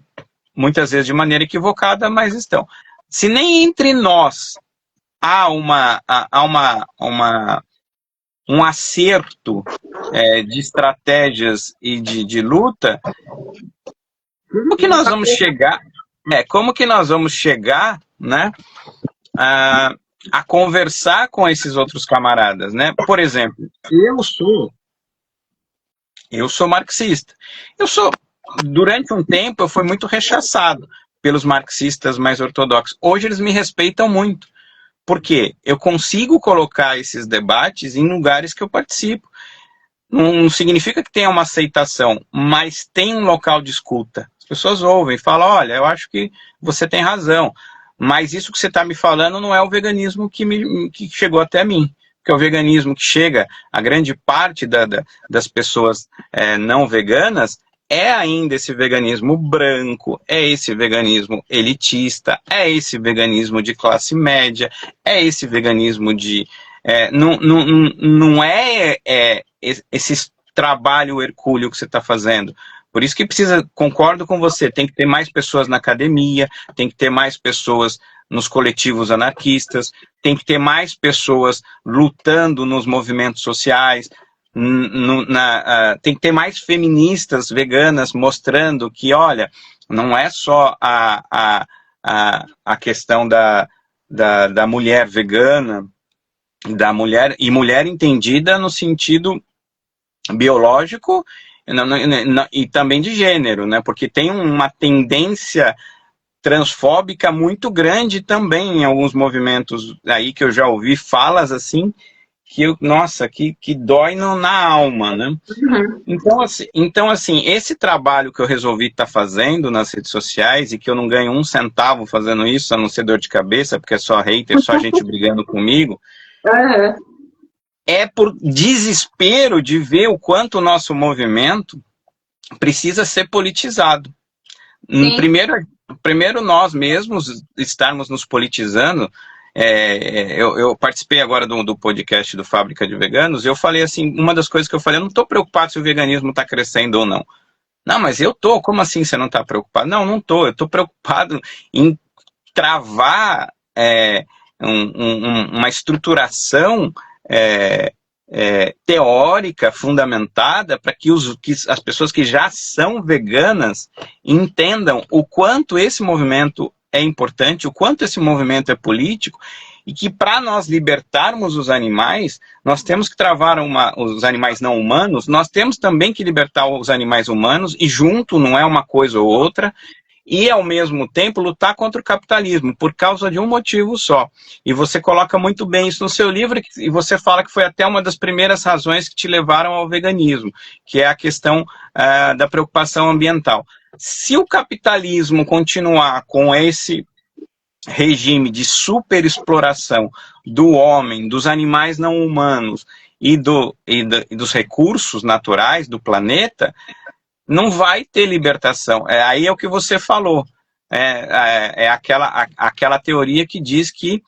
Muitas vezes de maneira equivocada, mas estão. Se nem entre nós há um acerto de estratégias e de luta, como que nós vamos chegar? Como que nós vamos chegar, né, a conversar com esses outros camaradas, né? Por exemplo, eu sou marxista. Durante um tempo, eu fui muito rechaçado pelos marxistas mais ortodoxos. Hoje eles me respeitam muito, porque eu consigo colocar esses debates em lugares que eu participo. Não significa que tenha uma aceitação, mas tem um local de escuta. As pessoas ouvem e falam, olha, eu acho que você tem razão, mas isso que você está me falando não é o veganismo que chegou até mim. Porque é o veganismo que chega a grande parte das pessoas não veganas é ainda esse veganismo branco, é esse veganismo elitista, é esse veganismo de classe média, é esse veganismo de... não é esse trabalho hercúleo que você está fazendo. Por isso que concordo com você, tem que ter mais pessoas na academia, tem que ter mais pessoas nos coletivos anarquistas, tem que ter mais pessoas lutando nos movimentos sociais, tem que ter mais feministas veganas mostrando que, olha, não é só a questão da mulher vegana, e mulher entendida no sentido biológico e também de gênero, né? Porque tem uma tendência transfóbica muito grande também em alguns movimentos aí que eu já ouvi falas assim nossa, que dói na alma, né? Uhum. Então, assim, esse trabalho que eu resolvi estar fazendo nas redes sociais e que eu não ganho um centavo fazendo isso, a não ser dor de cabeça, porque é só hater, só gente brigando comigo, Uhum. é por desespero de ver o quanto o nosso movimento precisa ser politizado. Sim. Primeiro nós mesmos estarmos nos politizando. Eu participei agora do podcast do Fábrica de Veganos, eu falei assim, uma das coisas que eu falei, eu não estou preocupado se o veganismo está crescendo ou não. Não, mas eu tô, como assim você não está preocupado? Não estou, eu estou preocupado em travar uma estruturação teórica fundamentada para que as pessoas que já são veganas entendam o quanto esse movimento é importante, o quanto esse movimento é político, e que para nós libertarmos os animais, nós temos que travar os animais não humanos, nós temos também que libertar os animais humanos, e junto, não é uma coisa ou outra, e ao mesmo tempo lutar contra o capitalismo, por causa de um motivo só. E você coloca muito bem isso no seu livro, e você fala que foi até uma das primeiras razões que te levaram ao veganismo, que é a questão da preocupação ambiental. Se o capitalismo continuar com esse regime de superexploração do homem, dos animais não humanos e dos recursos naturais do planeta, não vai ter libertação. Aí é o que você falou. Aquela teoria que diz que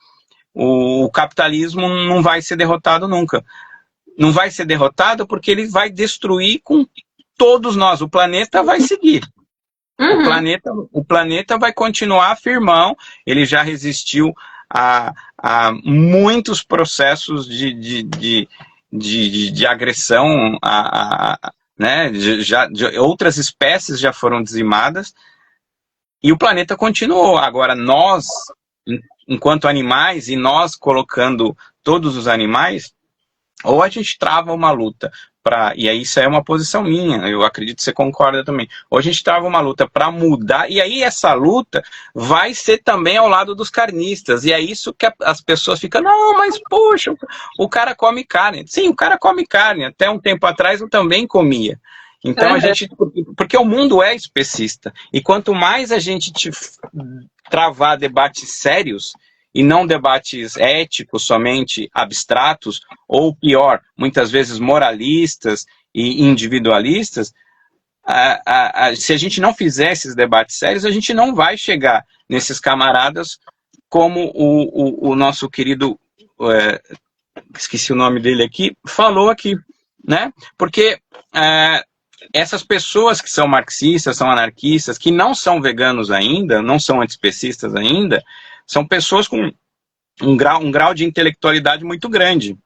o capitalismo não vai ser derrotado nunca. Não vai ser derrotado porque ele vai destruir com todos nós. O planeta vai seguir. Uhum. O planeta vai continuar firmão. Ele já resistiu a muitos processos de agressão, né? Outras espécies já foram dizimadas e o planeta continuou. Agora, nós, enquanto animais, e nós colocando todos os animais, ou a gente trava uma luta e aí isso é uma posição minha, eu acredito que você concorda também, ou a gente trava uma luta para mudar, e aí essa luta vai ser também ao lado dos carnistas, e é isso que as pessoas ficam, não, mas poxa, o cara come carne. Sim, o cara come carne, até um tempo atrás eu também comia. Então porque o mundo é especista, e quanto mais a gente travar debates sérios, e não debates éticos somente abstratos, ou pior, muitas vezes moralistas e individualistas, se a gente não fizer esses debates sérios, a gente não vai chegar nesses camaradas como o nosso querido, esqueci o nome dele aqui, falou aqui, né? Porque essas pessoas que são marxistas, são anarquistas, que não são veganos ainda, não são antiespecistas ainda, são pessoas com um grau de intelectualidade muito grande.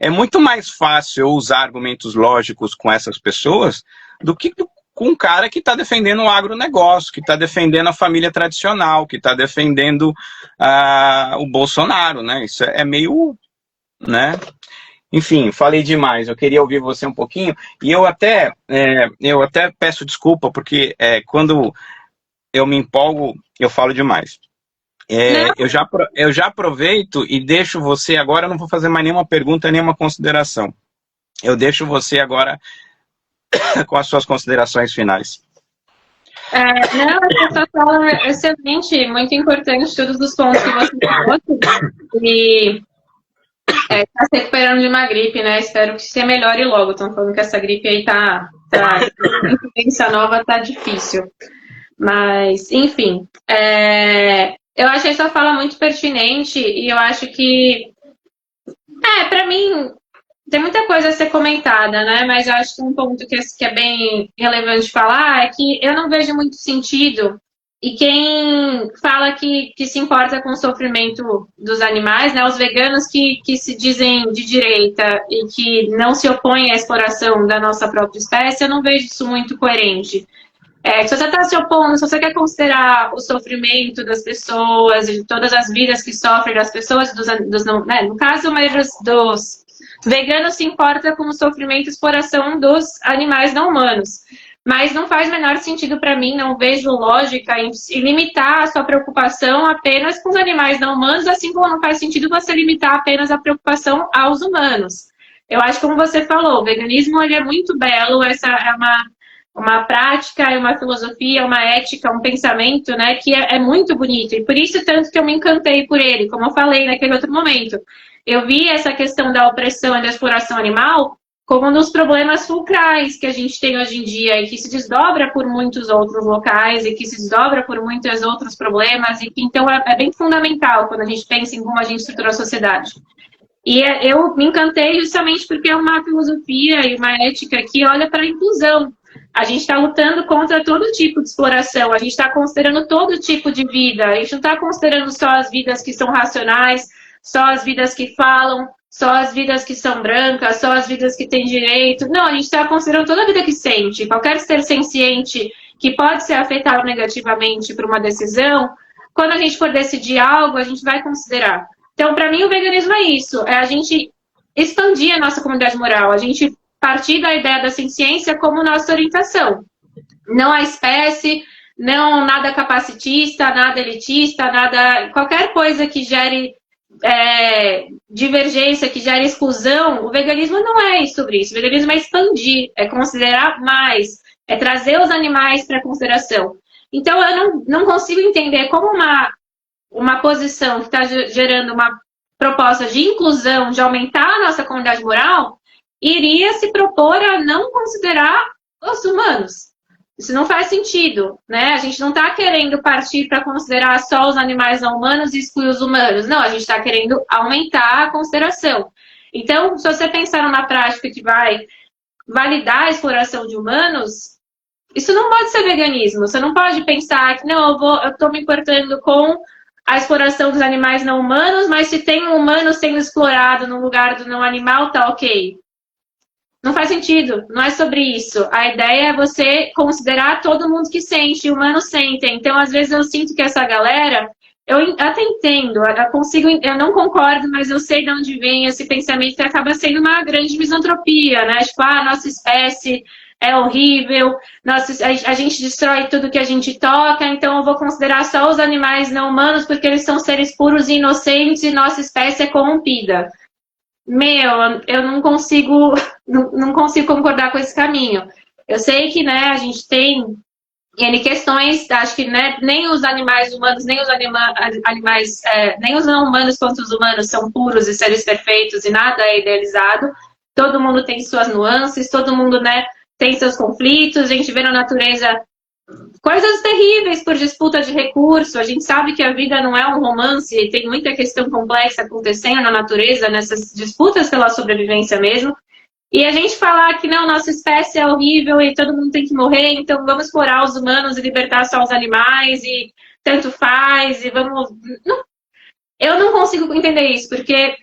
É muito mais fácil eu usar argumentos lógicos com essas pessoas do que com um cara que está defendendo o agronegócio, que está defendendo a família tradicional, que está defendendo o Bolsonaro, né? Isso é meio, né? Enfim, falei demais, eu queria ouvir você um pouquinho, e eu até peço desculpa, porque quando eu me empolgo, eu falo demais. Eu já aproveito e deixo você agora, eu não vou fazer mais nenhuma pergunta, nenhuma consideração. Eu deixo você agora com as suas considerações finais. Não, essa fala é excelente, muito importante, todos os pontos que você trouxe. E tá se recuperando de uma gripe, né? Espero que se melhore logo. Estão falando que essa gripe aí tá influência nova, tá difícil. Mas, enfim, eu achei sua fala muito pertinente e eu acho que, para mim, tem muita coisa a ser comentada, né? Mas eu acho que um ponto que é bem relevante falar é que eu não vejo muito sentido. E quem fala que se importa com o sofrimento dos animais, né? Os veganos que se dizem de direita e que não se opõem à exploração da nossa própria espécie, eu não vejo isso muito coerente. Se você está se opondo, se você quer considerar o sofrimento das pessoas, de todas as vidas que sofrem das pessoas, né? No caso, a maioria dos veganos se importa com o sofrimento e exploração dos animais não humanos. mas não faz o menor sentido para mim, não vejo lógica em limitar a sua preocupação apenas com os animais não humanos, assim como não faz sentido você limitar apenas a preocupação aos humanos. Eu acho que, como você falou, o veganismo ele é muito belo, essa é uma prática, é uma filosofia, uma ética, um pensamento, né, que é muito bonito. E por isso tanto que eu me encantei por ele, como eu falei naquele outro momento. Eu vi essa questão da opressão e da exploração animal como um dos problemas fulcrais que a gente tem hoje em dia e que se desdobra por muitos outros locais e que se desdobra por muitos outros problemas e que, então, é bem fundamental quando a gente pensa em como a gente estrutura a sociedade. E eu me encantei justamente porque é uma filosofia e uma ética que olha para a inclusão. A gente está lutando contra todo tipo de exploração, a gente está considerando todo tipo de vida, a gente não está considerando só as vidas que são racionais, só as vidas que falam, só as vidas que são brancas, só as vidas que têm direito. Não, a gente está considerando toda a vida que sente. Qualquer ser senciente que pode ser afetado negativamente por uma decisão, quando a gente for decidir algo, a gente vai considerar. Então, para mim, o veganismo é isso. É a gente expandir a nossa comunidade moral. A gente partir da ideia da ciência como nossa orientação. Não a espécie, não nada capacitista, nada elitista, nada... Qualquer coisa que gere divergência, que gere exclusão, o veganismo não é sobre isso. O veganismo é expandir, é considerar mais, é trazer os animais para consideração. Então, eu não consigo entender como uma posição que está gerando uma proposta de inclusão, de aumentar a nossa comunidade moral, iria se propor a não considerar os humanos. Isso não faz sentido, né? A gente não está querendo partir para considerar só os animais não humanos e excluir os humanos. Não, a gente está querendo aumentar a consideração. Então, se você pensar numa prática que vai validar a exploração de humanos, isso não pode ser veganismo. Você não pode pensar que, não, eu estou me importando com a exploração dos animais não humanos, mas se tem um humano sendo explorado no lugar do não animal, tá ok. Não faz sentido, não é sobre isso. A ideia é você considerar todo mundo que sente, humanos sentem. Então, às vezes, eu sinto que essa galera, eu até entendo, eu não concordo, mas eu sei de onde vem esse pensamento que acaba sendo uma grande misantropia, né? Tipo, nossa espécie é horrível, a gente destrói tudo que a gente toca, então eu vou considerar só os animais não humanos porque eles são seres puros e inocentes e nossa espécie é corrompida. Eu não consigo concordar com esse caminho. Eu sei que, né, a gente tem N questões, acho que, né, nem os animais humanos, nem os animais, nem os não humanos quanto os humanos são puros e seres perfeitos e nada é idealizado. Todo mundo tem suas nuances, todo mundo, né, tem seus conflitos, a gente vê na natureza coisas terríveis por disputa de recurso. A gente sabe que a vida não é um romance, tem muita questão complexa acontecendo na natureza, nessas disputas pela sobrevivência mesmo. E a gente falar que não, nossa espécie é horrível e todo mundo tem que morrer, então vamos explorar os humanos e libertar só os animais e tanto faz e vamos... Não, eu não consigo entender isso, porque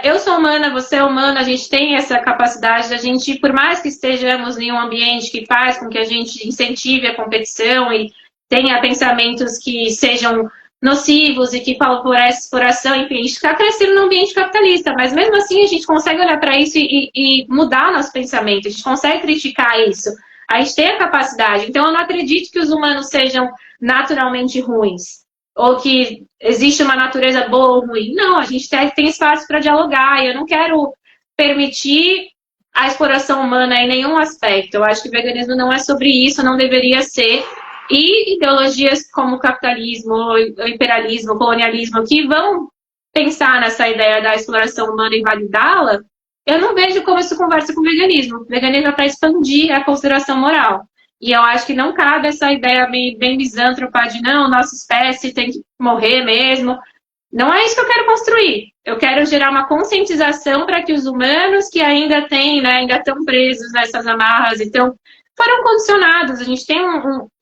eu sou humana, você é humana, a gente tem essa capacidade de a gente, por mais que estejamos em um ambiente que faz com que a gente incentive a competição e tenha pensamentos que sejam nocivos e que favorecem a exploração, enfim, a gente está crescendo num ambiente capitalista, mas mesmo assim a gente consegue olhar para isso e mudar nosso pensamento, a gente consegue criticar isso, a gente tem a capacidade. Então eu não acredito que os humanos sejam naturalmente ruins, ou que existe uma natureza boa ou ruim. Não, a gente tem espaço para dialogar, e eu não quero permitir a exploração humana em nenhum aspecto. Eu acho que o veganismo não é sobre isso, não deveria ser. E ideologias como o capitalismo, o imperialismo, o colonialismo, que vão pensar nessa ideia da exploração humana e validá-la, eu não vejo como isso conversa com o veganismo. O veganismo é para expandir a consideração moral. E eu acho que não cabe essa ideia bem misântropa de não, nossa espécie tem que morrer mesmo. Não é isso que eu quero construir. Eu quero gerar uma conscientização para que os humanos que ainda têm, né, ainda estão presos nessas amarras, então foram condicionados. A gente tem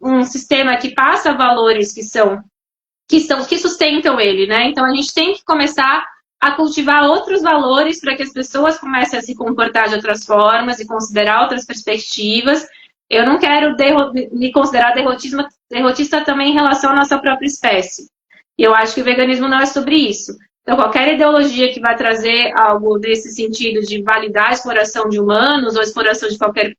um sistema que passa valores que sustentam ele, né? Então a gente tem que começar a cultivar outros valores para que as pessoas comecem a se comportar de outras formas e considerar outras perspectivas. Eu não quero me considerar derrotista também em relação à nossa própria espécie. E eu acho que o veganismo não é sobre isso. Então, qualquer ideologia que vai trazer algo nesse sentido de validar a exploração de humanos ou a exploração de qualquer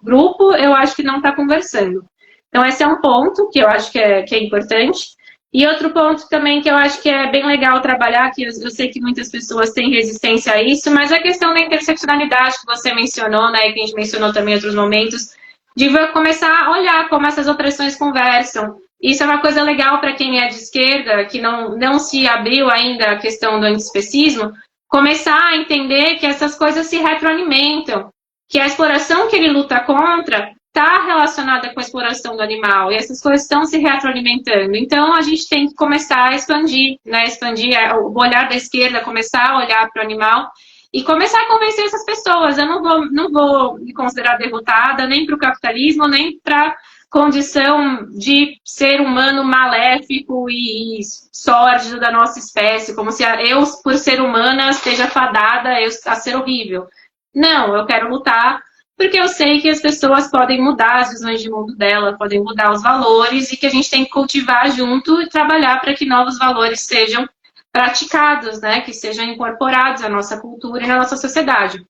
grupo, eu acho que não está conversando. Então, esse é um ponto que eu acho que é importante. E outro ponto também que eu acho que é bem legal trabalhar, que eu sei que muitas pessoas têm resistência a isso, mas é a questão da interseccionalidade que você mencionou, né, que a gente mencionou também em outros momentos, de começar a olhar como essas opressões conversam. Isso é uma coisa legal para quem é de esquerda, que não se abriu ainda a questão do antiespecismo, começar a entender que essas coisas se retroalimentam, que a exploração que ele luta contra está relacionada com a exploração do animal, e essas coisas estão se retroalimentando. Então, a gente tem que começar a expandir, né? Expandir o olhar da esquerda, começar a olhar para o animal e começar a convencer essas pessoas. Eu não vou me considerar derrotada, nem para o capitalismo, nem para condição de ser humano maléfico e sórdido da nossa espécie, como se eu, por ser humana, esteja fadada a ser horrível. Não, eu quero lutar porque eu sei que as pessoas podem mudar as visões de mundo dela, podem mudar os valores e que a gente tem que cultivar junto e trabalhar para que novos valores sejam praticados, né, que sejam incorporados à nossa cultura e na nossa sociedade.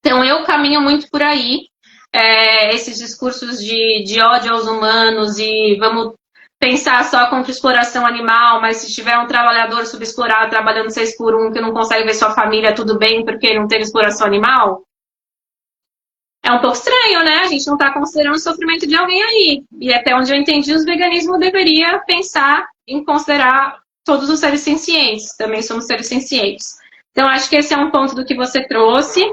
Então, eu caminho muito por aí, esses discursos de ódio aos humanos e vamos pensar só contra exploração animal, mas se tiver um trabalhador subexplorado trabalhando 6 por 1 que não consegue ver sua família, tudo bem porque não teve exploração animal? É um pouco estranho, né? A gente não está considerando o sofrimento de alguém aí. E até onde eu entendi, os veganismos deveria pensar em considerar todos os seres sencientes. Também somos seres sencientes. Então, acho que esse é um ponto do que você trouxe.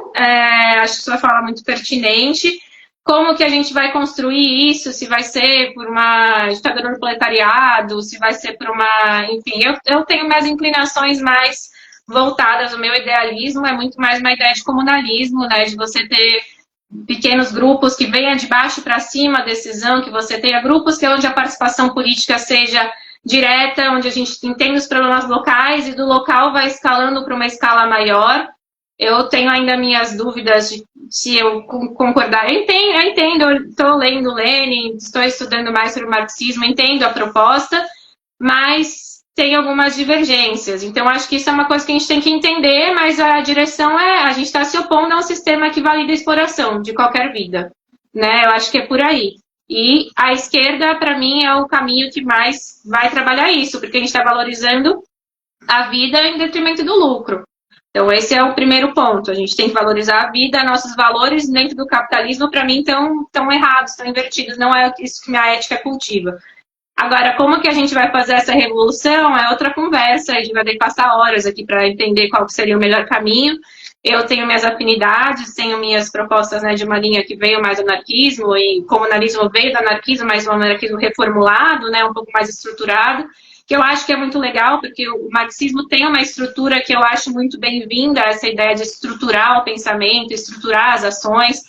Acho que sua fala é muito pertinente. Como que a gente vai construir isso? Se vai ser por uma ditadura do proletariado, se vai ser por uma... Enfim, eu tenho minhas inclinações mais voltadas. O meu idealismo é muito mais uma ideia de comunalismo, né? De você ter pequenos grupos que venham de baixo para cima a decisão, que você tenha grupos que onde a participação política seja direta, onde a gente entende os problemas locais e do local vai escalando para uma escala maior. Eu tenho ainda minhas dúvidas de se eu concordar. Eu entendo, eu estou lendo Lenin, estou estudando mais sobre o marxismo, entendo a proposta, mas tem algumas divergências. Então, acho que isso é uma coisa que a gente tem que entender, mas a direção a gente está se opondo a um sistema que valida a exploração de qualquer vida. Né? Eu acho que é por aí. E a esquerda, para mim, é o caminho que mais vai trabalhar isso, porque a gente está valorizando a vida em detrimento do lucro. Então, esse é o primeiro ponto. A gente tem que valorizar a vida, nossos valores dentro do capitalismo, para mim, estão errados, estão invertidos. Não é isso que minha ética cultiva. Agora, como que a gente vai fazer essa revolução é outra conversa, a gente vai ter que passar horas aqui para entender qual seria o melhor caminho. Eu tenho minhas afinidades, tenho minhas propostas, né, de uma linha que veio mais do anarquismo, e comunalismo veio do anarquismo, mas um anarquismo reformulado, né, um pouco mais estruturado, que eu acho que é muito legal, porque o marxismo tem uma estrutura que eu acho muito bem-vinda, essa ideia de estruturar o pensamento, estruturar as ações,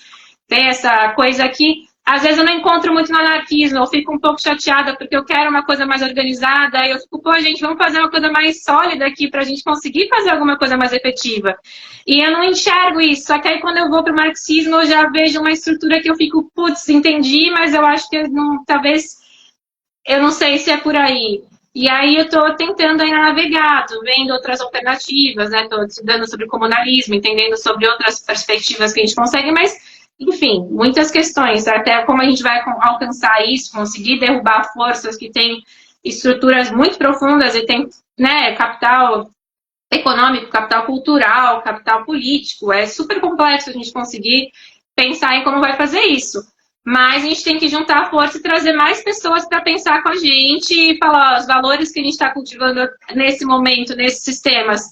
tem essa coisa que às vezes eu não encontro muito no anarquismo, eu fico um pouco chateada porque eu quero uma coisa mais organizada, e eu fico, pô, gente, vamos fazer uma coisa mais sólida aqui pra gente conseguir fazer alguma coisa mais efetiva. E eu não enxergo isso, só que aí quando eu vou pro marxismo eu já vejo uma estrutura que eu fico, putz, entendi, mas eu acho que talvez, eu não sei se é por aí. E aí eu tô tentando ainda navegar, tô vendo outras alternativas, né, tô estudando sobre comunalismo, entendendo sobre outras perspectivas que a gente consegue, mas enfim, muitas questões, até como a gente vai alcançar isso, conseguir derrubar forças que têm estruturas muito profundas e tem, né, capital econômico, capital cultural, capital político. É super complexo a gente conseguir pensar em como vai fazer isso. Mas a gente tem que juntar a força e trazer mais pessoas para pensar com a gente e falar, ó, os valores que a gente está cultivando nesse momento, nesses sistemas,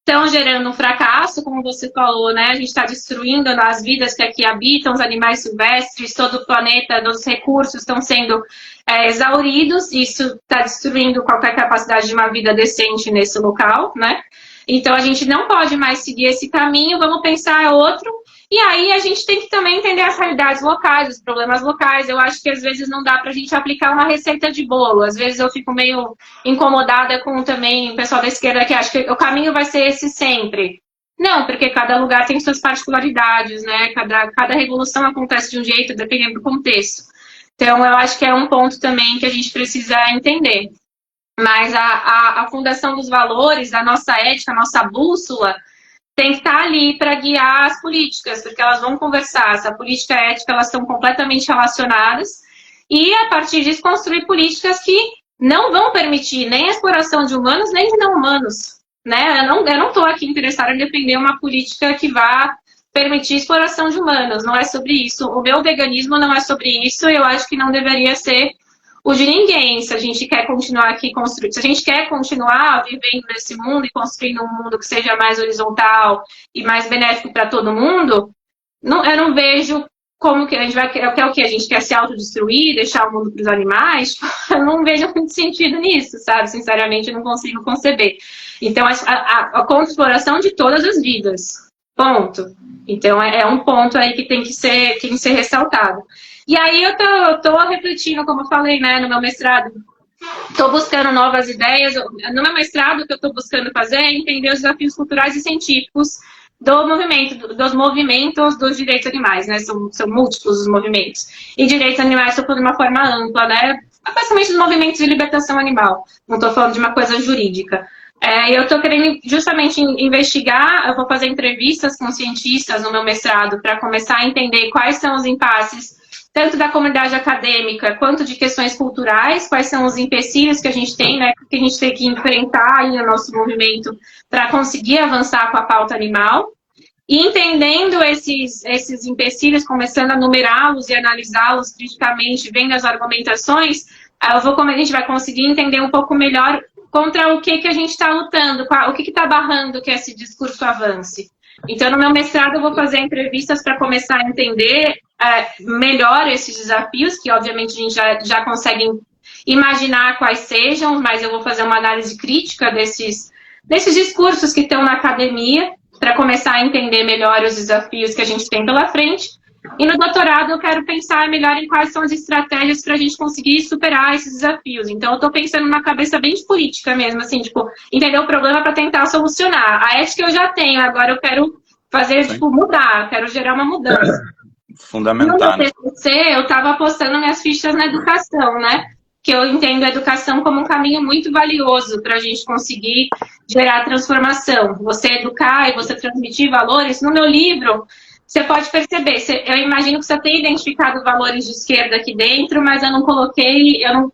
estão gerando um fracasso, como você falou, né? A gente está destruindo as vidas que aqui habitam, os animais silvestres, todo o planeta, os recursos estão sendo exauridos, isso está destruindo qualquer capacidade de uma vida decente nesse local, né? Então a gente não pode mais seguir esse caminho, vamos pensar outro. E aí a gente tem que também entender as realidades locais, os problemas locais. Eu acho que às vezes não dá para a gente aplicar uma receita de bolo. Às vezes eu fico meio incomodada com também o pessoal da esquerda que acha que o caminho vai ser esse sempre. Não, porque cada lugar tem suas particularidades, né? Cada revolução acontece de um jeito, dependendo do contexto. Então eu acho que é um ponto também que a gente precisa entender. Mas a fundação dos valores, a nossa ética, a nossa bússola, tem que estar ali para guiar as políticas, porque elas vão conversar. Essa política e a ética, elas estão completamente relacionadas. E, a partir disso, construir políticas que não vão permitir nem a exploração de humanos, nem de não humanos. Né? Eu não estou aqui interessada em defender uma política que vá permitir exploração de humanos. Não é sobre isso. O meu veganismo não é sobre isso. Eu acho que não deveria ser o de ninguém. Se a gente quer continuar aqui construindo, se a gente quer continuar vivendo nesse mundo e construindo um mundo que seja mais horizontal e mais benéfico para todo mundo, eu não vejo como que a gente vai quer o que a gente quer se autodestruir, deixar o mundo para os animais. Eu não vejo muito sentido nisso, sabe? Sinceramente, eu não consigo conceber. Então, a contra-exploração de todas as vidas. Ponto. Então, é um ponto aí que tem que ser ressaltado. E aí eu tô refletindo, como eu falei, né, no meu mestrado, estou buscando novas ideias. No meu mestrado, o que eu estou buscando fazer é entender os desafios culturais e científicos dos movimentos dos direitos animais, né? São múltiplos os movimentos. E direitos animais, estou falando de uma forma ampla, né? Basicamente os movimentos de libertação animal. Não estou falando de uma coisa jurídica. Eu estou querendo justamente investigar, eu vou fazer entrevistas com cientistas no meu mestrado para começar a entender quais são os impasses, tanto da comunidade acadêmica quanto de questões culturais, quais são os empecilhos que a gente tem, né, que a gente tem que enfrentar aí no nosso movimento para conseguir avançar com a pauta animal. E entendendo esses empecilhos, começando a numerá-los e analisá-los criticamente, vendo as argumentações, a gente vai conseguir entender um pouco melhor contra o que a gente está lutando, o que está barrando que esse discurso avance. Então, no meu mestrado, eu vou fazer entrevistas para começar a entender melhor esses desafios, que obviamente a gente já consegue imaginar quais sejam, mas eu vou fazer uma análise crítica desses discursos que estão na academia, para começar a entender melhor os desafios que a gente tem pela frente. E no doutorado eu quero pensar melhor em quais são as estratégias para a gente conseguir superar esses desafios. Então eu estou pensando numa cabeça bem de política mesmo, assim, tipo, entender o problema para tentar solucionar. A ética eu já tenho, agora eu quero fazer, tipo, mudar, quero gerar uma mudança. Fundamental. No meu TCC, eu estava apostando minhas fichas na educação, né? Que eu entendo a educação como um caminho muito valioso para a gente conseguir gerar transformação. Você educar e você transmitir valores. No meu livro, você pode perceber, eu imagino que você tenha identificado valores de esquerda aqui dentro, mas eu não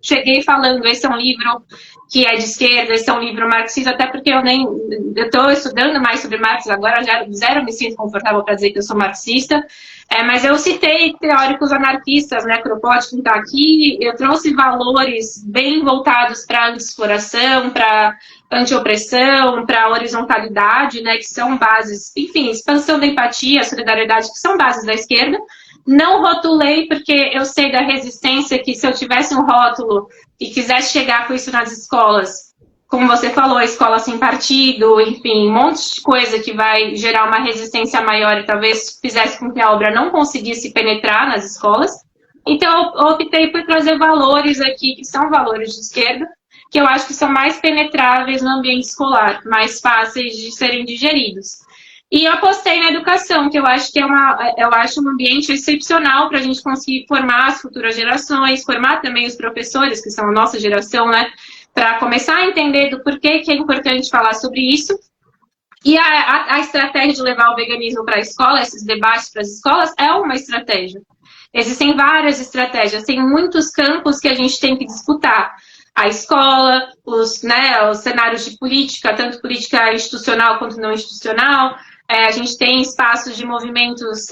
cheguei falando, esse é um livro que é de esquerda, esse é um livro marxista, até porque eu estou estudando mais sobre Marx agora, já zero me sinto confortável para dizer que eu sou marxista, mas eu citei teóricos anarquistas, né, Kropotkin está aqui, eu trouxe valores bem voltados para a anti-exploração, para antiopressão, para a horizontalidade, né, que são bases, enfim, expansão da empatia, solidariedade, que são bases da esquerda. Não rotulei, porque eu sei da resistência que se eu tivesse um rótulo e quisesse chegar com isso nas escolas, como você falou, escola sem partido, enfim, um monte de coisa que vai gerar uma resistência maior e talvez fizesse com que a obra não conseguisse penetrar nas escolas. Então, eu optei por trazer valores aqui, que são valores de esquerda, que eu acho que são mais penetráveis no ambiente escolar, mais fáceis de serem digeridos. E eu apostei na educação, que eu acho que eu acho um ambiente excepcional para a gente conseguir formar as futuras gerações, formar também os professores, que são a nossa geração, né? Para começar a entender do porquê que é importante falar sobre isso. E a estratégia de levar o veganismo para a escola, esses debates para as escolas, é uma estratégia. Existem várias estratégias, tem muitos campos que a gente tem que disputar. A escola, os cenários de política, tanto política institucional quanto não institucional. A gente tem espaços de movimentos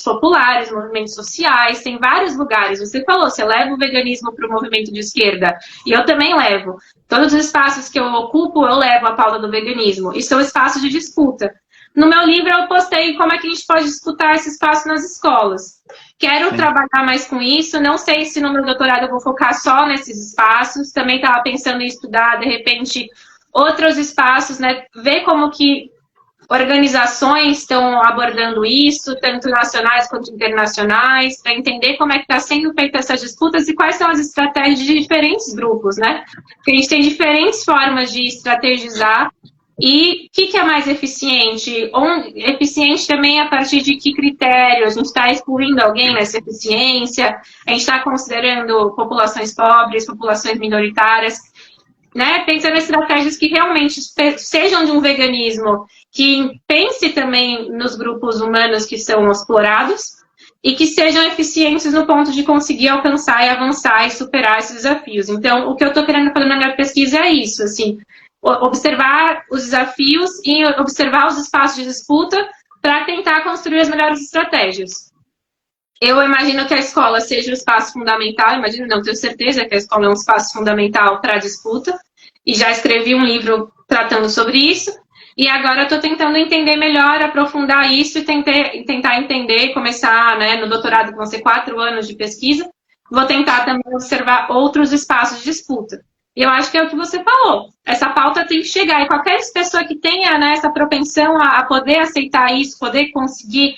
populares, movimentos sociais, tem vários lugares. Você falou, você leva o veganismo para o movimento de esquerda, e eu também levo. Todos os espaços que eu ocupo, eu levo a pauta do veganismo, e são espaços de disputa. No meu livro, eu postei como é que a gente pode disputar esse espaço nas escolas. Quero trabalhar mais com isso, não sei se no meu doutorado eu vou focar só nesses espaços, também estava pensando em estudar, de repente, outros espaços, né? Ver como que organizações estão abordando isso, tanto nacionais quanto internacionais, para entender como é que está sendo feita essas disputas e quais são as estratégias de diferentes grupos, né? Porque a gente tem diferentes formas de estrategizar E o que é mais eficiente? Eficiente também a partir de que critério? A gente está excluindo alguém nessa eficiência? A gente está considerando populações pobres, populações minoritárias? Né? Pensando em estratégias que realmente sejam de um veganismo que pense também nos grupos humanos que são explorados e que sejam eficientes no ponto de conseguir alcançar e avançar e superar esses desafios. Então, o que eu estou querendo fazer na minha pesquisa é isso, assim, observar os desafios e observar os espaços de disputa para tentar construir as melhores estratégias. Eu imagino que a escola seja um espaço fundamental, imagino não, tenho certeza que a escola é um espaço fundamental para a disputa, e já escrevi um livro tratando sobre isso, e agora estou tentando entender melhor, aprofundar isso e tentar entender, começar, né, no doutorado, que vão ser 4 anos de pesquisa, vou tentar também observar outros espaços de disputa. E eu acho que é o que você falou, essa pauta tem que chegar, e qualquer pessoa que tenha, né, essa propensão a poder aceitar isso, poder conseguir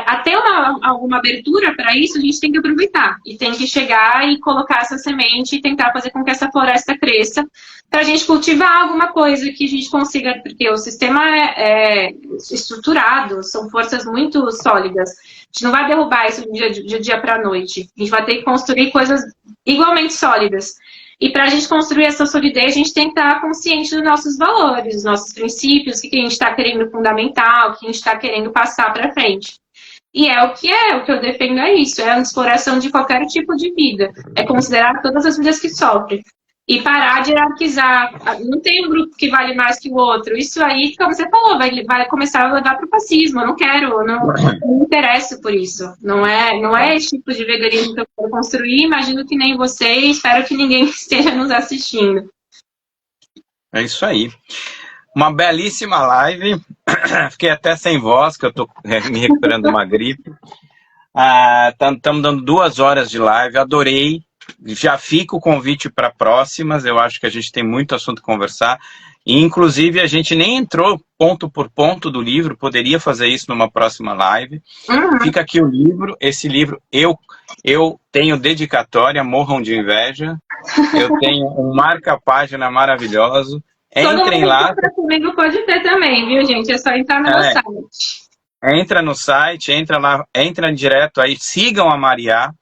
até alguma abertura para isso, a gente tem que aproveitar. E tem que chegar e colocar essa semente e tentar fazer com que essa floresta cresça, para a gente cultivar alguma coisa que a gente consiga, porque o sistema é estruturado, são forças muito sólidas. A gente não vai derrubar isso de dia para a noite. A gente vai ter que construir coisas igualmente sólidas. E para a gente construir essa solidez, a gente tem que estar consciente dos nossos valores, dos nossos princípios, o que a gente está querendo fundamentar, o que a gente está querendo passar para frente. E o que eu defendo é isso, é a exploração de qualquer tipo de vida, é considerar todas as vidas que sofrem. E parar de hierarquizar, não tem um grupo que vale mais que o outro. Isso aí, como você falou, vai começar a levar para o fascismo. Eu não me interesso por isso. Não é esse tipo de veganismo que eu quero construir. Imagino que nem você, e espero que ninguém esteja nos assistindo. É isso aí. Uma belíssima live. Fiquei até sem voz, que eu estou me recuperando de uma gripe. Estamos dando 2 horas de live, adorei. Já fica o convite para próximas, eu acho que a gente tem muito assunto a conversar. E, inclusive, a gente nem entrou ponto por ponto do livro, poderia fazer isso numa próxima live. Fica aqui o livro, esse livro eu tenho dedicatória, morram de inveja. Eu tenho um marca-página maravilhoso. Entrem lá. Comigo pode ter também, viu, gente? É só entrar no meu site. Entra no site, entra lá, entra direto aí, sigam a Mariá.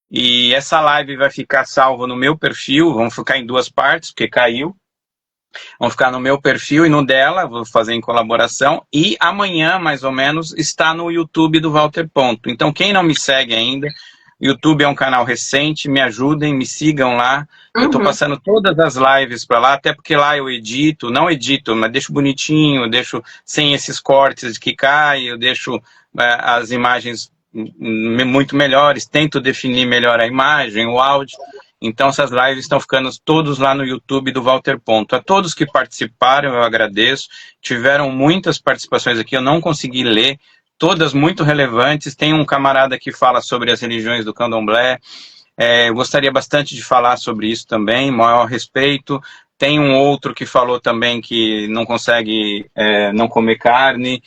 E essa live vai ficar salva no meu perfil, vamos ficar em 2 partes, porque caiu. Vão ficar no meu perfil e no dela, vou fazer em colaboração. E amanhã, mais ou menos, está no YouTube do Walter Ponto. Então, quem não me segue ainda, YouTube é um canal recente, me ajudem, me sigam lá. Eu estou passando todas as lives para lá, até porque lá eu não edito, mas deixo bonitinho, deixo sem esses cortes que caem, eu deixo as imagens muito melhores, tento definir melhor a imagem, o áudio. Então essas lives estão ficando todos lá no YouTube do Walter Ponto. A todos que participaram, eu agradeço. Tiveram muitas participações aqui, eu não consegui ler, todas muito relevantes. Tem um camarada que fala sobre as religiões do candomblé. Eu gostaria bastante de falar sobre isso também, maior respeito. Tem um outro que falou também que não consegue não comer carne.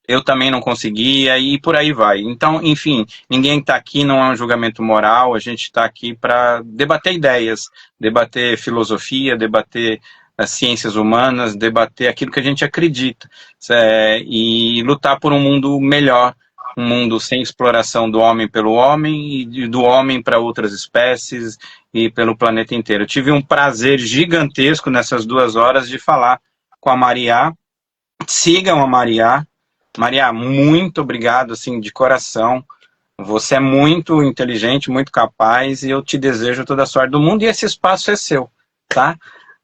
Eu também não conseguia, e por aí vai. Então, enfim, ninguém está aqui, não é um julgamento moral, a gente está aqui para debater ideias, debater filosofia, debater as ciências humanas, debater aquilo que a gente acredita, e lutar por um mundo melhor, um mundo sem exploração do homem pelo homem, e do homem para outras espécies, e pelo planeta inteiro. Eu tive um prazer gigantesco nessas 2 horas de falar com a Mariá. Sigam a Mariá. Mariá, muito obrigado, assim, de coração. Você é muito inteligente, muito capaz, e eu te desejo toda a sorte do mundo, e esse espaço é seu, tá?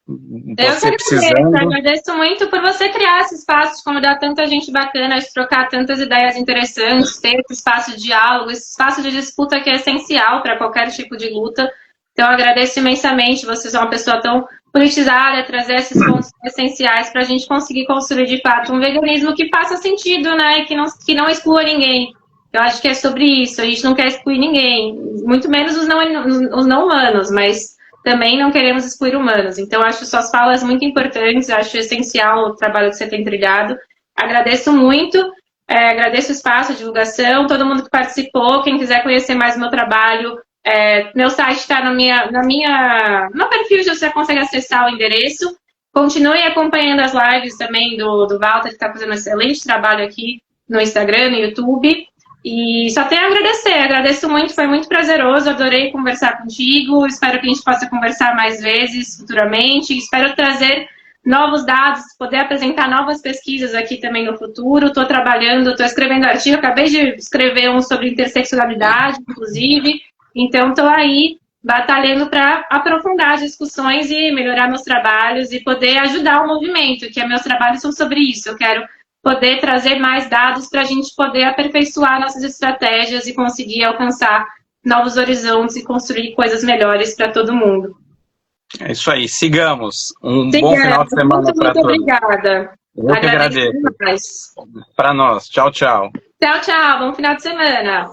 Você precisando... Eu agradeço muito por você criar esse espaço, de convidar tanta gente bacana, de trocar tantas ideias interessantes, ter esse espaço de diálogo, esse espaço de disputa que é essencial para qualquer tipo de luta. Então, eu agradeço imensamente, você é uma pessoa tão politizada, trazer esses pontos essenciais para a gente conseguir construir, de fato, um veganismo que faça sentido, né, e que não exclua ninguém. Eu acho que é sobre isso, a gente não quer excluir ninguém, muito menos os não humanos, mas também não queremos excluir humanos. Então, acho suas falas muito importantes, acho essencial o trabalho que você tem trilhado. Agradeço muito, agradeço o espaço, a divulgação, todo mundo que participou. Quem quiser conhecer mais o meu trabalho, Meu site está no perfil, você consegue acessar o endereço. Continue acompanhando as lives também do Walter, que está fazendo um excelente trabalho aqui no Instagram, no YouTube. E só tenho a agradecer, agradeço muito, foi muito prazeroso, adorei conversar contigo, espero que a gente possa conversar mais vezes futuramente, espero trazer novos dados, poder apresentar novas pesquisas aqui também no futuro. Estou trabalhando, estou escrevendo artigo, acabei de escrever um sobre interseccionalidade, inclusive, então estou aí batalhando para aprofundar as discussões e melhorar meus trabalhos e poder ajudar o movimento, que meus trabalhos são sobre isso. Eu quero poder trazer mais dados para a gente poder aperfeiçoar nossas estratégias e conseguir alcançar novos horizontes e construir coisas melhores para todo mundo. É isso aí, sigamos. Bom final de semana para todos. Muito obrigada. Eu que agradeço. Para nós. Tchau, tchau. Tchau, tchau. Bom final de semana.